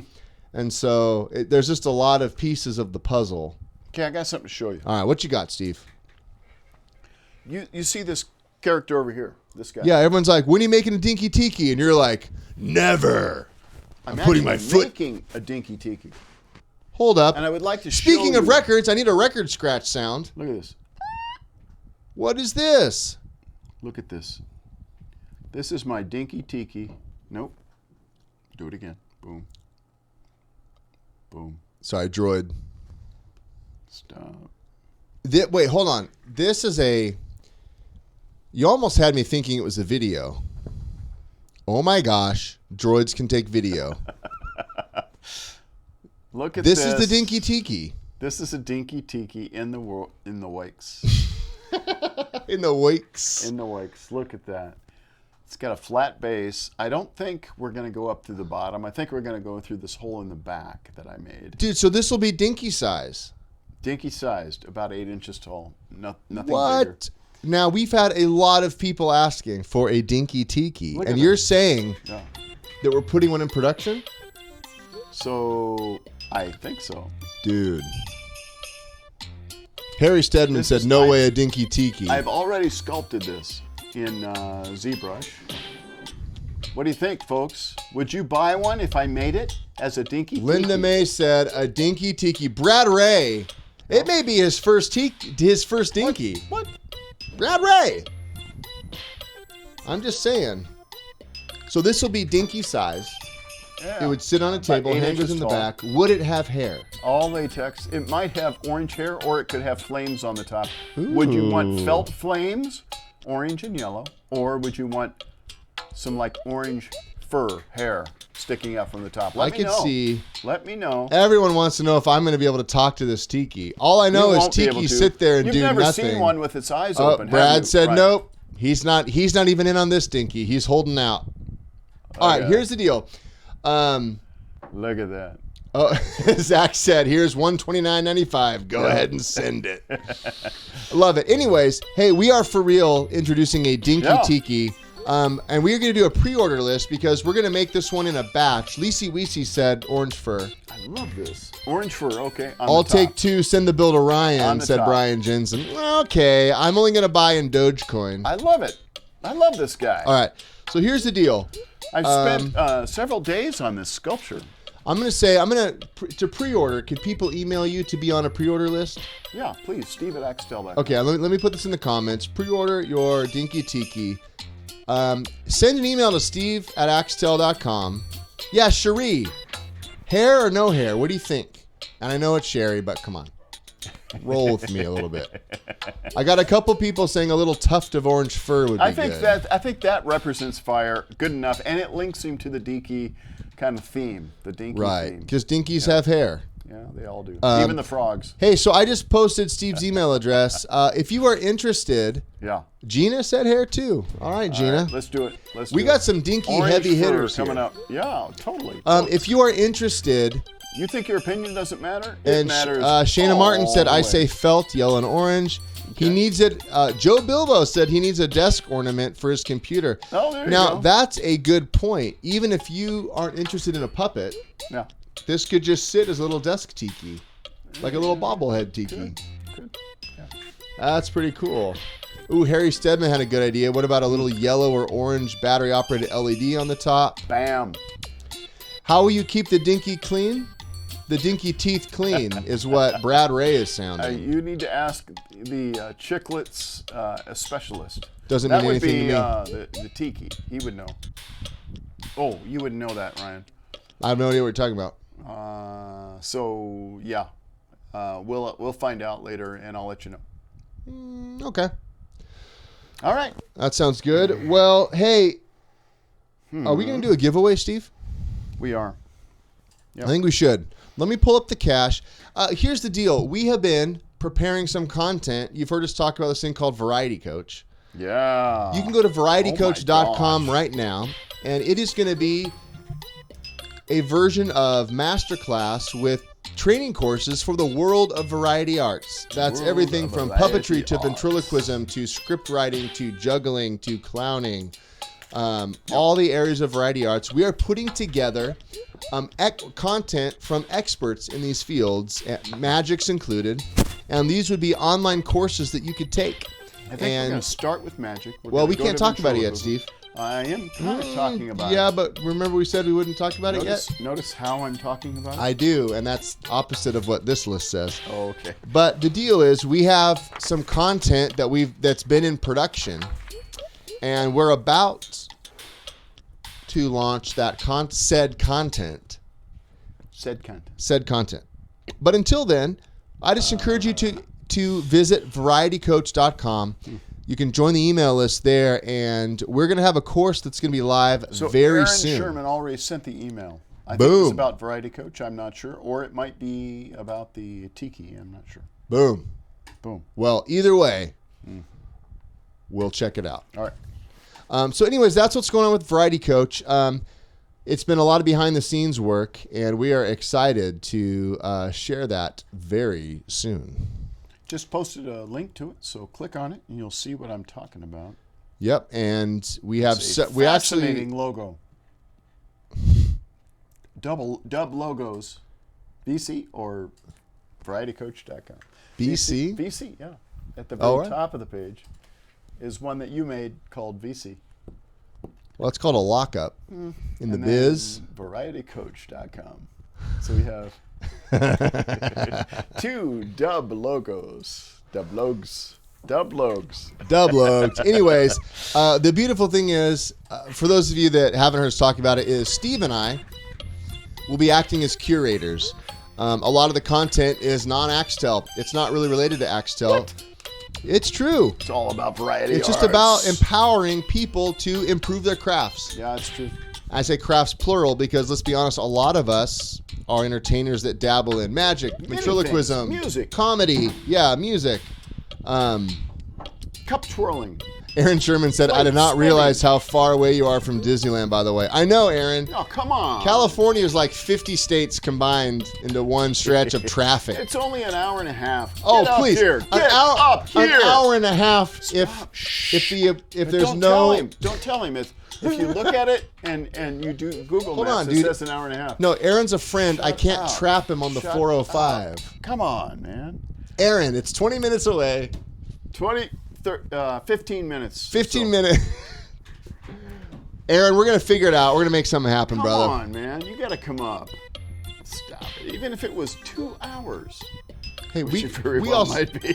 And so there's just a lot of pieces of the puzzle. Okay, I got something to show you. All right, what you got, Steve? You see this character over here, this guy. Yeah, everyone's like, when are you making a Dinky Tiki? And you're like, never. I'm putting my foot. Making a Dinky Tiki. Hold up. And I would like to show Speaking of you... records, I need a record scratch sound. Look at this. What is this? Look at this. This is my Dinky Tiki. Nope. Do it again. Boom. Boom. Sorry, droid. Stop. Wait, hold on. This is a... You almost had me thinking it was a video. Oh my gosh. Droids can take video. Look at this. This is the Dinky Tiki. This is a Dinky Tiki in the wakes. In the wakes. In the wakes. Look at that. It's got a flat base. I don't think we're going to go up through the bottom. I think we're going to go through this hole in the back that I made. Dude, so this will be Dinky size. Dinky sized, about 8 inches tall. Nothing what? bigger. Now, we've had a lot of people asking for a Dinky Tiki. And you're saying that we're putting one in production? So, I think so. Dude. Harry Stedman said, no way a Dinky Tiki. I've already sculpted this in ZBrush. What do you think, folks? Would you buy one if I made it as a Dinky Tiki? Linda May said, a Dinky Tiki. Brad Ray. It may be his first Dinky. What? Brad Ray. I'm just saying. So this will be Dinky size. Yeah. It would sit on a table, hangers in the back. Would it have hair? All latex. It might have orange hair, or it could have flames on the top. Ooh. Would you want felt flames, orange and yellow, or would you want some like orange fur, hair sticking up from the top? I could see. Let me know. Everyone wants to know if I'm going to be able to talk to this tiki. All I know is tiki sit there and do nothing. You've never seen one with its eyes open. Brad said nope. He's not even in on this, Dinky. He's holding out. All right, here's the deal. Look at that. Oh, Zach said, here's $129.95. Go ahead and send it. Love it. Anyways, hey, we are for real introducing a Dinky Tiki. And we're going to do a pre-order list because we're going to make this one in a batch. Lisi Weesey said orange fur. I love this. Orange fur, okay. I'll take 2, send the bill to Ryan, said Brian Jensen. Okay, I'm only going to buy in Dogecoin. I love it. I love this guy. All right, so here's the deal. I've spent several days on this sculpture. I'm going to pre-order. Can people email you to be on a pre-order list? Yeah, please. Steve at Axtell. Okay, let me put this in the comments. Pre-order your Dinky Tiki. Send an email to steve@axtell.com. Yeah, Cherie. Hair or no hair? What do you think? And I know it's Sherry, but come on. Roll with me a little bit. I got a couple people saying a little tuft of orange fur would be good. I think that represents fire good enough, and it links him to the Dinky kind of theme, the Dinky theme. Right, because Dinkies have hair. Yeah, they all do. Even the frogs. Hey, so I just posted Steve's email address. If you are interested, Gina said hair too. All right, Gina. All right, let's do it. We got some Dinky heavy hitters coming up. Yeah, totally. If you are interested. You think your opinion doesn't matter? It matters. Shayna Martin said, I say felt, yellow and orange. Okay. He needs it. Joe Bilbo said he needs a desk ornament for his computer. Oh, there you go. Now, that's a good point. Even if you aren't interested in a puppet, this could just sit as a little desk tiki, like a little bobblehead tiki. Good. Yeah. That's pretty cool. Ooh, Harry Stedman had a good idea. What about a little yellow or orange battery-operated LED on the top? Bam. How will you keep the Dinky clean? The Dinky teeth clean is what Brad Ray is sounding. You need to ask the chiclets specialist. Doesn't mean anything to me. That would be the Tiki. He would know. Oh, you wouldn't know that, Ryan. I have no idea what you're talking about. So yeah, we'll find out later, and I'll let you know. Okay. All right. That sounds good. Well, hey, are we going to do a giveaway, Steve? We are. Yep. I think we should. Let me pull up the cash. Here's the deal. We have been preparing some content. You've heard us talk about this thing called Variety Coach. Yeah. You can go to varietycoach.com right now, and it is going to be a version of Masterclass with training courses for the world of variety arts. That's everything from puppetry to ventriloquism to script writing to juggling to clowning. All the areas of variety arts. We are putting together content from experts in these fields, magic's included, and these would be online courses that you could take. I think we're going to start with magic. Well, we can't talk about it yet, Steve. I am kind of talking about it. Yeah, but remember we said we wouldn't talk about it yet? Notice how I'm talking about it? I do, and that's opposite of what this list says. Oh, okay. But the deal is we have some content that's been in production, and we're about to launch that said content. But until then, I just encourage you to visit varietycoach.com. You can join the email list there, and we're going to have a course that's going to be live very soon. Aaron Sherman already sent the email. I think it's about Variety Coach, I'm not sure. Or it might be about the Tiki, I'm not sure. Boom. Well, either way, we'll check it out. All right. So anyways, that's what's going on with Variety Coach. It's been a lot of behind-the-scenes work, and we are excited to share that very soon. Just posted a link to it, so click on it, and you'll see what I'm talking about. Yep, and we have fascinating logo. Dub logos, VC or varietycoach.com. VC? VC, yeah. At the very top of the page is one that you made called VC. Well, it's called a lockup in the biz. Varietycoach.com. So we have 2 dub logos. Dub logs. Anyways, the beautiful thing is, for those of you that haven't heard us talk about it, is Steve and I will be acting as curators. A lot of the content is non-Axtell. It's not really related to Axtell. What? It's true. It's all about variety It's just arts. about empowering people to improve their crafts. Yeah, it's true. I say crafts plural because, let's be honest, a lot of us are entertainers that dabble in magic, ventriloquism, music, comedy. Yeah, music. Cup twirling. Aaron Sherman said, I did not realize how far away you are from Disneyland, by the way. I know, Aaron. Oh, come on. California is like 50 states combined into one stretch of traffic. It's only an hour and a half. Oh, please. Get up here. An hour and a half. Stop. If there's don't no... Don't tell him. If you look at it and you do Google Maps, it says an hour and a half. No, Aaron's a friend. I can't up. trap him on the 405. Up. Come on, man. Aaron, it's 20 minutes away. 15 minutes. 15 minutes. Aaron, we're going to figure it out. We're going to make something happen, brother. Come on, man. You got to come up. Stop it. Even if it was 2 hours. Hey, we well also might be.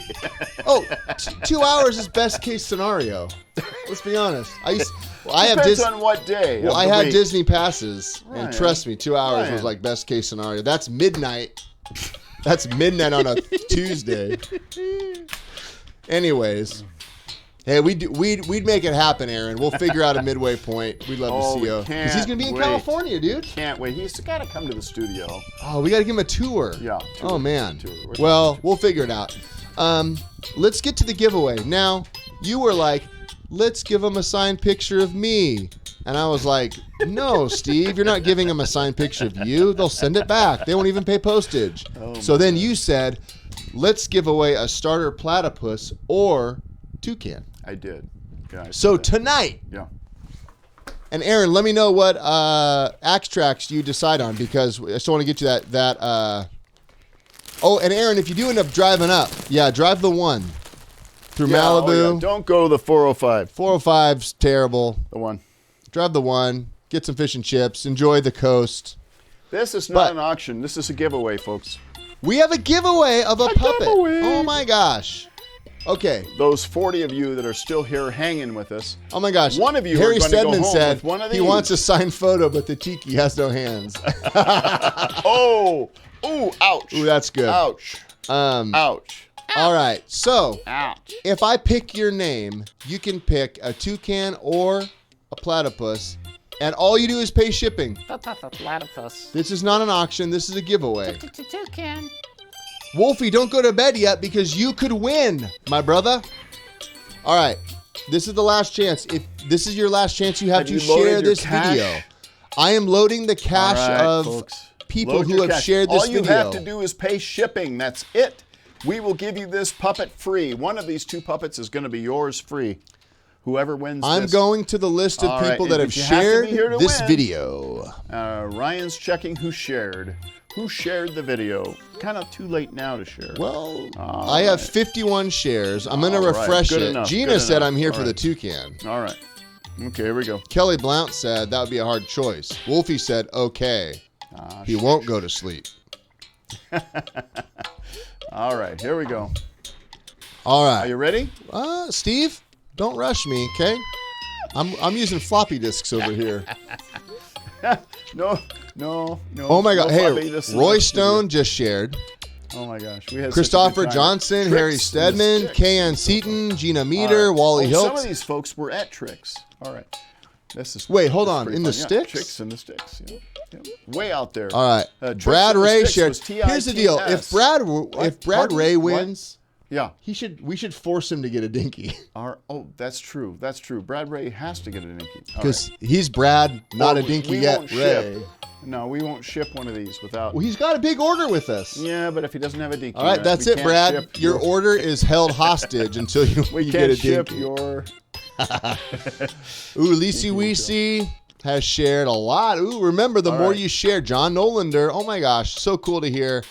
2 hours is best case scenario. Let's be honest. Depends on what day. Well, I had Disney passes, Ryan, and trust me, 2 hours was like best case scenario. That's midnight. That's midnight on a Tuesday. Anyways, hey, we'd make it happen, Aaron. We'll figure out a midway point. We'd love to see you because he's gonna be in California, dude. Can't wait. He's got to come to the studio. Oh, we got to give him a tour. Yeah. Oh man. Well, we'll figure it out. Let's get to the giveaway. Now, you were like, let's give him a signed picture of me. And I was like, no, Steve, you're not giving him a signed picture of you. They'll send it back. They won't even pay postage. So then you said, let's give away a starter platypus or toucan. I did. Yeah, so tonight. Yeah. And Aaron, let me know what axe tracks you decide on because I still want to get you that. Oh, and Aaron, if you do end up driving up, drive the one through Malibu. Oh, yeah. Don't go the 405. 405's terrible. The one. Drive the one. Get some fish and chips. Enjoy the coast. This is not an auction. This is a giveaway, folks. We have a giveaway of a puppet. Giveaway. Oh my gosh. Okay. Those 40 of you that are still here hanging with us. Oh my gosh. One of you Harry are going to go Stedman home said with one of he these. wants a signed photo, but the tiki has no hands. Ooh, ouch. Ooh, that's good. Ouch. Ouch. All right. So, ouch. If I pick your name, you can pick a toucan or a platypus, and all you do is pay shipping. Platypus. This is not an auction. This is a giveaway. Toucan. Wolfie, don't go to bed yet because you could win, my brother. All right. This is the last chance. If this is your last chance, you have to share this video. I am loading the cache of people who have shared this video. All you have to do is pay shipping. That's it. We will give you this puppet free. One of these two puppets is going to be yours free. Whoever wins I'm going to the list of people that have shared this video. Ryan's checking who shared. Who shared the video? Kind of too late now to share. Well, I have 51 shares. I'm going to refresh it. Gina said I'm here for the toucan. All right. Okay, here we go. Kelly Blount said that would be a hard choice. Wolfie said, okay. He won't go to sleep. All right, here we go. All right. Are you ready? Steve, don't rush me, okay? I'm using floppy disks over here. No. Oh my God! Hey, Roy Stone just shared. Oh my gosh, we had Christopher Johnson, Harry Stedman, Kayan Seaton, Gina Meter, Wally Hiltz. Some of these folks were at Tricks. All right, this is. Wait, hold on. In the sticks? Tricks in the sticks. Yeah. Way out there. All right. Brad Ray shared. Here's the deal: if Brad Ray wins. Yeah, we should force him to get a dinky. That's true. That's true. Brad Ray has to get a dinky because he's Brad, not a dinky yet. Ray. No, we won't ship one of these without. Well, he's got a big order with us. Yeah, but if he doesn't have a dinky, all right, that's it, Brad. Your order is held hostage until you get a dinky. Your. Ooh, Lisi Weesey has shared a lot. Ooh, remember the more you share, John Nolander. Oh my gosh, so cool to hear.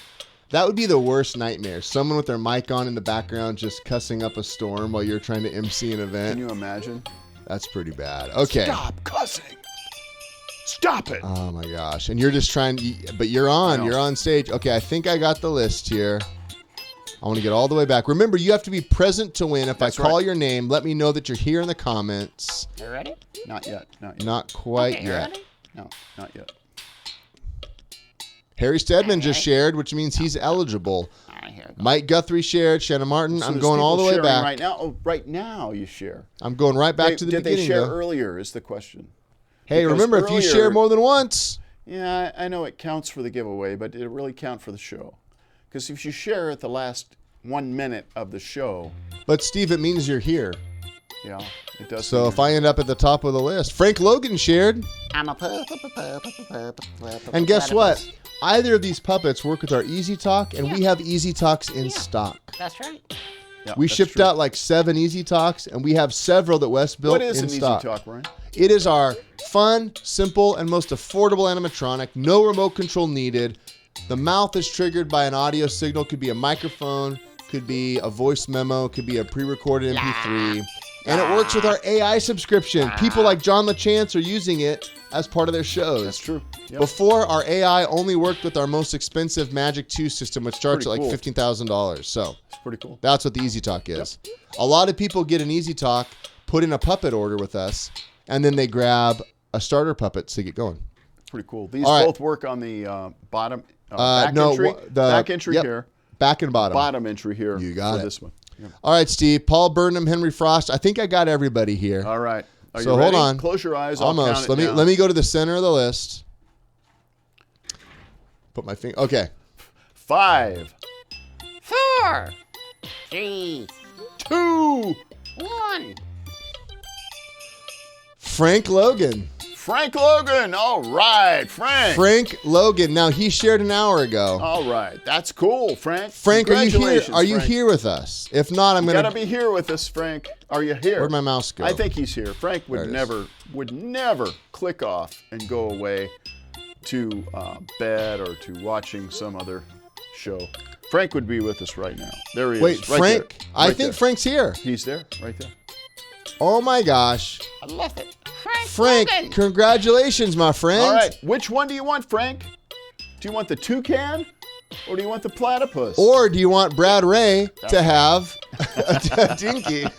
That would be the worst nightmare. Someone with their mic on in the background just cussing up a storm while you're trying to MC an event. Can you imagine? That's pretty bad. Okay. Stop cussing. Stop it. Oh my gosh. And you're just trying, but you're on stage. Okay, I think I got the list here. I want to get all the way back. Remember, you have to be present to win. If I call your name, let me know that you're here in the comments. You ready? Not yet. Not quite yet. Ready? No, not yet. Harry Stedman just shared, which means he's eligible. Mike Guthrie shared. Shannon Martin. I'm going all the way back. Right now, right now you share. I'm going right back to the beginning. Did they share earlier is the question. Hey, Because remember, if you earlier- share more than once. Yeah, I know it counts for the giveaway, but it really count for the show. Because if you share at the last 1 minute of the show. But Steve, it means you're here. Yeah, it does. So if I end up at the top of the list, Frank Logan shared. I'm a And guess what? Either of these puppets work with our Easy Talk, and we have Easy Talks in stock. That's right. Yeah, We that's shipped true. out like 7 Easy Talks, and we have several that Wes built What is in an stock. Easy Talk, Ryan? It is our fun, simple, and most affordable animatronic. No remote control needed. The mouth is triggered by an audio signal. Could be a microphone, could be a voice memo, could be a pre-recorded MP3. And it works with our AI subscription. People like John LaChance are using it as part of their shows. That's true. Yep. Before, our AI only worked with our most expensive Magic 2 system, which starts Pretty at like cool. $15,000. So It's pretty cool. that's what the Easy Talk is. A lot of people get an Easy Talk, put in a puppet order with us, and then they grab a starter puppet to get going. Pretty cool. These All right. both work on the bottom back no, entry. Back entry yep, here. Back and bottom. Bottom entry here. You got for it. this one. Yep. All right, Steve. Paul Burnham, Henry Frost. I think I got everybody here. All right. Are So you ready? hold on. Close your eyes. I'll Almost. count it Let me go to the center of the list. Put my finger. Okay. 5, 4, 3, 2. 1. Frank Logan. Frank Logan. All right, Frank. Frank Logan. Now he shared an hour ago. All right, that's cool, Frank. Frank, are you here? Congratulations, Are you Frank. here with us? If not, I'm You gonna. gotta be here with us, Frank. Are you here? Where'd my mouse go? I think he's here. Frank There would it is. never click off and go away to bed or to watching some other show. Frank would be with us right now. There he is. Wait, right Frank. there. I Right think there. Frank's here. He's there, right there. Oh my gosh, I love it. Frank! Logan. Congratulations, my friend. All right, which one do you want, Frank? Do you want the toucan or do you want the platypus? Or do you want Brad Ray to have a Dinky? All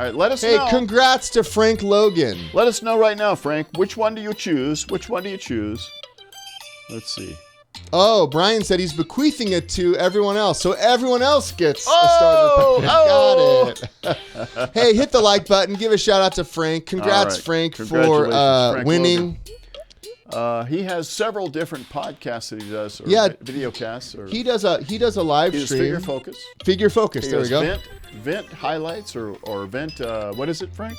right, let us Hey, know. congrats to Frank Logan. Let us know right now, Frank. Which one do you choose? Which one do you choose? Let's see. Oh, Brian said he's bequeathing it to everyone else, so everyone else gets a Oh, starter pack. Got it. Hey, hit the like button. Give a shout out to Frank. Congrats, All right. Frank, for Congratulations, Frank winning. Logan. He has several different podcasts that he does, or Yeah. video casts. Or He does a live he does stream. Figure Focus. Figure Focus. He There we does go. Vent highlights or vent. What is it, Frank?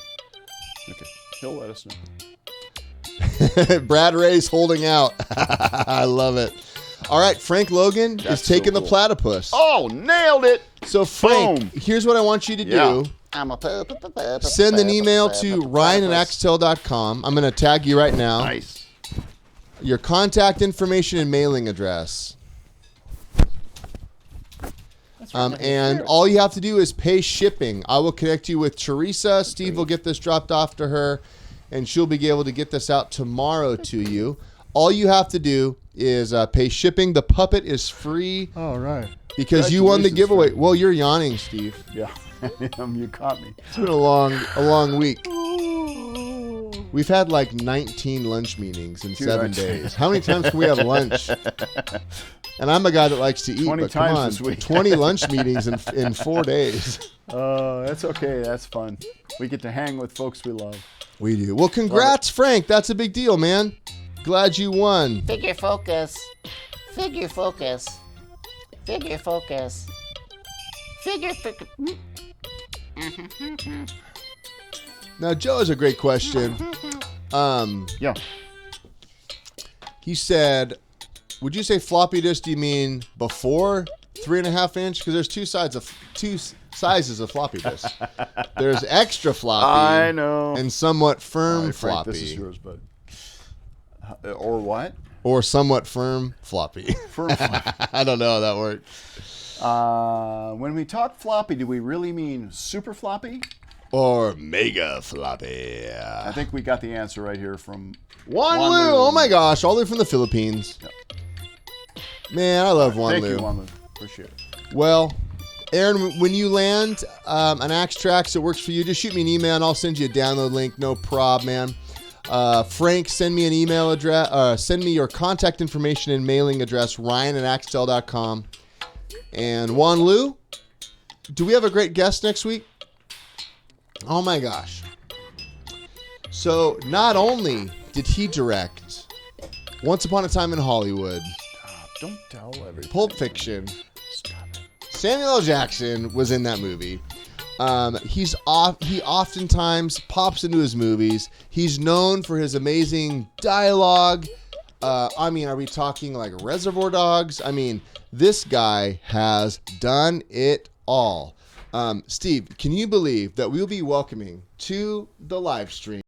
Okay, he'll let us know. Brad Ray's holding out. I love it. All right, Frank Logan That's is taking so the cool. platypus. Oh, nailed it! So Frank, Boom. here's what I want you to Yeah. do. I'm a Send an email to ryan@axtell.com. I'm going to tag you right now. Nice. Your contact information and mailing address. And all you have to do is pay shipping. I will connect you with Teresa. Steve will get this dropped off to her, and she'll be able to get this out tomorrow to you. All you have to do is pay shipping. The puppet is free All right. because you won the Congratulations, giveaway. Frank. Well, you're yawning, Steve. Yeah, you caught me. It's been a long week. We've had like 19 lunch meetings in 7 days. How many times can we have lunch? And I'm a guy that likes to eat, 20 but come times on, this week. 20 lunch meetings in 4 days. That's okay. That's fun. We get to hang with folks we love. We do. Well, congrats, Frank. That's a big deal, man. Glad you won. Figure focus. Figure focus. Figure focus. Figure focus. Now, Joe has a great question. Yeah. He said, would you say floppy disk, do you mean before 3.5 inch? Because there's two sizes of floppy disk. There's extra floppy. I know. And somewhat firm All right, Frank, floppy. this is yours, bud. Or what? Or somewhat firm floppy. Firm floppy. I don't know how that works. When we talk floppy, do we really mean super floppy? Or mega floppy. I think we got the answer right here from Juan Lu. Oh my gosh, all the way from the Philippines. Yep. Man, I love Juan Thank Lu. you, Juan Lu. Appreciate it. Well, Aaron, when you land an Axe Tracks that works for you, just shoot me an email and I'll send you a download link. No prob, man. Frank, send me an email address. Send me your contact information and mailing address, ryan@axtell.com. And Juan Lu, do we have a great guest next week? Oh my gosh. So not only did he direct Once Upon a Time in Hollywood, Don't tell everything. Pulp Fiction, Samuel L. Jackson was in that movie. He oftentimes pops into his movies. He's known for his amazing dialogue. Are we talking like Reservoir Dogs? This guy has done it all. Steve, can you believe that we'll be welcoming to the live stream